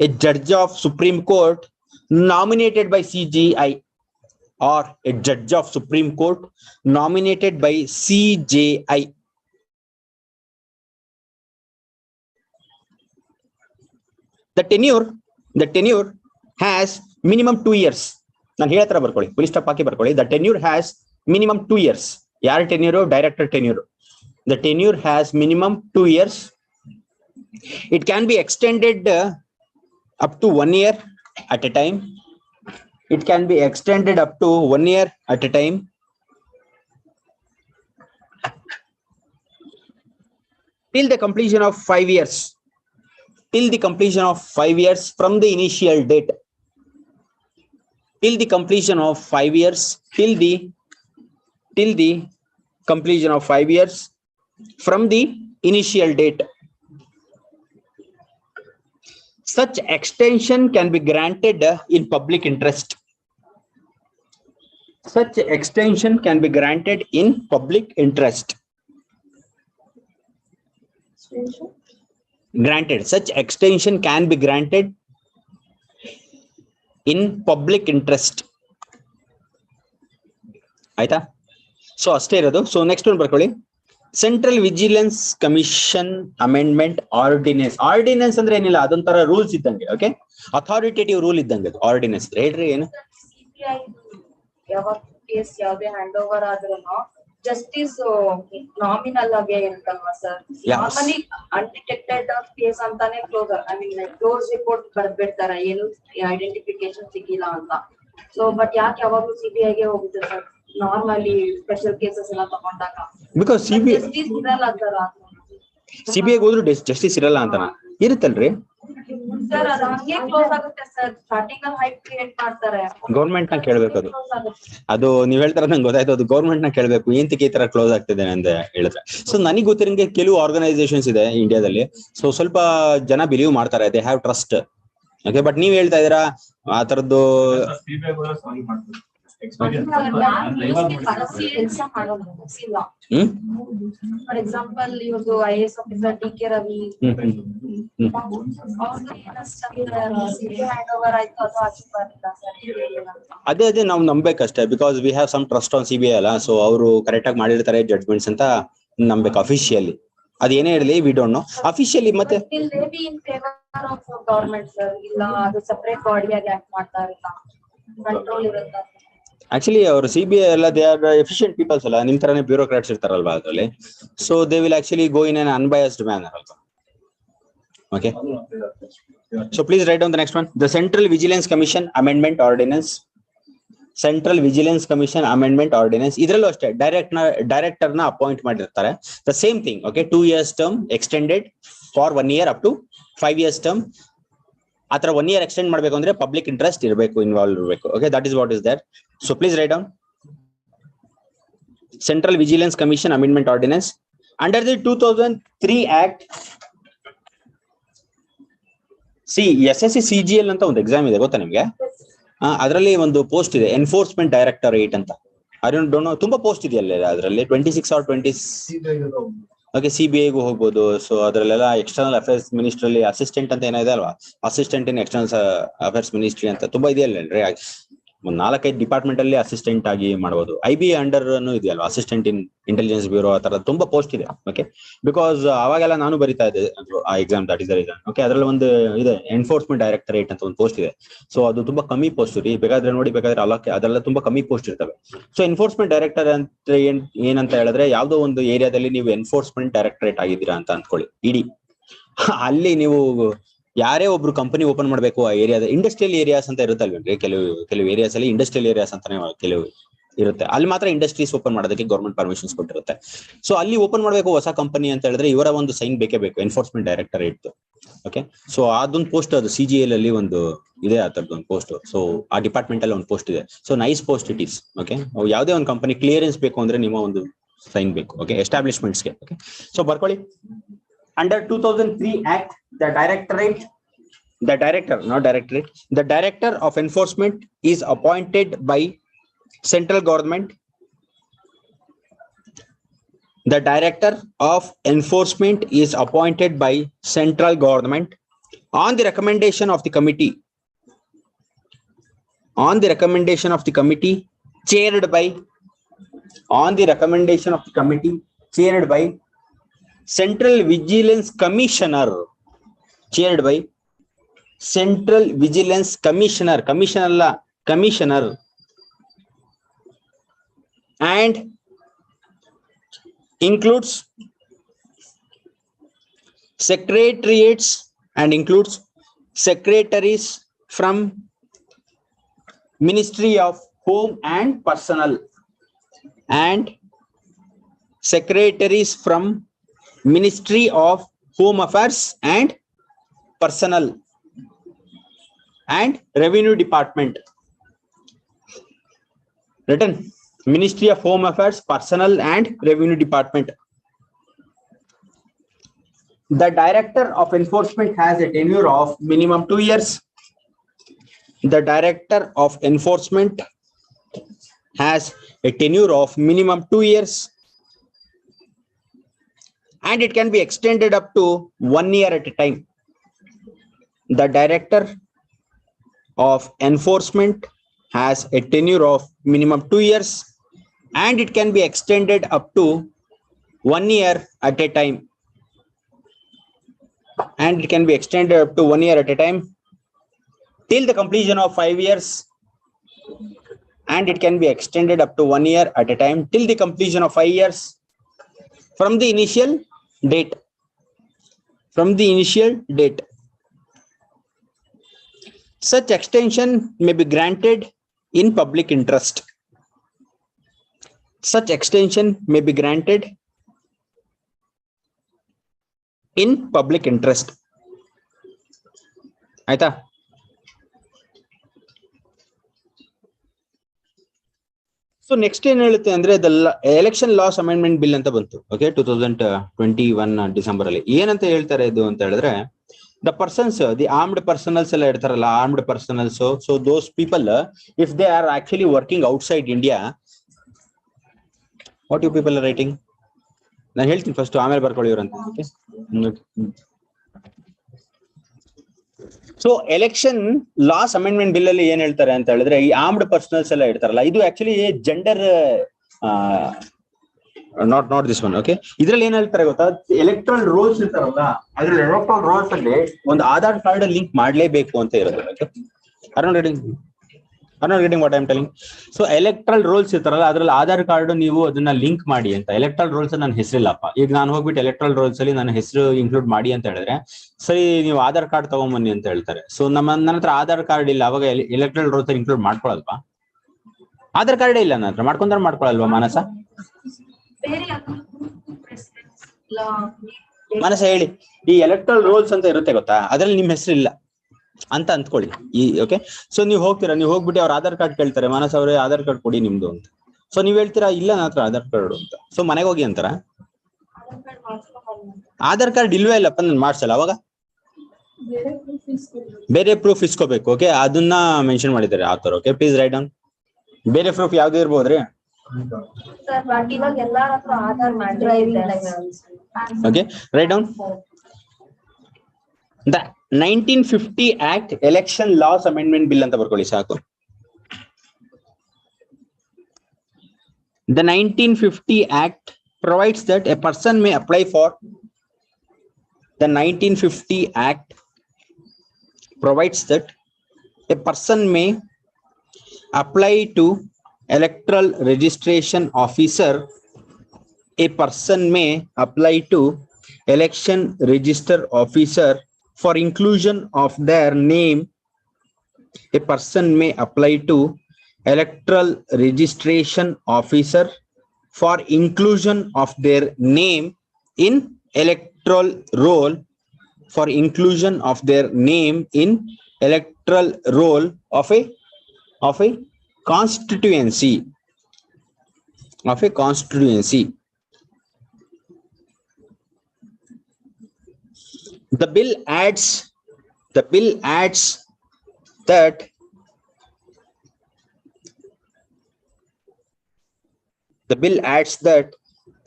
a judge of Supreme Court nominated by CJI, or a judge of Supreme Court nominated by CJI. The tenure has minimum 2 years. ನಾನು ಹೇಳ್ತಾರ ಬರ್ಕೊಳ್ಳಿ, police stop ಹಾಕಿ ಬರ್ಕೊಳ್ಳಿ. The tenure has minimum 2 years. ಯಾರ tenure? Director tenure. The tenure has minimum 2 years. It can be extended up to 1 year at a time. Till the completion of 5 years. till the completion of 5 years from the initial date. Till the completion of 5 years, till the completion of 5 years from the initial date. Such extension can be granted in public interest. Such extension can be granted in public interest. Granted. Such extension can be granted in public interest. ಆಯ್ತಾ? So ಅಷ್ಟೇ ಇರೋದು. So next ಒಂದು ಬರ್ಕೊಳ್ಳಿ. Central vigilance commission amendment ordinance. Ordinance ಅಂದ್ರೆ ಏನಿಲ್ಲ, ಅದೊಂಥರ rules ಇದ್ದಂಗೆ. Okay, authoritative rule ಇದ್ದಂಗೆ ಅದು ಆರ್ಡಿನೆನ್ಸ್. ಹೇಳ್ರಿ ಏನು? ಯಾವಾಗ ಕೇಸ್ ಯಾವ್ದೇ ಹ್ಯಾಂಡ್ ಓವರ್ ಆದ್ರೂ ಜಸ್ಟಿಸ್ ನಾಮಿನಲ್ ಆಗೇ ಇರುತ್ತಲ್ವಾ ಸರ್? ನಾರ್ಮಲಿ ಅನ್ಡಿಟೆಕ್ಟೆಡ್ ಕೇಸ್ ಅಂತಾನೆ ಕ್ಲೋಸ್ ರಿಪೋರ್ಟ್ ಬರ್ದ್ಬಿಡ್ತಾರೆ, ಏನು ಐಡೆಂಟಿಫಿಕೇಶನ್ ಸಿಕ್ಕಿಲ್ಲ ಅಂತ. ಸೊ ಬಟ್ ಯಾಕೆ ಯಾವಾಗ್ಲೂ ಸಿಬಿಐಗೆ ಹೋಗುತ್ತೆ ಸರ್ ನಾರ್ಮಲಿ ಸ್ಪೆಷಲ್ ಕೇಸಸ್ ಎಲ್ಲ ತಗೊಂಡಾಗ? ಬಿಕಾಸ್ ಜಸ್ಟಿಸ್ ಇರಲ್ಲ ಸರ್. ಸಿಬಿಐ ಹೋದ್ರು ಜಸ್ಟಿಸ್ ಇರಲ್ಲ ಅಂತನಾ? ಇರುತ್ತಲ್ರಿ ಸರ್, ಅದು ಹಂಗೆ ಕ್ಲೋಸ್ ಆಗುತ್ತೆ ಸರ್. ಸ್ಟಾರ್ಟಿಂಗ್ ಅಲ್ಲಿ ಹೈಪ್ ಕ್ರಿಯೇಟ್ ಮಾಡ್ತಾರೆ. ಗೌರ್ಮೆಂಟ್ ನ ಕೇಳ್ಬೇಕು. ಅದು ನೀವ್ ಹೇಳ್ತಾರ ನಂಗೆ ಗೊತ್ತಾಯ್ತು. ಅದು ಗೌರ್ಮೆಂಟ್ ನ ಕೇಳ್ಬೇಕು ಏಂತಕ್ಕೆ ಈ ತರ ಕ್ಲೋಸ್ ಆಗ್ತಿದೆ ಅಂತ ಹೇಳಿದ್ರೆ. ಸೊ ನನಗೆ ಗೊತ್ತಿರಂಗೆ ಕೆಲವು ಆರ್ಗನೈಸೇಷನ್ಸ್ ಇದೆ ಇಂಡಿಯಾದಲ್ಲಿ. ಸೊ ಸ್ವಲ್ಪ ಜನ ಬಿಲೀವ್ ಮಾಡ್ತಾರೆ, they have trust. Okay, but ನೀವ್ ಹೇಳ್ತಾ ಇದೀರಾ ಆ ತರದ್ದು ಫಾರ್ ಎಕ್ಸಾಂಪಲ್ ಇವ್ರದ್ದು IAS officer DK Ravi hand over ಆಯ್ತು, ಅದು ಅದೇ ನಾವು ನಂಬೇಕಷ್ಟೇ. Because we have some trust on CBI ಅಲ್ಲ. ಸೊ ಅವರು ಕರೆಕ್ಟ್ ಆಗಿ ಮಾಡಿರ್ತಾರೆ ಜಡ್ಜ್ಮೆಂಟ್ಸ್ ಅಂತ ನಂಬೇಕು. ಅಫಿಷಿಯಲಿ ಅದೇನೇ ಇರಲಿ, ವಿ ಡೋಂಟ್ ನೋ ಅಫಿಷಿಯಲಿ. ಮತ್ತೆ ಗವರ್ಮೆಂಟ್ ಸರ್ ಇಲ್ಲ, ಅದು ಸಪರೇಟ್ ಬಾಡಿಯಾಗಿ ಆಕ್ಟ್ ಮಾಡ್ತಾ ಇರುತ್ತಾ, ಕಂಟ್ರೋಲ್ ಇರುತ್ತಾ? ಆಕ್ಚುಲಿ ಅವರು CBI ಎಲ್ಲ ದೇ ಆರ್ ಎಫಿಷಿಯಂಟ್ ಪೀಪಲ್ಸ್ ಅಲ್ಲ, ನಿಮ್ ತರಾನೇ ಬ್ಯೂರೋಕ್ರಾಟ್ಸ್ ಇರ್ತಾರಲ್ವಾ ಅದರಲ್ಲಿ. So they will actually go in un unbiased manner ಅಲ್ವಾ. Okay, so please write down the next one. The central vigilance commission amendment ordinance. Central vigilance commission amendment ordinance. ಇದರಲ್ಲೂ ಅಷ್ಟೇ director ನ appoint ಮಾಡಿರ್ತಾರೆ. The same thing. Okay, 2 years term extended for 1 year up to 5 years term. ಆತರ 1 year extend ಮಾಡ್ಬೇಕು ಅಂದ್ರೆ public interest ಇರಬೇಕು, involve ಇರಬೇಕು. Okay, that is what is that. So please write down central vigilance commission amendment ordinance. Under the 2003 act. SSC CGL ಅಂತ ಒಂದು exam ಇದೆ, ಗೊತ್ತಾ ನಿಮ್ಗೆ? ಅದರಲ್ಲಿ ಒಂದು ಪೋಸ್ಟ್ ಇದೆ, ಎನ್ಫೋರ್ಸ್ಮೆಂಟ್ ಡೈರೆಕ್ಟರೇಟ್ ಅಂತ. ಐ ಡೋಂಟ್ ನೋ, ತುಂಬಾ ಪೋಸ್ಟ್ ಇದೆಯಲ್ಲ ಅದರಲ್ಲಿ. 26 or 20. ಓಕೆ, CBIಗೂ ಹೋಗ್ಬೋದು. ಸೊ ಅದರಲ್ಲೆಲ್ಲ ಎಕ್ಸ್ಟರ್ನಲ್ ಅಫೇರ್ಸ್ ಮಿನಿಸ್ಟ್ರಿ ಅಲ್ಲಿ ಅಸಿಸ್ಟೆಂಟ್ ಅಂತ ಏನಿದೆ ಅಲ್ವಾ, ಅಸಿಸ್ಟೆಂಟ್ ಇನ್ ಎಕ್ಸ್ಟರ್ನಲ್ ಅಫೇರ್ಸ್ ಮಿನಿಸ್ಟ್ರಿ ಅಂತ ತುಂಬಾ ಇದೆಯಲ್ಲೇನ್ರಿ. ಒಂದು 4-5 ಡಿಪಾರ್ಟ್ಮೆಂಟ್ ಅಲ್ಲಿ ಅಸಿಸ್ಟೆಂಟ್ ಆಗಿ ಮಾಡಬಹುದು. IB ಅಂಡರ್ ಇದೆಯಲ್ವಾ, ಅಸಿಸ್ಟೆಂಟ್ ಇನ್ ಇಂಟೆಲಿಜೆನ್ಸ್ ಬ್ಯೂರೋ, ಆ ತರ ತುಂಬಾ ಪೋಸ್ಟ್ ಇದೆ. ಓಕೆ, ಬಿಕಾಸ್ ಅವಾಗೆಲ್ಲ ನಾನು ಬರಿತಾ ಇದ್ದೆ ಆ exam. That is the reason. Okay, ಅದರಲ್ಲಿ ಒಂದು ಇದೆ ಎನ್ಫೋರ್ಸ್ಮೆಂಟ್ ಡೈರೆಕ್ಟರೇಟ್ ಅಂತ ಒಂದು ಪೋಸ್ಟ್ ಇದೆ. ಸೊ ಅದು ತುಂಬಾ ಕಮ್ಮಿ ಪೋಸ್ಟ್ ರೀ, ಬೇಕಾದ್ರೆ ನೋಡಿ, ಬೇಕಾದ್ರೆ ಅಲ್ಲಕ್ಕೆ ಅದೆಲ್ಲ ತುಂಬಾ ಕಮ್ಮಿ ಪೋಸ್ಟ್ ಇರ್ತವೆ. ಸೊ ಎನ್ಫೋರ್ಸ್ಮೆಂಟ್ ಡೈರೆಕ್ಟರ್ ಅಂತ ಏನಂತ ಹೇಳಿದ್ರೆ, ಯಾವ್ದೋ ಒಂದು ಏರಿಯಾದಲ್ಲಿ ನೀವು ಎನ್ಫೋರ್ಸ್ಮೆಂಟ್ ಡೈರೆಕ್ಟರೇಟ್ ಆಗಿದ್ದೀರಾ ಅಂತ ಅನ್ಕೊಳ್ಳಿ. ಇಡೀ ಅಲ್ಲಿ ನೀವು ಯಾರೇ ಒಬ್ರು ಕಂಪನಿ ಓಪನ್ ಮಾಡ್ಬೇಕು ಆ ಏರಿಯಾದ, ಇಂಡಸ್ಟ್ರಿಯಲ್ ಏರಿಯಾಸ್ ಅಂತ ಇರುತ್ತಲ್ವೇನ್ರಿ, ಕೆಲವು ಏರಿಯಾಸ್ ಅಲ್ಲಿ ಇಂಡಸ್ಟ್ರಿಯಲ್ ಏರಿಯಾಸ್ ಅಂತಾನೆ ಕೆಲವು ಇರುತ್ತೆ. ಅಲ್ಲಿ ಮಾತ್ರ ಇಂಡಸ್ಟ್ರೀಸ್ ಓಪನ್ ಮಾಡೋದಕ್ಕೆ ಗೌರ್ಮೆಂಟ್ ಪರ್ಮಿಷನ್ಸ್ ಕೊಟ್ಟಿರುತ್ತೆ. ಸೊ ಅಲ್ಲಿ ಓಪನ್ ಮಾಡ್ಬೇಕು ಹೊಸ ಕಂಪನಿ ಅಂತ ಹೇಳಿದ್ರೆ ಇವರ ಒಂದು ಸೈನ್ ಬೇಕೇ ಬೇಕು, ಎನ್ಫೋರ್ಸ್ಮೆಂಟ್ ಡೈರೆಕ್ಟರೇಟ್. ಓಕೆ, ಸೊ ಅದೊಂದು ಪೋಸ್ಟ್, ಅದು CGL ಅಲ್ಲಿ ಒಂದು ಇದೆ ಆ ತರದ್ದು ಒಂದು ಪೋಸ್ಟ್. ಸೊ ಆ ಡಿಪಾರ್ಟ್ಮೆಂಟ್ ಅಲ್ಲಿ ಒಂದು ಪೋಸ್ಟ್ ಇದೆ. So nice post it is. Okay, ಯಾವುದೇ ಒಂದು ಕಂಪನಿ ಕ್ಲಿಯರೆನ್ಸ್ ಬೇಕು ಅಂದ್ರೆ ನಿಮ್ಮ ಒಂದು ಸೈನ್ ಬೇಕು. ಓಕೆ, ಎಸ್ಟಾಬ್ಲಿಷ್ಮೆಂಟ್ಸ್ಗೆ. ಓಕೆ, ಸೊ ಬರ್ಕೊಳ್ಳಿ. Under 2003 Act, the director of enforcement is appointed by central government. The director of enforcement is appointed by central government on the recommendation of the committee. Chaired by Central Vigilance Commissioner. Chaired by Central Vigilance Commissioner. Commissioner. And includes secretariats and includes secretaries from Ministry of Home and Personnel and secretaries from Ministry of Home Affairs and Personnel and Revenue Department. Written, Ministry of Home Affairs, Personnel and Revenue Department. The Director of Enforcement has a tenure of minimum 2 years. The Director of Enforcement has a tenure of minimum 2 years. And it can be extended up to 1 year at a time. The Director of Enforcement has a tenure of minimum 2 years, and it can be extended up to 1 year at a time. And it can be extended up to 1 year at a time till the completion of 5 years. And it can be extended up to 1 year at a time till the completion of 5 years from the initial date. From the initial date. Such extension may be granted in public interest. Such extension may be granted in public interest. Aita? So next ಏನು ಹೇಳುತ್ತೆ ಅಂದ್ರೆ the election laws amendment bill ಅಂತ ಬಂತು. Okay, 2021 December ಅಲ್ಲಿ ಏನಂತ ಹೇಳ್ತಾರೆ ಇದು ಅಂತ ಹೇಳಿದ್ರೆ, the persons, the armed personals ಎಲ್ಲ ಇರ್ತಾರಲ್ಲ, armed personals, so those people, if they are actually working outside India, what you people are writing? ನಾನು ಹೇಳ್ತೀನಿ ಫಸ್ಟ್, ಆಮೇಲೆ ಬರ್ಕೊಳ್ಳಿ ಇವ್ರಂತ. So election laws amendment bill ಅಲ್ಲಿ ಏನ್ ಹೇಳ್ತಾರೆ ಅಂತ ಹೇಳಿದ್ರೆ, ಈ ಆರ್ಮ್ಡ್ ಪರ್ಸನಲ್ಸ್ ಎಲ್ಲ ಇರ್ತಾರಲ್ಲ, ಇದು actually gender not this one. Okay, ಇದ್ರಲ್ಲಿ ಏನ್ ಹೇಳ್ತಾರೆ ಗೊತ್ತಾ, ಎಲೆಕ್ಟ್ರಲ್ ರೋಲ್ಸ್ ಇರ್ತಾರಲ್ಲ, ಅದ್ರಲ್ಲಿ ಎಲೆಕ್ಟ್ರಲ್ ರೋಲ್ಸ್ ಅಲ್ಲಿ ಒಂದು ಆಧಾರ್ ಕಾರ್ಡ್ ಲಿಂಕ್ ಮಾಡ್ಲೇಬೇಕು ಅಂತ ಇರುತ್ತೆ. not getting what I'm telling. So electoral rolls ಇರ್ತಾರಲ್ಲ, ಅದ್ರಲ್ಲಿ ಆಧಾರ್ ಕಾರ್ಡ್ ನೀವು ಅದನ್ನ ಲಿಂಕ್ ಮಾಡಿ ಅಂತ. ಎಲೆಕ್ಟ್ರಲ್ ರೋಲ್ಸ್ ನನ್ನ ಹೆಸರಿಲ್ಲಪ್ಪ, ಈಗ ನಾನು ಹೋಗ್ಬಿಟ್ಟು ಎಲೆಕ್ಟ್ರಲ್ ರೋಲ್ಸ್ ಅಲ್ಲಿ ನನ್ನ ಹೆಸರು ಇನ್ಕ್ಲೂಡ್ ಮಾಡಿ ಅಂತ ಹೇಳಿದ್ರೆ, ಸರಿ ನೀವು ಆಧಾರ್ ಕಾರ್ಡ್ ತಗೊಂಬನ್ನಿ ಅಂತ ಹೇಳ್ತಾರೆ. ಸೊ ನನ್ನ ಹತ್ರ ಆಧಾರ್ ಕಾರ್ಡ್ ಇಲ್ಲ, ಅವಾಗ ಎಲೆಕ್ಟ್ರಲ್ ರೋಲ್ಸ್ ಇನ್ಕ್ಲೂಡ್ ಮಾಡ್ಕೊಳಲ್ವಾ? ಆಧಾರ್ ಕಾರ್ಡೇ ಇಲ್ಲ ನನ್ನ ಹತ್ರ, ಮಾಡ್ಕೊಂಡ್ರೆ ಮಾಡ್ಕೊಳಲ್ವಾ ಮಾನಸ? ಮಾನಸ ಹೇಳಿ, ಈ ಎಲೆಕ್ಟ್ರಲ್ ರೋಲ್ಸ್ ಅಂತ ಇರುತ್ತೆ ಗೊತ್ತಾ, ಅದ್ರಲ್ಲಿ ನಿಮ್ ಹೆಸರಿಲ್ಲ ಅಂತ ಅಂದ್ಕೊಳ್ಳಿ. ಈ ಓಕೆ, ಸೊ ನೀವು ಹೋಗ್ತೀರಾ, ನೀವು ಹೋಗ್ಬಿಟ್ಟು ಅವ್ರ ಆಧಾರ್ ಕಾರ್ಡ್ ಕೇಳ್ತಾರೆ, ಮಾನಸ ಅವರೇ ಆಧಾರ್ ಕಾರ್ಡ್ ಕೊಡಿ ನಿಮ್ದು ಅಂತ. ಸೊ ನೀವ್ ಹೇಳ್ತೀರಾ ಇಲ್ಲ ನನ್ನ ಹತ್ರ ಆಧಾರ್ ಕಾರ್ಡ್ ಅಂತ. ಸೊ ಮನೆಗೆ ಹೋಗಿ ಅಂತಾರ, ಆಧಾರ್ ಕಾರ್ಡ್ ಇಲ್ವೇ ಇಲ್ಲಪ್ಪ ನಾನು ಮಾಡ್ಸಲ್ಲ, ಅವಾಗ ಬೇರೆ ಪ್ರೂಫ್ ಇಸ್ಕೋಬೇಕು. ಓಕೆ, ಅದನ್ನ ಮೆನ್ಷನ್ ಮಾಡಿದ್ದಾರೆ author. Okay, please write down. ಬೇರೆ ಪ್ರೂಫ್ ಯಾವ್ದು ಇರ್ಬೋದ್ರಿ? Okay, write down. The 1950 Act Election Laws Amendment Bill ಅಂತ ಬರ್ಕೊಳ್ಳಿ ಸಾಕು. The 1950 Act provides that a person may apply for. The 1950 Act provides that a person may apply to electoral registration officer. A person may apply to election register officer for inclusion of their name. A person may apply to electoral registration officer for inclusion of their name in electoral roll, for inclusion of their name in electoral roll of a constituency, of a constituency. The bill adds that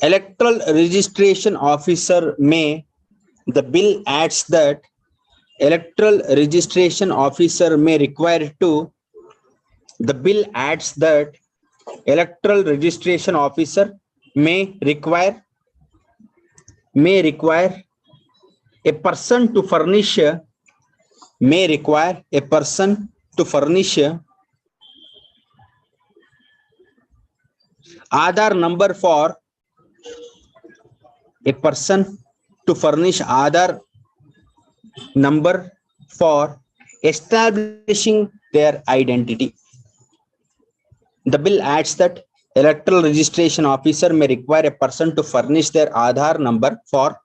electoral registration officer may require to a person to furnish Aadhaar number for establishing their identity. The bill adds that electoral registration officer may require a person to furnish their Aadhaar number for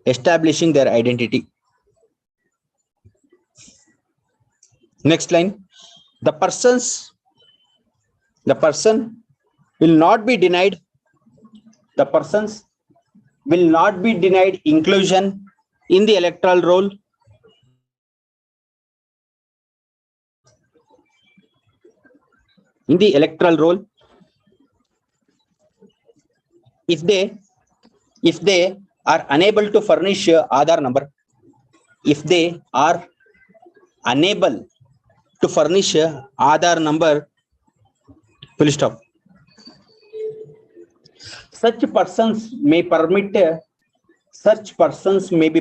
establishing their identity. Next line. The person will not be denied. The persons will not be denied inclusion in the electoral roll if they are unable to furnish Aadhaar number. If they are unable to furnish Aadhaar number, full stop. Such persons may be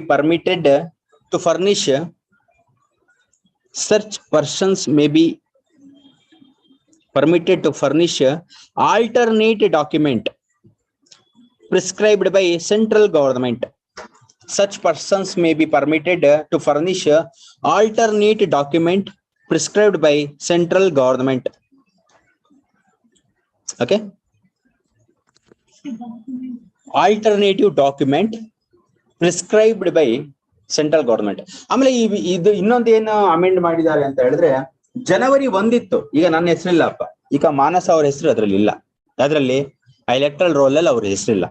permitted to furnish. Such persons may be permitted to furnish alternate document prescribed by central government. Such persons may be permitted to furnish alternate document prescribed by central government. Okay. Alternative document prescribed by central government. ಆಮೇಲೆ ಇದು ಇನ್ನೊಂದೇನು amend ಮಾಡಿದ್ದಾರೆ ಅಂತ ಹೇಳಿದ್ರೆ, ಜನವರಿ 1 ಇತ್ತು, ಈಗ ನನ್ನ ಹೆಸರಿಲ್ಲಪ್ಪ, ಈಗ ಮಾನಸ ಅವ್ರ ಹೆಸರು ಅದ್ರಲ್ಲಿ ಇಲ್ಲ, ಅದ್ರಲ್ಲಿ ಎಲೆಕ್ಟ್ರಲ್ ರೋಲ್ ಅಲ್ಲಿ ಅವ್ರ ಹೆಸರಿಲ್ಲ.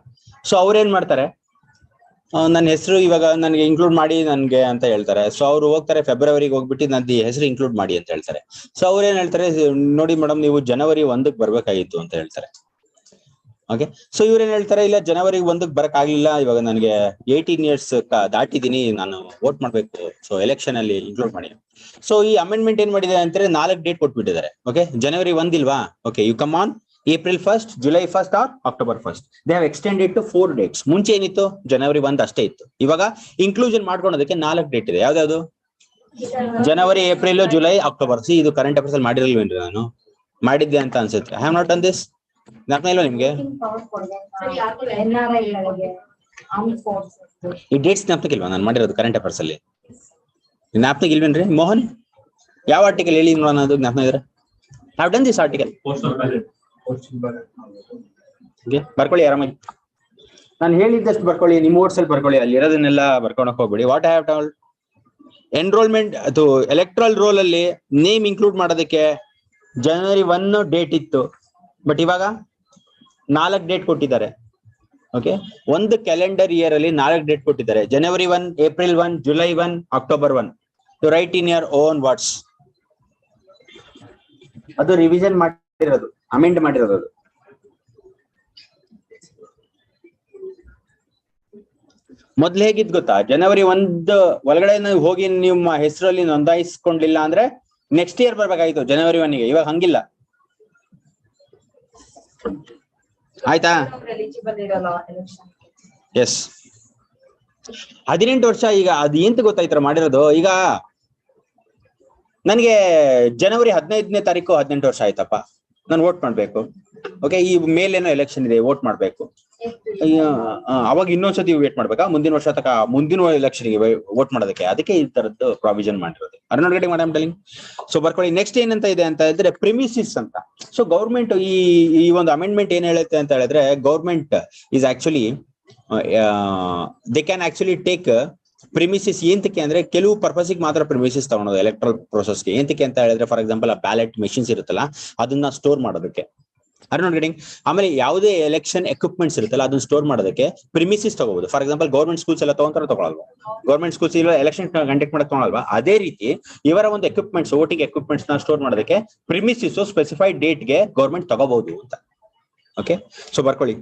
ಸೊ ಅವ್ರೇನ್ ಮಾಡ್ತಾರೆ, ನನ್ನ ಹೆಸರು ಇವಾಗ ನನಗೆ ಇನ್ಕ್ಲೂಡ್ ಮಾಡಿ ನನ್ಗೆ ಅಂತ ಹೇಳ್ತಾರೆ. ಸೊ ಅವ್ರು ಹೋಗ್ತಾರೆ ಫೆಬ್ರವರಿಗೆ ಹೋಗ್ಬಿಟ್ಟು ನನ್ನ ಹೆಸರು ಇನ್ಕ್ಲೂಡ್ ಮಾಡಿ ಅಂತ ಹೇಳ್ತಾರೆ. ಸೊ ಅವ್ರೇನ್ ಹೇಳ್ತಾರೆ, ನೋಡಿ ಮೇಡಮ್ ನೀವು ಜನವರಿ 1ಕ್ಕೆ ಬರ್ಬೇಕಾಗಿತ್ತು ಅಂತ ಹೇಳ್ತಾರೆ. ಓಕೆ. ಸೊ ಇವ್ರೇನ್ ಹೇಳ್ತಾರೆ, ಇಲ್ಲ ಜನವರಿ 1ಕ್ಕೆ ಬರಕ್ ಆಗ್ಲಿಲ್ಲ, ಇವಾಗ ನನಗೆ 18 years ದಾಟಿದೀನಿ, ನಾನು ವೋಟ್ ಮಾಡ್ಬೇಕು, ಸೊ ಎಲೆಕ್ಷನ್ ಅಲ್ಲಿ ಇನ್ಕ್ಲೂಡ್ ಮಾಡಿ. ಸೊ ಈ ಅಮೆಂಡ್ಮೆಂಟ್ ಏನ್ ಮಾಡಿದೆ ಅಂತಾರೆ, 4 ಡೇಟ್ ಕೊಟ್ಬಿಟ್ಟಿದ್ದಾರೆ. ಓಕೆ, ಜನವರಿ 1 ಇಲ್ವಾ, okay you come on April 1st, July 1st or October 1st. They have extended to 4 dates. ಮುಂಚೆ ಏನಿತ್ತು, ಜನವರಿ 1 ಅಷ್ಟೇ ಇತ್ತು. ಇವಾಗ ಇನ್ಕ್ಲೂಷನ್ ಮಾಡ್ಕೊಳೋದಕ್ಕೆ 4 ಡೇಟ್ ಇದೆ. ಯಾವ್ದಾವ್ದು? ಜನವರಿ, ಏಪ್ರಿಲ್, ಜುಲೈ, ಅಕ್ಟೋಬರ್. ಸಿ ಇದು ಕರೆಂಟ್ ಅಫೇರ್ಸ್ ಅಲ್ಲಿ ಮಾಡಿರಲ್ವೇನ್ರಿ, ನಾನು ಮಾಡಿದ್ದೆ ಅಂತ ಅನ್ಸುತ್ತೆ. I have not done this. ಜ್ಞಾಪನ ಇಲ್ವಾ ನಿಮ್ಗೆ? ಈ ಡೇಟ್ಸ್ ಜ್ಞಾಪನಕ್ಕಿಲ್ವಾ ನಾನು ಮಾಡಿರೋದು ಕರೆಂಟ್ ಅಫೇರ್ಸ್ ಅಲ್ಲಿ? ಜ್ಞಾಪನ ಇಲ್ವೇನ್ರಿ ಮೋಹನ್? ಯಾವ ಆರ್ಟಿಕಲ್ ಹೇಳಿ ಅನ್ನೋದು ಜ್ಞಾಪನ ಇದ್ರೆ? I have done this article. ಬರ್ಕೊಳ್ಳಿ ಆರಾಮಾಗಿ, ನಾನು ಹೇಳಿದ್ದಷ್ಟು ಬರ್ಕೊಳ್ಳಿ, ನಿಮ್ಮ ಓಟ್ಸ್ ಅಲ್ಲಿ ಬರ್ಕೊಳ್ಳಿ, ಅಲ್ಲಿ ಇರೋದನ್ನೆಲ್ಲ ಬರ್ಕೊಳಕ್ ಹೋಗ್ಬಿಡಿ. What I have told, enrolment ಅದು ಎಲೆಕ್ಟ್ರಲ್ ರೋಲ್ ಅಲ್ಲಿ ನೇಮ್ ಇನ್ಕ್ಲೂಡ್ ಮಾಡೋದಕ್ಕೆ ಜನವರಿ 1 ಡೇಟ್ ಇತ್ತು, ಬಟ್ ಇವಾಗ 4 ಡೇಟ್ ಕೊಟ್ಟಿದ್ದಾರೆ. ಓಕೆ, ಒಂದು ಕ್ಯಾಲೆಂಡರ್ ಇಯರ್ ಅಲ್ಲಿ 4 ಡೇಟ್ ಕೊಟ್ಟಿದ್ದಾರೆ. ಜನವರಿ 1, April 1, July 1, October 1. To write in your own words. ಅದು ರಿವಿಷನ್ ಮಾಡಿರೋದು, ಅಮೆಂಡ್ ಮಾಡಿರೋದು. ಅದು ಮೊದ್ಲು ಹೇಗಿದ್ ಗೊತ್ತಾ, ಜನವರಿ 1 ಒಳಗಡೆ ನೀವು ಹೋಗಿ ನಿಮ್ಮ ಹೆಸರಲ್ಲಿ ನೋಂದಾಯಿಸ್ಕೊಂಡಿಲ್ಲ ಅಂದ್ರೆ ನೆಕ್ಸ್ಟ್ ಇಯರ್ ಬರ್ಬೇಕಾಗಿತ್ತು ಜನವರಿ 1ಗೆ. ಇವಾಗ ಹಂಗಿಲ್ಲ, ಆಯ್ತಾ? ಎಸ್, 18 ವರ್ಷ. ಈಗ ಅದು ಎಂತ ಗೊತ್ತಾಯ್ತಾರ ಮಾಡಿರೋದು, ಈಗ ನನ್ಗೆ ಜನವರಿ 15ನೇ ತಾರೀಕು 18 ವರ್ಷ ಆಯ್ತಪ್ಪ, ನಾನು ವೋಟ್ ಮಾಡ್ಬೇಕು. ಓಕೆ, ಈ ಮೇಲೇನೋ ಎಲೆಕ್ಷನ್ ಇದೆ, ವೋಟ್ ಮಾಡ್ಬೇಕು. ಅವಾಗ ಇನ್ನೊಂದ್ಸತಿ ವೇಟ್ ಮಾಡ್ಬೇಕಾ, ಮುಂದಿನ ವರ್ಷ ತನಕ ಮುಂದಿನ ಎಲೆಕ್ಷನ್ಗೆ ವೋಟ್ ಮಾಡೋದಕ್ಕೆ. ಅದಕ್ಕೆ ಈ ತರದ್ದು ಪ್ರಾವಿಷನ್ ಮಾಡಿರೋದು. ಅರ್ನೋಡ್ಗಡೆ ಮೇಡಮ್ ಟೆಲಿಂಗ್. ಸೊ ಬರ್ಕೊಳ್ಳಿ. ನೆಕ್ಸ್ಟ್ ಏನಂತ ಇದೆ ಅಂತ ಹೇಳಿದ್ರೆ ಪ್ರಿಮಿಸಿಸ್ ಅಂತ. ಸೊ ಗೌರ್ಮೆಂಟ್ ಈ ಒಂದು ಅಮೆಂಡ್ಮೆಂಟ್ ಏನ್ ಹೇಳುತ್ತೆ ಅಂತ ಹೇಳಿದ್ರೆ, government is actually they can actually take premises. ಏಂತಕ್ಕೆ ಅಂದ್ರೆ ಕೆಲವು ಪರ್ಪಸ್ಗೆ ಮಾತ್ರ ಪ್ರಿಮಿಸಿಸ್ ತಗೊಳೋದು ಎಲೆಕ್ಟ್ರಲ್ ಪ್ರೋಸೆಸ್ಗೆ. ಏಂತಕ್ಕೆ ಅಂತ ಹೇಳಿದ್ರೆ, ಫಾರ್ ಎಕ್ಸಾಂಪಲ್ ಆ ಬ್ಯಾಲೆಟ್ ಮೆಷಿನ್ಸ್ ಇರುತ್ತಲ್ಲ, ಅದನ್ನ ಸ್ಟೋರ್ ಮಾಡೋದಕ್ಕೆ. ಆಮೇಲೆ ಯಾವುದೇ ಎಲೆಕ್ಷನ್ ಎಕ್ವಿಪ್ಮೆಂಟ್ಸ್ ಇರುತ್ತಲ್ಲ, ಅದನ್ನ ಸ್ಟೋರ್ ಮಾಡೋದಕ್ಕೆ ಪ್ರಿಮಿಸಿಸ್ ತಗೋಬಹುದು. ಫಾರ್ ಎಕ್ಸಾಂಪಲ್ ಗೌರ್ಮೆಂಟ್ ಸ್ಕೂಲ್ಸ್ ಎಲ್ಲ ತಗೊಳಲ್ವಾ, ಗೌರ್ಮೆಂಟ್ ಸ್ಕೂಲ್ಸ್ ಇಲ್ಲ ಎಲೆಕ್ಷನ್ ಕಂಡಕ್ಟ್ ಮಾಡಕ್ ತಗೊಳಲ್ವಾ, ಅದೇ ರೀತಿ ಇವರ ಒಂದು ಎಕ್ವಿಪ್ಮೆಂಟ್ಸ್, ವೋಟಿಂಗ್ ಎಕ್ವಿಪ್ಮೆಂಟ್ಸ್ ನ ಸ್ಟೋರ್ ಮಾಡೋದಕ್ಕೆ ಪ್ರಿಮಿಸಿಸ್ ಸ್ಪೆಸಿಫೈಡ್ ಡೇಟ್ಗೆ ಗೌರ್ಮೆಂಟ್ ತಗೋಬಹುದು ಅಂತ. ಓಕೆ, ಸೊ ಬರ್ಕೊಳ್ಳಿ.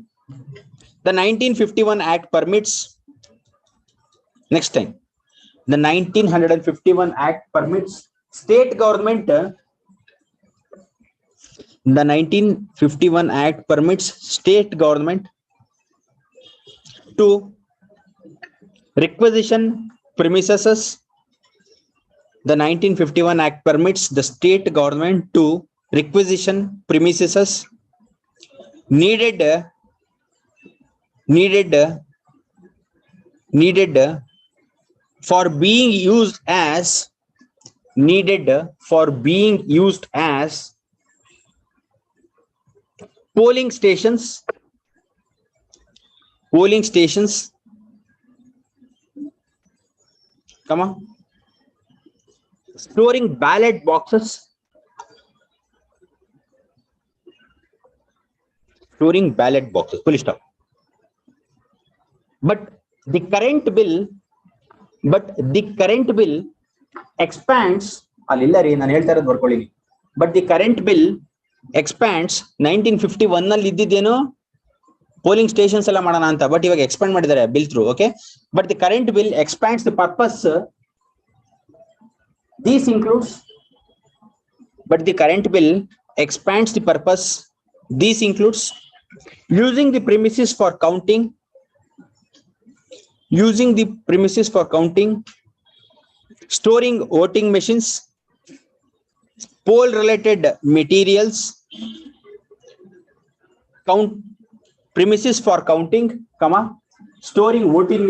The 1951 act permits. Next time, the 1951 Act permits state government. The 1951 Act permits state government to requisition premises. The 1951 Act permits the state government to requisition premises needed for being used as polling stations. Come on. storing ballot boxes, full stop. But the current bill expands, ಅಲ್ಲಿಲ್ಲ ರೀ ನಾನು ಹೇಳ್ತಾ ಇರೋದು ಬರ್ಕೊಳ್ಳಿ. But the current bill expands 1951 ನಲ್ಲಿ ಇದ್ದಿದ್ದೇನು polling stations ಎಲ್ಲ ಮಾಡೋಣ ಅಂತ, ಬಟ್ ಇವಾಗ ಎಕ್ಸ್ಪ್ಯಾಂಡ್ ಮಾಡಿದ್ದಾರೆ bill through. Okay, but the current bill expands the purpose. This includes, but the current bill expands the purpose. This includes using the premises for counting, storing voting machines, poll related materials, premises for counting, storing voting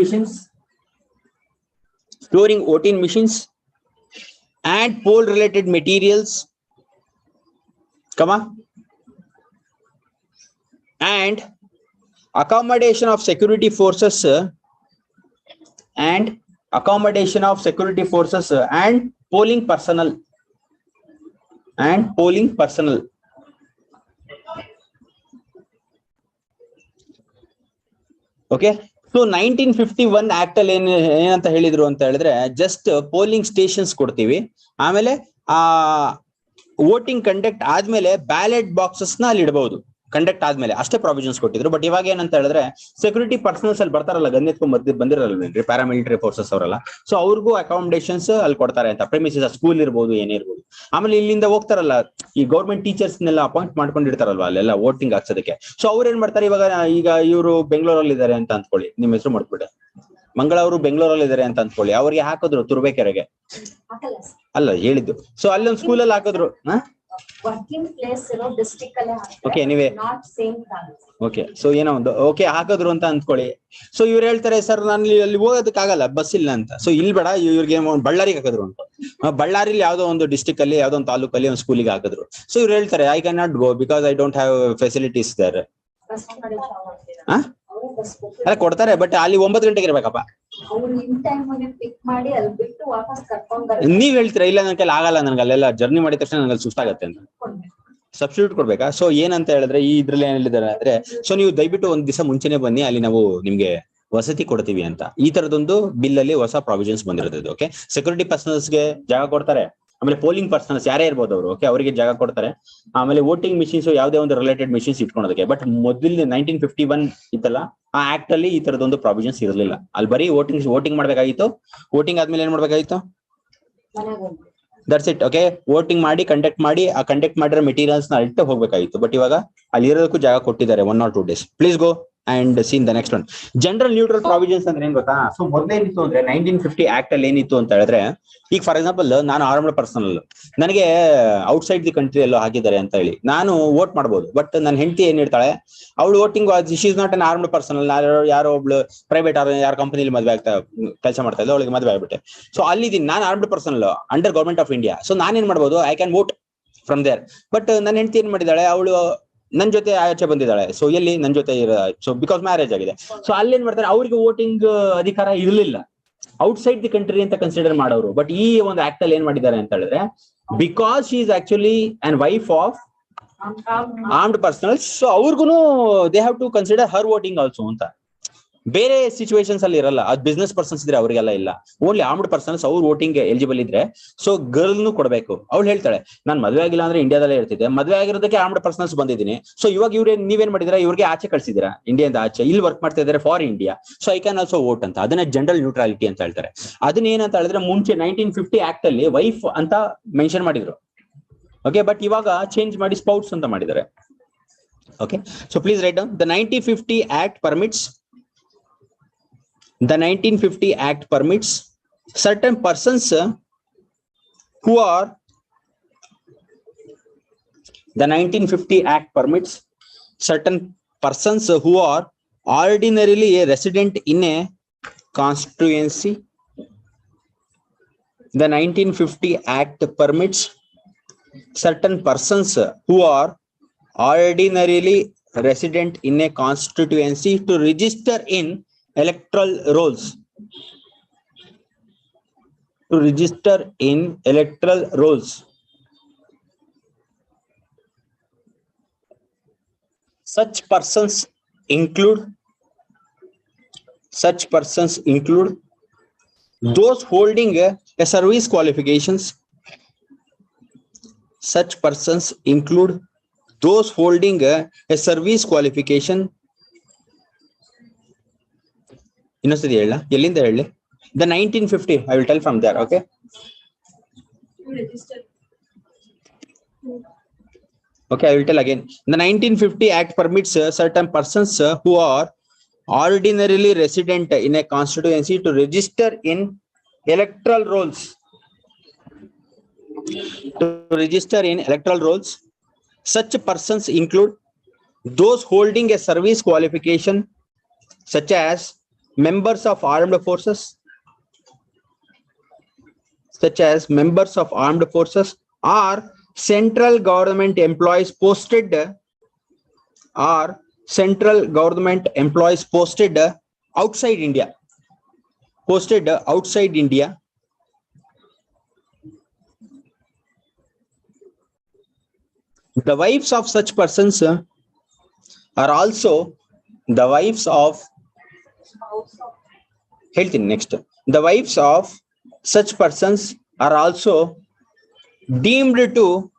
machines and poll related materials, and accommodation of security forces and polling personnel okay. So 1951 act ಅಲ್ಲಿ ಏನಂತ ಹೇಳಿದ್ರು ಅಂತ ಹೇಳಿದ್ರೆ, just polling stations ಕೊಡ್ತೀವಿ, ಆಮೇಲೆ voting conduct ಆದ್ಮೇಲೆ ballot boxes ನ ಅಲ್ಲಿ ಇಡಬಹುದು, ಕಂಡಕ್ಟ್ ಆದ್ಮೇಲೆ ಅಷ್ಟೇ ಪ್ರಾವಿಷನ್ಸ್ ಕೊಟ್ಟಿದ್ರು. ಬಟ್ ಇವಾಗ ಏನಂತ ಹೇಳಿದ್ರೆ, ಸೆಕ್ಯೂರಿಟಿ ಪರ್ಸನಲ್ಸ್ ಅಲ್ಲಿ ಬರ್ತಾರಲ್ಲ, ಗನ್ನೆತ್ಕೊಂಡ್ ಬಂದಿರಲ್ಲ ಪ್ಯಾರಾಮಿಲಿಟರಿ ಫೋರ್ಸಸ್ ಅವರೆಲ್ಲ, ಸೊ ಅವ್ರಿಗೂ ಅಕಾಮಡೇಷನ್ಸ್ ಅಲ್ಲಿ ಕೊಡ್ತಾರೆ ಅಂತ. ಪ್ರೆಮಿಸಸ್ ಸ್ಕೂಲ್ ಇರ್ಬೋದು, ಏನೇ ಇರ್ಬೋದು. ಆಮೇಲೆ ಇಲ್ಲಿಂದ ಹೋಗ್ತಾರಲ್ಲ ಈ ಗೌರ್ಮೆಂಟ್ ಟೀಚರ್ಸ್ನೆಲ್ಲ ಅಪಾಯಿಂಟ್ ಮಾಡ್ಕೊಂಡಿರ್ತಾರಲ್ವಾ ಅಲ್ಲೆಲ್ಲ ವೋಟಿಂಗ್ ಹಾಕ್ಸೋದಕ್ಕೆ. ಸೊ ಅವ್ರು ಏನ್ ಮಾಡ್ತಾರೆ, ಈಗ ಇವರು ಬೆಂಗಳೂರಲ್ಲಿ ಇದಾರೆ ಅಂತ ಅಂದ್ಕೊಳ್ಳಿ, ನಿಮ್ ಹೆಸರು ಮಾಡ್ಬಿಟ್ಟೆ, ಮಂಗಳೂರು ಬೆಂಗಳೂರಲ್ಲಿ ಇದಾರೆ ಅಂತ ಅಂದ್ಕೊಳ್ಳಿ, ಅವ್ರಿಗೆ ಹಾಕಿದ್ರು ತುರ್ಬೇಕೆರೆಗೆ ಅಲ್ಲ ಹೇಳಿದ್ದು. ಸೊ ಅಲ್ಲೊಂದು ಸ್ಕೂಲಲ್ಲಿ ಹಾಕಿದ್ರು. ವರ್ಕಿಂಗ್ ಪ್ಲೇಸ್ ಇರೋ ಡಿಸ್ಟ್ರಿಕ್ಟ್ ಅಲ್ಲೇ ಓಕೆ, ನೀವೇ ಓಕೆ. ಸೊ ಏನೋ ಒಂದು ಓಕೆ ಹಾಕಿದ್ರು ಅಂತ ಅಂದ್ಕೊಳ್ಳಿ. ಸೊ ಇವ್ರು ಹೇಳ್ತಾರೆ, ಸರ್ ನಾನು ಅಲ್ಲಿ ಹೋಗೋದಕ್ಕಾಗಲ್ಲ, ಬಸ್ ಇಲ್ಲ ಅಂತ. ಸೊ ಇಲ್ಲಿ ಬೇಡ, ಇವ್ರಿಗೆ ಬಳ್ಳಾರಿಗೆ ಹಾಕಿದ್ರು ಅಂತ. ಬಳ್ಳಾರಿಲಿ ಯಾವ್ದೋ ಒಂದು ಡಿಸ್ಟ್ರಿಕ್ಟ್ ಅಲ್ಲಿ, ಯಾವ್ದೋ ಒಂದು ತಾಲೂಕಲ್ಲಿ ಒಂದು ಸ್ಕೂಲಿಗೆ ಹಾಕಿದ್ರು. ಸೊ ಇವ್ರು ಹೇಳ್ತಾರೆ, I can not go because I don't have facilities there. ಅಲ್ಲ ಕೊಡ್ತಾರೆ, ಬಟ್ ಅಲ್ಲಿ 9 ಗಂಟೆಗೆ ಇರ್ಬೇಕಪ್ಪ. ನೀವ್ ಹೇಳ್ತೀರಾ, ಇಲ್ಲ ನನ್ ಕೈಲಿ ಆಗಲ್ಲ, ನನ್ಗೆ ಅಲ್ಲೆಲ್ಲ ಜರ್ನಿ ಮಾಡಿದ ತಕ್ಷಣ ನನಗೆ ಸುಸ್ತಾಗತ್ತೆ ಅಂತ. ಸಬ್ಸ್ಟಿಟ್ಯೂಟ್ ಕೊಡ್ಬೇಕಾ? ಸೊ ಏನಂತ ಹೇಳಿದ್ರೆ, ಈ ಇದ್ರಲ್ಲಿ ಏನ್ ಹೇಳಿದ್ದಾರೆ ಅಂದ್ರೆ, ಸೊ ನೀವು ದಯವಿಟ್ಟು ಒಂದ್ ದಿವಸ ಮುಂಚೆನೆ ಬನ್ನಿ, ಅಲ್ಲಿ ನಾವು ನಿಮ್ಗೆ ವಸತಿ ಕೊಡ್ತೀವಿ ಅಂತ. ಈ ತರದೊಂದು ಬಿಲ್ ಅಲ್ಲಿ ಹೊಸ ಪ್ರಾವಿಷನ್ಸ್ ಬಂದಿರೋದು. ಓಕೆ, ಸೆಕ್ಯೂರಿಟಿ ಪರ್ಸನಲ್ಸ್ಗೆ ಜಾಗ ಕೊಡ್ತಾರೆ, ಆಮೇಲೆ ಪೋಲಿಂಗ್ ಪರ್ಸನಲ್ಸ್ ಯಾರೇ ಇರ್ಬೋದು ಅವರು, ಓಕೆ, ಅವರಿಗೆ ಜಾಗ ಕೊಡ್ತಾರೆ. ಆಮೇಲೆ ವೋಟಿಂಗ್ ಮಿಷಿನ್ಸ್, ಯಾವುದೇ ಒಂದು ರಿಲೇಟೆಡ್ ಮಿಷಿನ್ಸ್ ಇಟ್ಕೊಳೋದಕ್ಕೆ. ಬಟ್ ಮೊದಲು 1951 ಇತ್ತಲ್ಲ, ಆ ಆಕ್ಟ್ ಅಲ್ಲಿ ಈ ತರದೊಂದು ಪ್ರಾವಿಷನ್ಸ್ ಇರಲಿಲ್ಲ. ಅಲ್ಲಿ ಬರೀ ವೋಟಿಂಗ್ ಮಾಡ್ಬೇಕಾಗಿತ್ತು. ವೋಟಿಂಗ್ ಆದ್ಮೇಲೆ ಏನ್ ಮಾಡ್ಬೇಕಾಗಿತ್ತು? That's it. ಓಕೆ, ವೋಟಿಂಗ್ ಮಾಡಿ ಕಂಡಕ್ಟ್ ಮಾಡಿ, ಆ ಕಂಡಕ್ಟ್ ಮಾಡಿರೋ ಮೆಟೀರಿಯಲ್ಸ್ ನ ಇಟ್ಟು ಹೋಗ್ಬೇಕಾಗಿತ್ತು. ಬಟ್ ಇವಾಗ ಅಲ್ಲಿ ಇರೋದಕ್ಕೂ ಜಾಗ ಕೊಟ್ಟಿದ್ದಾರೆ 1 or 2 days. Please go and seen the next one. General neutral provisions ಅಂದ್ರೆ ಏನ್ ಗೊತ್ತಾ? ಸೊ ಮೊದಲೇನಿತ್ತು ಅಂದ್ರೆ 1950 ಆಕ್ಟ್ ಅಲ್ಲಿ ಏನಿತ್ತು ಅಂತ ಹೇಳಿದ್ರೆ, ಈಗ ಫಾರ್ ಎಕ್ಸಾಂಪಲ್ ನಾನು ಆರ್ಮ್ಡ್ ಪರ್ಸನಲ್, ನನಗೆ ಔಟ್ಸೈಡ್ ದಿ ಕಂಟ್ರಿ ಎಲ್ಲೋ ಹಾಕಿದ್ದಾರೆ ಅಂತ ಹೇಳಿ ನಾನು ವೋಟ್ ಮಾಡ್ಬೋದು. ಬಟ್ ನನ್ನ ಹೆಂಡತಿ ಏನ್ ಹೇಳ್ತಾಳೆ, ಅವಳು voting she is not an armed personal, ಯಾರೋ ಒಬ್ಳು ಪ್ರೈವೇಟ್ ಯಾರ ಕಂಪನಿಲಿ ಮದುವೆ ಆಗ್ತಾ ಕೆಲಸ ಮಾಡ್ತಾ ಇದ್ದ, ಅವಳಿಗೆ ಮದುವೆ ಆಗ್ಬಿಟ್ಟೆ. ಸೊ ಅಲ್ಲಿದ್ದೀನಿ, ನಾನು armed personnel under government of India. So ನಾನೇನ್ ಮಾಡ್ಬೋದು, I can vote from there. But ನನ್ನ ಹೆಂಡತಿ ಏನ್ ಮಾಡಿದಾಳೆ, ಅವಳು ನನ್ ಜೊತೆ ಆಚೆ ಬಂದಿದ್ದಾಳೆ. ಸೊ ಎಲ್ಲಿ ನನ್ ಜೊತೆ ಸೊ ಬಿಕಾಸ್ ಮ್ಯಾರೇಜ್ ಆಗಿದೆ. ಸೊ ಅಲ್ಲಿ ಏನ್ ಮಾಡ್ತಾರೆ, ಅವ್ರಿಗೆ ವೋಟಿಂಗ್ ಅಧಿಕಾರ ಇರಲಿಲ್ಲ, ಔಟ್ಸೈಡ್ ದಿ ಕಂಟ್ರಿ ಅಂತ ಕನ್ಸಿಡರ್ ಮಾಡೋರು. ಬಟ್ ಈ ಒಂದು ಆಕ್ಟ್ ಅಲ್ಲಿ ಏನ್ ಮಾಡಿದ್ದಾರೆ ಅಂತ ಹೇಳಿದ್ರೆ, because she is actually and wife of armed personals, so ಅವ್ರಿಗೂ they have to consider her voting also ಅಂತ. ಬೇರೆ ಸಿಚುವೇಶನ್ಸ್ ಅಲ್ಲಿ ಇರಲ್ಲ, ಅದು ಬಿಸ್ನೆಸ್ ಪರ್ಸನ್ಸ್ ಇದ್ರೆ ಅವರಿಗೆಲ್ಲ ಇಲ್ಲ, ಓನ್ಲಿ ಆರ್ಮ್ಡ್ ಪರ್ಸನ್ಸ್ ಅವ್ರು ವೋಟಿಂಗ್ ಎಲಿಜಿಬಲ್ ಇದ್ರೆ. ಸೊ ಗರ್ಲ್ನು ಕೊಡ್ಬೇಕು. ಅವಳು ಹೇಳ್ತಾಳೆ, ನಾನು ಮದುವೆ ಆಗಿಲ್ಲ ಅಂದ್ರೆ ಇಂಡಿಯಾದಲ್ಲೇ ಇರ್ತಿದ್ದೆ, ಮದುವೆ ಆಗಿರೋದಕ್ಕೆ ಆರ್ಮ್ಡ್ ಪರ್ಸನ್ಸ್ ಬಂದಿದ್ದೀನಿ. ಸೊ ಇವಾಗ ನೀವೇನ್ ಮಾಡಿದಿರಾ, ಇವ್ರಿಗೆ ಆಚೆ ಕಳ್ಸಿದಿರಾ, ಇಂಡಿಯಾದ ಆಚೆ, ಇಲ್ಲಿ ವರ್ಕ್ ಮಾಡ್ತಾ ಇದ್ದಾರೆ for India. So I can also vote ಅಂತ. ಅದನ್ನ ಜನರಲ್ ನ್ಯೂಟ್ರಾಲಿಟಿ ಅಂತ ಹೇಳ್ತಾರೆ. ಅದನ್ನ ಏನಂತ ಹೇಳಿದ್ರೆ, ಮುಂಚೆ 1950 ಆಕ್ಟ್ ಅಲ್ಲಿ ವೈಫ್ ಅಂತ ಮೆನ್ಷನ್ ಮಾಡಿದ್ರು. ಓಕೆ, ಬಟ್ ಇವಾಗ ಚೇಂಜ್ ಮಾಡಿ ಸ್ಪೌಟ್ಸ್ ಅಂತ ಮಾಡಿದ್ದಾರೆ. Okay, so please write down. The 1950 Act permits certain persons who are the 1950 Act permits certain persons who are ordinarily a resident in a constituency. The 1950 Act permits certain persons who are ordinarily resident in a constituency to register in electoral rolls. to register in electoral rolls. Such persons include those holding a service qualifications. Such persons include those holding a service qualification. The 1950, I will tell from there, okay? Okay, I will tell again. The 1950 Act permits certain persons who are ordinarily resident in a constituency to register in electoral rolls. To register in electoral rolls, such persons include those holding a service qualification, such as members of armed forces, or central government employees posted outside India. The wives of such persons are also the wives of The wives of such persons are also deemed to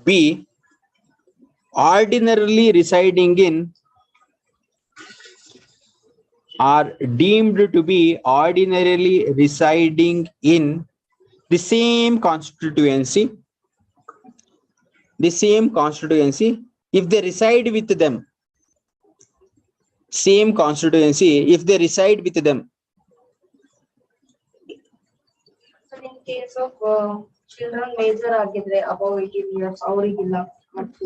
be ordinarily residing in the same constituency if they reside with them. Same constituency if they reside with them. So in case of children major ಆಗಿದ್ರೆ above 18 years ಅವರಿಗಿಲ್ಲ ಮತ್ತು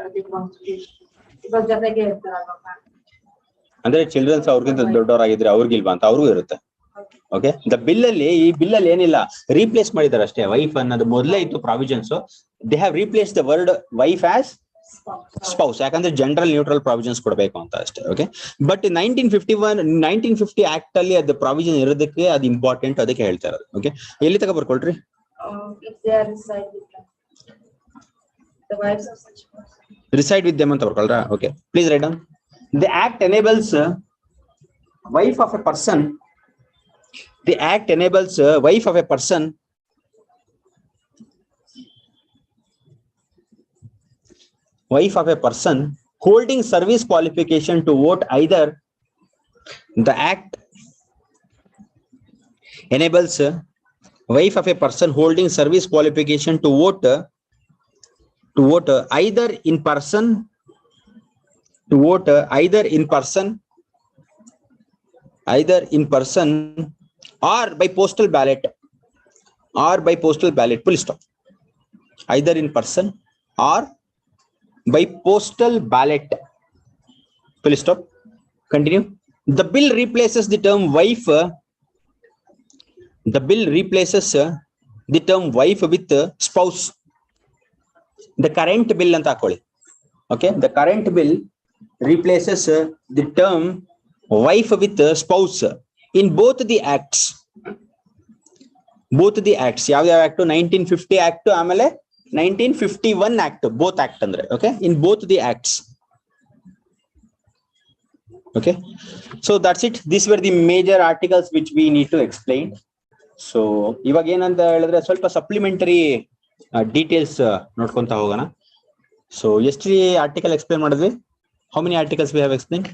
ಅದೇ constitution ಇವಾಗ ಜೊತೆಗೆ ಇರ್ತಾರಲ್ಲ ಅಂದ್ರೆ children's ಅವ್ರಿಗಿಂತ ದೊಡ್ಡವರಾಗಿದ್ರೆ ಅವ್ರಿಗಿಲ್ವಾ ಅಂತ ಅವ್ರಿಗೂ ಇರುತ್ತೆ. ಓಕೆ, ಈ ಬಿಲ್ ಅಲ್ಲಿ ಏನಿಲ್ಲ, ರೀಪ್ಲೇಸ್ ಮಾಡಿದಾರೆ ಅಷ್ಟೇ. ವೈಫ್ ಅನ್ನೋದು ಮೊದಲೇ ಇತ್ತು provisions, they have replace the word wife as spouse, ಯಾಕಂದ್ರೆ ಜನರಲ್ ನ್ಯೂಟ್ರಲ್ ಪ್ರಾವಿಷನ್ಸ್ ಕೊಡಬೇಕು ಅಂತ ಅಷ್ಟೇ. ಓಕೆ, ಬಟ್ 1950 ಆಕ್ಟ್ ಅಲ್ಲಿ ಅದು ಪ್ರಾವಿಷನ್ ಇರೋದಕ್ಕೆ ಅದು ಇಂಪಾರ್ಟೆಂಟ್, ಅದಕ್ಕೆ ಹೇಳ್ತಾ ಇರೋದು. ಓಕೆ, ಎಲ್ಲಿ ತಗ ಬರ್ಕೊಳ್ರಿ? ರಿಸೈಡ್ ವಿತ್ ದೆಮ್ ಅಂತ ಬರ್ಕೊಳ್ರಾ? Okay, please write down. The act enables wife of a person. The act enables wife of a person holding service qualification to vote either. The act enables wife of a person holding service qualification to vote either in person or by postal ballot. Full stop. Either in person or by postal ballot. Full stop. Continue. The bill replaces the term wife. With spouse. The current bill anta hakoli. Okay, the current bill replaces the term wife with spouse in both the acts. ಯಾವ act? 1950 act ಆಮೇಲೆ 1951 act, both act ಅಂದ್ರೆ. Okay, in both the acts. Okay, so that's it. These were the major articles which we need to explain. So ಇವಾಗ ಏನಂತ ಹೇಳಿದ್ರೆ ಸ್ವಲ್ಪ supplementary details ನೋಡ್ಕೊಂತ ಹೋಗೋಣ. So ಎಷ್ಟು ಆರ್ಟಿಕಲ್ ಎಕ್ಸ್ಪ್ಲೇನ್ ಮಾಡಿದ್ವಿ? How many articles we have explained?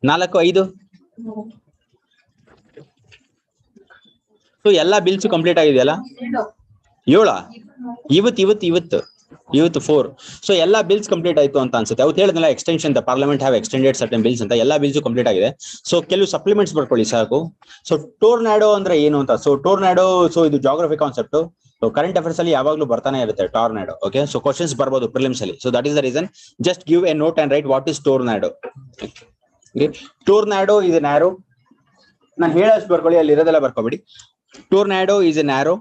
4, 5. So ಎಲ್ಲಾ bills complete ಆಗಿದೆಯಲ್ಲ? 7 ಇವತ್ತು 4. ಸೊ ಎಲ್ಲಾ ಬಿಲ್ಸ್ ಕಂಪ್ಲೀಟ್ ಆಯ್ತು ಅಂತ ಅನ್ಸುತ್ತೆ. ಅವತ್ತು ಹೇಳಿದ್ನಲ್ಲ extension, the parliament have extended certain bills ಅಂತ. ಎಲ್ಲಾ ಬಿಲ್ಸ್ ಕಂಪ್ಲೀಟ್ ಆಗಿದೆ. ಸೊ ಕೆಲವು ಸಪ್ಲಿಮೆಂಟ್ಸ್ ಬರ್ಕೊಳ್ಳಿ ಸಾಕು. ಸೊ ಟೋರ್ನಾಡೋ ಅಂದ್ರೆ ಏನು ಅಂತ. ಸೊ ಟೋರ್ನಾಡೋ, ಸೊ ಇದು geography concept. So current affairs ಅಲ್ಲಿ ಯಾವಾಗ್ಲೂ ಬರ್ತಾನೆ ಇರುತ್ತೆ ಟೋರ್ನಾಡೋ. ಓಕೆ, ಸೊ ಕ್ವಶನ್ಸ್ ಬರ್ಬೋದು ಪ್ರಿಲಿಮ್ಸ್ ಅಲ್ಲಿ. So that is the reason. Just give a note and write what is tornado. Tornado is a narrow. ನಾನು ಹೇಳೋಷ್ಟು ಬರ್ಕೊಳ್ಳಿ, ಅಲ್ಲಿ ಇರೋದೆಲ್ಲ ಬರ್ಕೋಬೇಡಿ. ಟೋರ್ನಾಡೋ is a narrow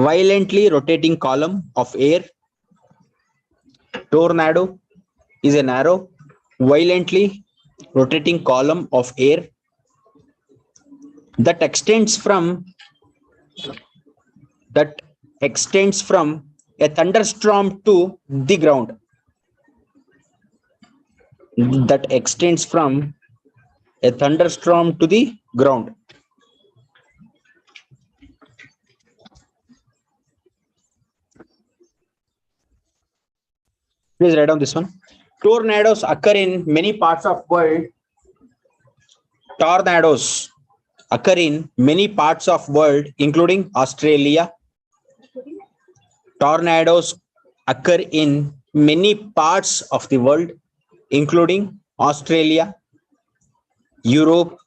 violently rotating column of air. Tornado is a narrow, violently rotating column of air that extends from a thunderstorm to the ground. That extends from a thunderstorm to the ground. Please write down this one. Tornadoes occur in many parts of world. Tornadoes occur in many parts of world, including Australia. Tornadoes occur in many parts of the world, including Australia, Europe,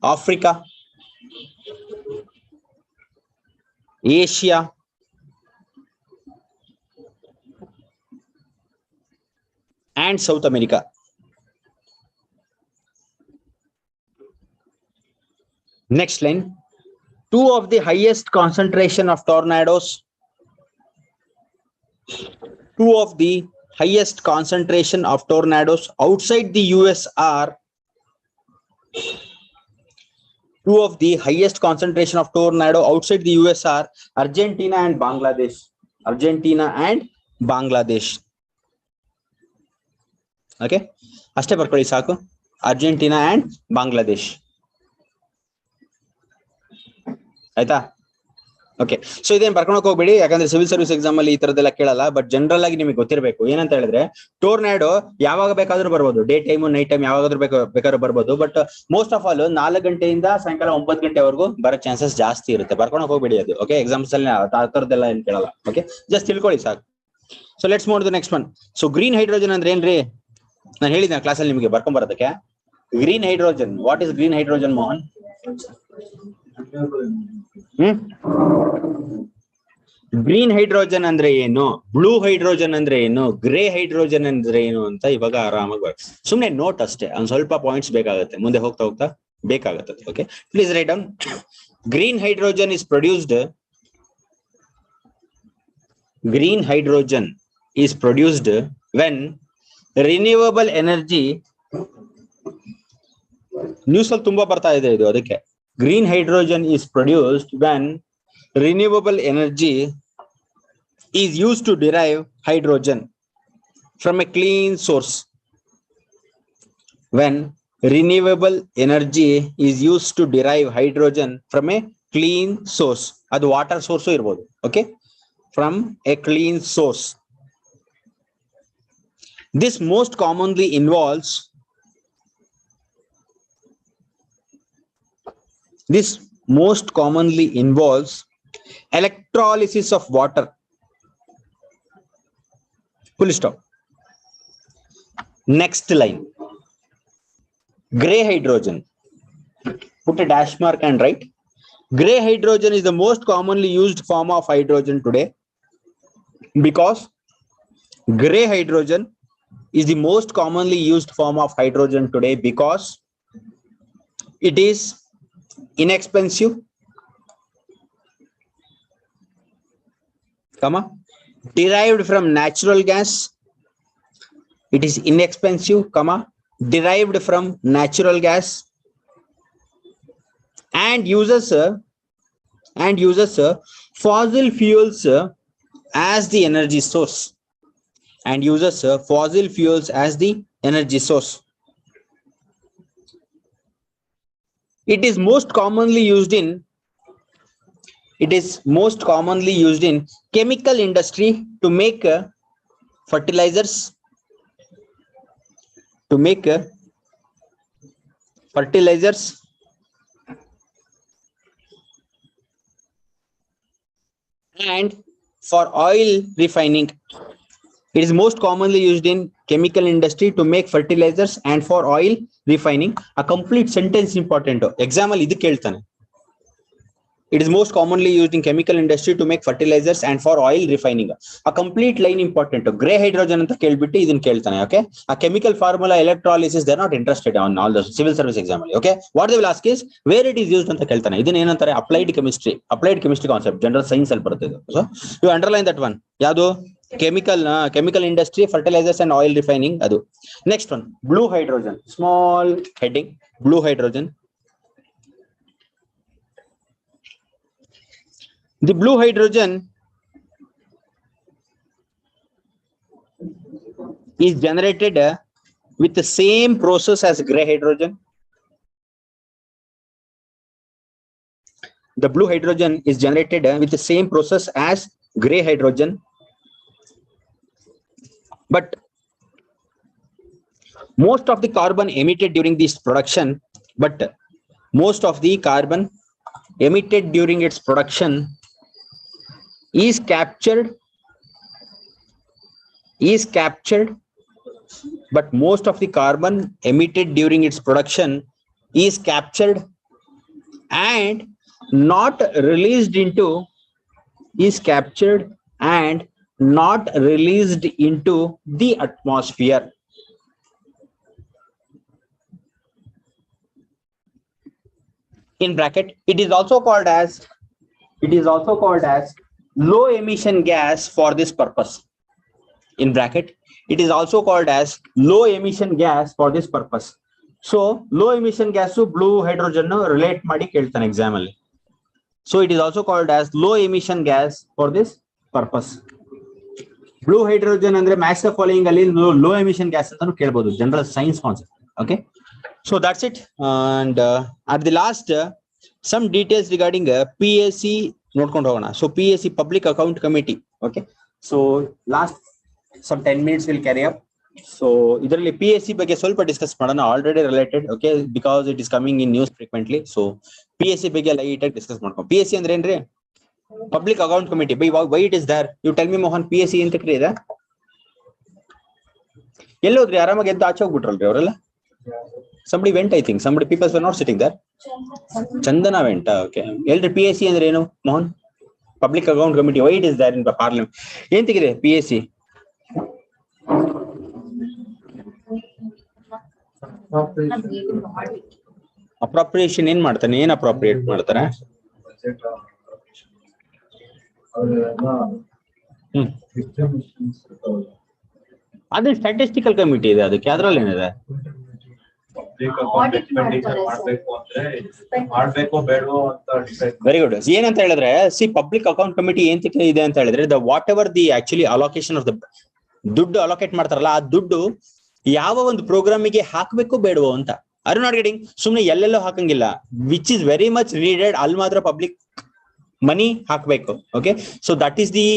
Africa, Asia, and South America. Next line. Two of the highest concentration of tornadoes outside the US are Argentina and Bangladesh. Okay, ಅಷ್ಟೇ ಬರ್ಕೊಳ್ಳಿ ಸಾಕು. Argentina and Bangladesh. ಆಯ್ತಾ? Okay, so ಇದೇನ್ ಬರ್ಕೊಳಕ್ ಹೋಗ್ಬೇಡಿ, ಯಾಕಂದ್ರೆ civil service exam ಅಲ್ಲಿ ಈ ತರದೆಲ್ಲ ಕೇಳಲ್ಲ. ಬಟ್ ಜನರಲ್ ಆಗಿ ನಿಮಗೆ ಗೊತ್ತಿರಬೇಕು ಏನಂತ ಹೇಳಿದ್ರೆ, ಟೋರ್ನಾಡೋ ಯಾವಾಗ ಬೇಕಾದ್ರೂ ಬರ್ಬೋದು, ಡೇ ಟೈಮ್ ನೈಟ್ ಟೈಮ್ ಯಾವಾಗಾದ್ರೂ ಬೇಕಾದ್ರೂ ಬರ್ಬೋದು. ಬಟ್ ಮೋಸ್ಟ್ ಆಫ್ ಆಲ್ 4 ಗಂಟೆಯಿಂದ ಸಾಯಂಕಾಲ 9 ಗಂಟೆವರೆಗೂ ಬರೋ ಚಾನ್ಸಸ್ ಜಾಸ್ತಿ ಇರುತ್ತೆ. ಬರ್ಕೊಳಕ್ ಹೋಗ್ಬೇಡಿ ಅದು. ಓಕೆ, ಎಕ್ಸಾಮ್ಸ್ ಅಲ್ಲಿ ಆ ತರದೆಲ್ಲ ಏನ್ ಕೇಳಲ್ಲ. ಓಕೆ, ಜಸ್ಟ್ ತಿಳ್ಕೊಳ್ಳಿ ಸಾಕು. So let's move to the next one. So green hydrogen ಅಂದ್ರೆ ಏನ್ರಿ? ನಾನು ಹೇಳಿದ್ದೆ ಕ್ಲಾಸಲ್ಲಿ ನಿಮಗೆ ಬರ್ಕೊಂಡ್ ಬರೋದಕ್ಕೆ. Green hydrogen, what is green hydrogen Mohan? Green hydrogen ಅಂದ್ರೆ ಏನು, ಬ್ಲೂ ಹೈಡ್ರೋಜನ್ ಅಂದ್ರೆ ಏನು, ಗ್ರೇ ಹೈಡ್ರೋಜನ್ ಅಂದ್ರೆ ಏನು ಅಂತ ಇವಾಗ ಆರಾಮಾಗಿ ಸುಮ್ನೆ ನೋಟ್ ಅಷ್ಟೇ. ಒಂದ್ ಸ್ವಲ್ಪ ಪಾಯಿಂಟ್ಸ್ ಬೇಕಾಗುತ್ತೆ, ಮುಂದೆ ಹೋಗ್ತಾ ಹೋಗ್ತಾ ಬೇಕಾಗುತ್ತೆ. Okay, please write down. Green hydrogen is produced when renewable energy, news ಅಲ್ಲಿ ತುಂಬಾ ಬರ್ತಾ ಇದೆ ಇದು, ಅದಕ್ಕೆ green hydrogen is produced when renewable energy is used to derive hydrogen from a clean source. When renewable energy is used to derive hydrogen from a clean source, adu water source irbodu. Okay, from a clean source. This most commonly involves electrolysis of water. Full stop. Next line. Gray hydrogen. Put a dash mark and write. Gray hydrogen is the most commonly used form of hydrogen today, because gray hydrogen is the most commonly used form of hydrogen today because it is inexpensive, derived from natural gas. It is inexpensive, derived from natural gas, and uses fossil fuels as the energy source. It is most commonly used in chemical industry to make fertilizers, and for oil refining. It is most commonly used in chemical industry to make fertilizers and for oil refining. A complete sentence important. Exam ಅಲ್ಲಿ ಇದು ಕೇಳ್ತಾನೆ. It is most commonly used in chemical industry to make fertilizers and for oil refining. A complete line important. Gray hydrogen anta kelbitti idin keltane. Okay, a chemical formula, electrolysis, they're not interested on all the civil service exam. Okay, what they will ask is where it is used anta keltane. Idin ಏನಂತಾರೆ applied chemistry concept, general science ಅಲ್ಲಿ ಬರ್ತದೆ. So you underline that one. ಯಾವುದು chemical industry, fertilizers and oil refining adu. Next one, blue hydrogen, small heading, blue hydrogen. The blue hydrogen is generated with the same process as gray hydrogen. The blue hydrogen is generated with the same process as gray hydrogen, but most of the carbon emitted during this production, is captured, but most of the carbon emitted during its production is captured and not released into the atmosphere. In bracket, it is also called as low emission gas for this purpose. In bracket, it is also called as low emission gas for this purpose. So low emission gas to blue hydrogen relate ಮಾಡಿ ಕೇಳ್ತಾನೆ exam ಅಲ್ಲಿ. So it is also called as low emission gas for this purpose. Blue hydrogen ಅಂದ್ರೆ match the following ಅಲ್ಲಿ low emission gas ಅಂತಾನು ಕೇಳಬಹುದು, general science concept. Okay, so that's it. And at the last some details regarding PAC ನೋಡ್ಕೊಂಡು ಹೋಗೋಣ. So PAC public account committee. Okay, so last some 10 minutes will carry up. So ಇದರಲ್ಲಿ PAC ಬಗ್ಗೆ ಸ್ವಲ್ಪ discuss ಮಾಡೋಣ, already related. Okay, because it is coming in news frequently. So PAC ಬಗ್ಗೆ light ಆಗಿ discuss ಮಾಡ್ಕೊಂಡು. PAC ಅಂದ್ರೆ ಏನ್ರಿ? Public account committee. Why it is there? You tell me Mohan, PAC ಅಂತ ಇದೆ? ಎಲ್ಲೋದ್ರಿ? ಆರಾಮಾಗಿ ಎದ್ದು ಆಚೆ ಹೋಗ್ಬಿಟ್ರಲ್ರಿ ಅವರೆಲ್ಲ. somebody went, I think somebody, people were not sitting there. Chandana went. Okay, ಎಲ್ರಿ PAC ಅಂದ್ರೆ ಏನು Mohan? Public account committee. Why it is there in parliament? ಏನ್ ತೆಗಿದೆ PAC? ಅಪ್ರಾಪ್ರಿಯೇಷನ್ ಏನ್ ಮಾಡ್ತಾನೆ? ಏನ್ ಅಪ್ರಾಪ್ರಿಯೇಟ್ ಮಾಡ್ತಾರೆ? ಅದೇ ಸ್ಟ್ಯಾಟಿಸ್ಟಿಕಲ್ ಕಮಿಟಿ ಇದೆ, ಅದಕ್ಕೆ ಅದ್ರಲ್ಲಿ ಏನಿದೆ? Very good. ಏನಂತ ಹೇಳಿದ್ರೆ, ಸಿ ಪಬ್ಲಿಕ್ ಅಕೌಂಟ್ ಕಮಿಟಿ ಏನ್ ಇದೆ ಅಂತ ಹೇಳಿದ್ರೆ, the whatever the actually allocation of the ದುಡ್ಡು ಅಲೋಕೇಟ್ ಮಾಡ್ತಾರಲ್ಲ, ಆ ದುಡ್ಡು ಯಾವ ಒಂದು ಪ್ರೋಗ್ರಾಮಿಗೆ ಹಾಕ್ಬೇಕು ಬೇಡವೋ ಅಂತ. Are you not getting? ಸುಮ್ನೆ ಎಲ್ಲೆಲ್ಲೋ ಹಾಕಂಗಿಲ್ಲ. Which is very much needed, ಅಲ್ಲಿ ಮಾತ್ರ ಪಬ್ಲಿಕ್ ಮನಿ ಹಾಕ್ಬೇಕು. Okay, so that is the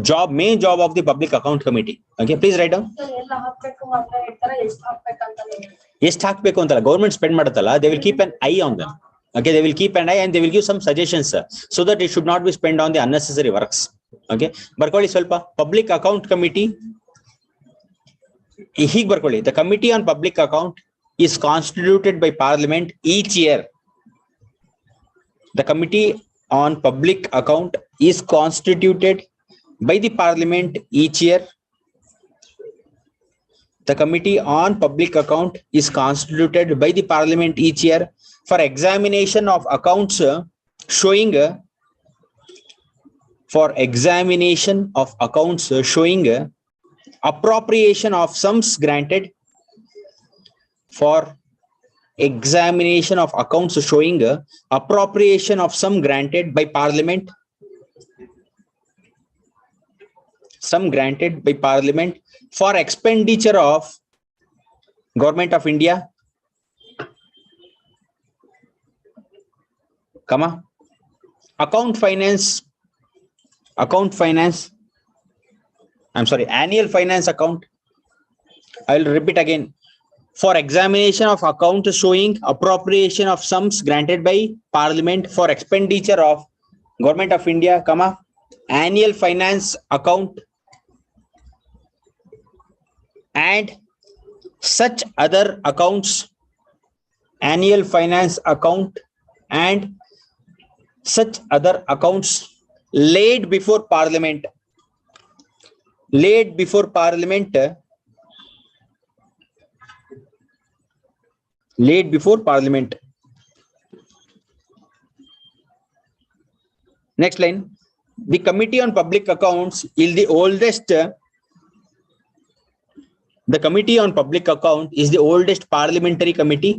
job, main job of the public account committee. Okay, please write down. ಎಷ್ಟು ಹಾಕ್ಬೇಕು ಅಂತಲ್ಲ, ಗೌರ್ಮೆಂಟ್ ಸ್ಪೆಂಡ್ ಮಾಡುತ್ತಲ್ಲ, they will keep an eye on dum. Okay, they will keep an eye and they will give some suggestions so that it should not be spent on the unnecessary works. Okay, ಬರ್ಕೊಳ್ಳಿ ಸ್ವಲ್ಪ. Public account committee ಹೀಗೆ ಬರ್ಕೊಳ್ಳಿ. The committee on public account is constituted by parliament each year. The committee on public account is constituted by the parliament each year. The committee on public account is constituted by the parliament each year for examination of accounts showing appropriation of sums granted, for examination of accounts showing appropriation of sum granted by parliament, for expenditure of government of India, annual finance account. I will repeat again. For examination of account showing appropriation of sums granted by parliament for expenditure of government of India, annual finance account and such other accounts, annual finance account and such other accounts laid before Parliament. Laid before Parliament. Laid before Parliament. Next line. The Committee on Public Accounts is the oldest. The Committee on Public Account is the oldest parliamentary committee.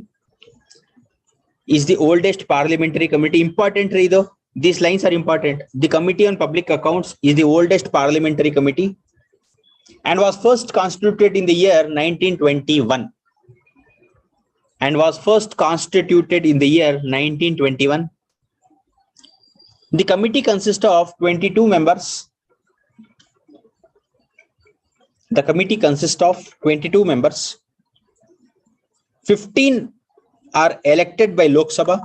Is the oldest parliamentary committee. Important read though. These lines are important. The Committee on Public Accounts is the oldest parliamentary committee and was first constituted in the year 1921. And was first constituted in the year 1921. The committee consists of 22 members. The committee consists of 22 members. 15 are elected by Lok Sabha.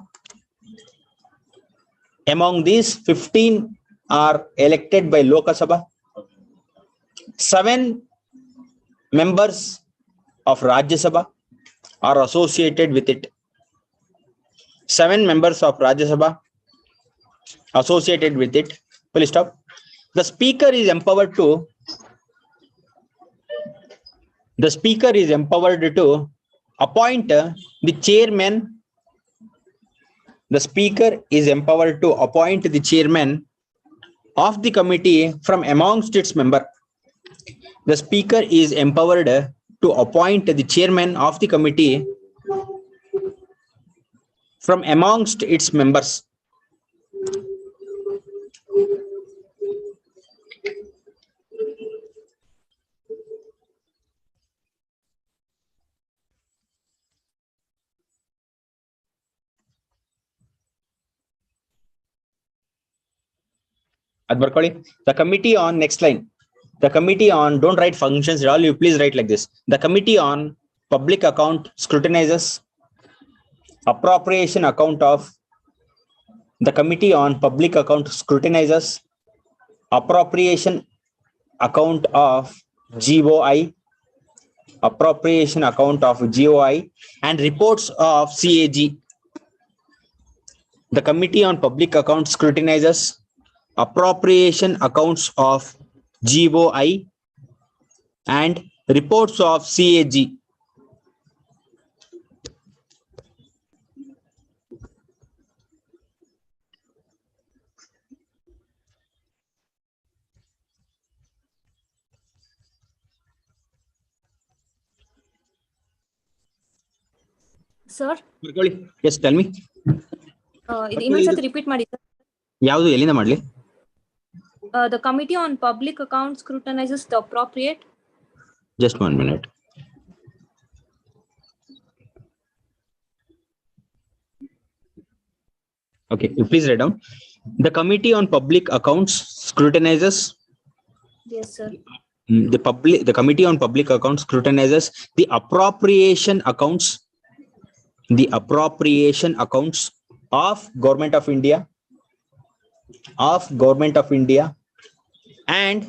Among these, 15 are elected by Lok Sabha. 7 members of Rajya Sabha are associated with it. 7 members of Rajya Sabha associated with it. Please stop. The speaker is empowered to. The speaker is empowered to appoint the chairman. The speaker is empowered to appoint the chairman of the committee from amongst its members. The speaker is empowered to appoint the chairman of the committee from amongst its members. The committee on, next line. The committee on, don't write functions at all, you please write like this. The committee on public account scrutinizes appropriation account of. The committee on public account scrutinizes appropriation account of GOI, appropriation account of GOI and reports of CAG. The committee on public account scrutinizes appropriation accounts of GOI and reports of CAG. Sir, Yes, tell me. ಇದು ಇನ್ನೊಂದ್ಸತಿ repeat ಮಾಡಿ sir. ಯಾವುದು ಎಲ್ಲಿಂದ ಮಾಡ್ಲಿ? The Committee on Public Accounts scrutinizes the appropriate. Just 1 minute. Okay, you please write down. The Committee on Public Accounts scrutinizes. Yes, sir. The Committee on Public Accounts scrutinizes the appropriation accounts. The appropriation accounts of Government of India. Of Government of India and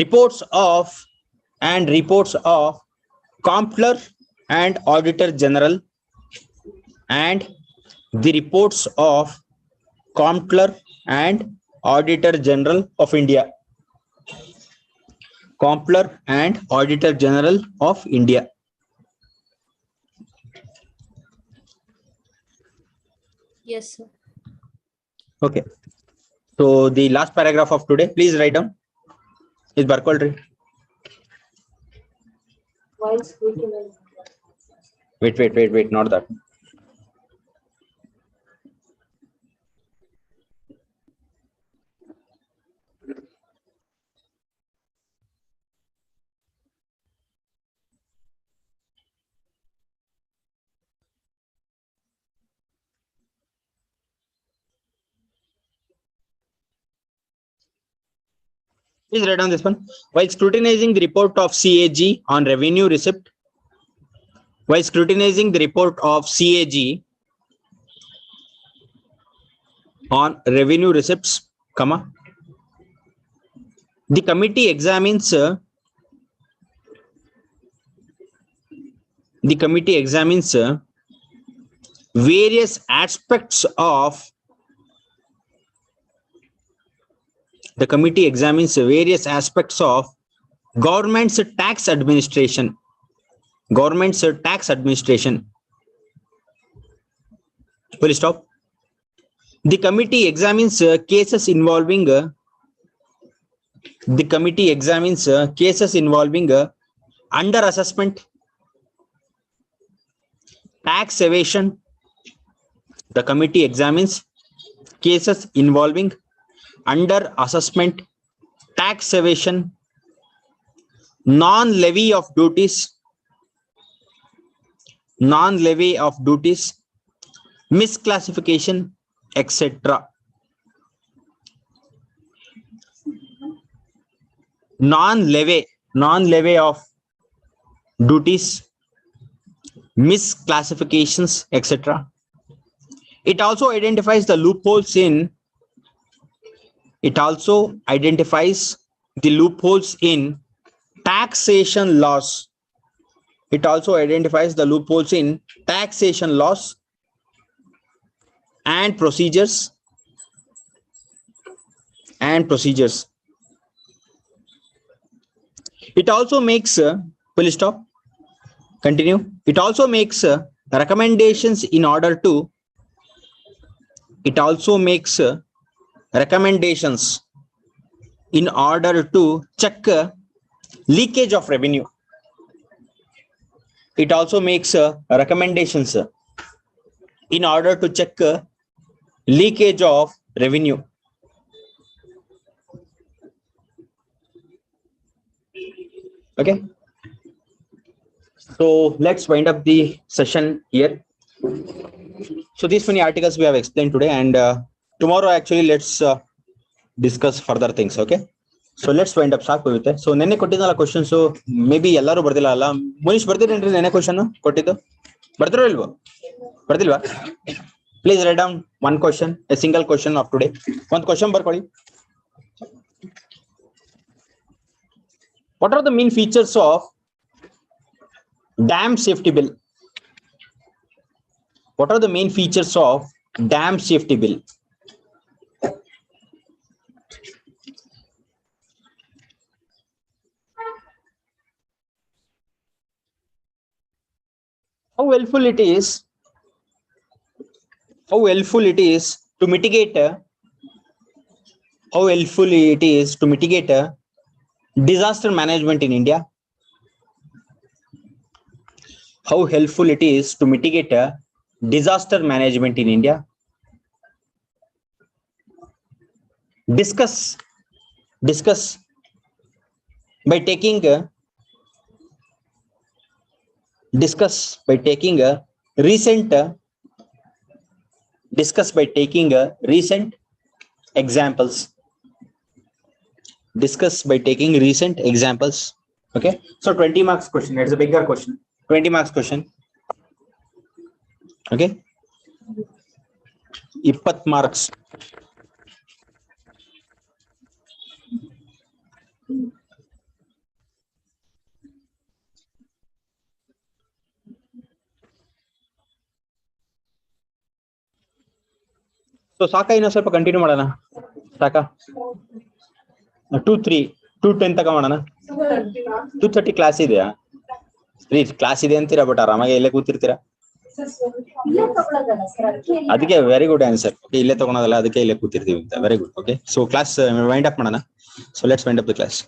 reports of Comptroller and Auditor General and the reports of Comptroller and Auditor General of India. Comptroller and Auditor General of India. Yes, sir. Okay. So the last paragraph of today, please write down. Is Barkolri. While scrutinizing. Wait, not that. Please write down this one. While scrutinizing the report of CAG on revenue receipt, while scrutinizing the report of CAG on revenue receipts, comma, the committee examines various aspects of the committee examines various aspects of government's tax administration. Government's tax administration. Full stop. The committee examines cases involving under assessment, tax evasion. The committee examines cases involving under assessment, tax evasion, non-levy of duties, misclassification, etc. Non-levy of duties, misclassifications, etc. It also identifies the loopholes in taxation laws. It also identifies the loopholes in taxation laws and procedures. It also makes full stop. Continue. It also makes recommendations in order to check leakage of revenue. It also makes recommendations in order to check leakage of revenue. Okay. So let's wind up the session here. So these many articles we have explained today, and tomorrow actually let's discuss further things. Okay. So let's wind up. ಸಾಕು ಇರುತ್ತೆ. So ನೆನ್ನೆ ಕೊಟ್ಟಿದ್ದಲ್ಲ questions may be ಎಲ್ಲರೂ ಬರ್ದಿಲ್ಲ ಅಲ್ಲ. ಮುನೀಶ್ ಬರ್ದಿರೇನ್ರಿ ನೆನ್ನೆ question ಕೊಟ್ಟಿದ್ದು? ಬರ್ದಿರೋ ಇಲ್ವೋ? ಬರ್ದಿಲ್ವಾ? Please write down one question, a single question of today. One question ಬರ್ಕೊಳ್ಳಿ. What are the main features of dam safety bill? What are the main features of dam safety bill? How helpful it is to mitigate disaster management in India. How helpful it is to mitigate disaster management in India. Discuss by taking recent examples. Discuss by taking recent examples. Okay, so 20 marks question. It's a bigger question. 20 marks question. Okay, 20 marks. So ಸಾಕಾ ಇನ್ನೂ ಸ್ವಲ್ಪ continue ಮಾಡೋಣ? ಸಾಕಾ? 2:10 ತಕ ಮಾಡೋಣ. 2:30 class ಇದೆಯಾ? Class ಇದೆ ಅಂತೀರಾ, ಬಟ್ ಆರಾಮಾಗಿ ಇಲ್ಲೇ ಕೂತಿರ್ತೀರಾ. ಅದಕ್ಕೆ ವೆರಿ ಗುಡ್ ಆನ್ಸರ್. ಇಲ್ಲೇ ತಗೊಳೋದಲ್ಲ, ಅದಕ್ಕೆ ಇಲ್ಲೇ ಕೂತಿರ್ತೀವಿ ಅಂತ. Very good. Okay, so class wind up ಮಾಡೋಣ. So let's wind up the class.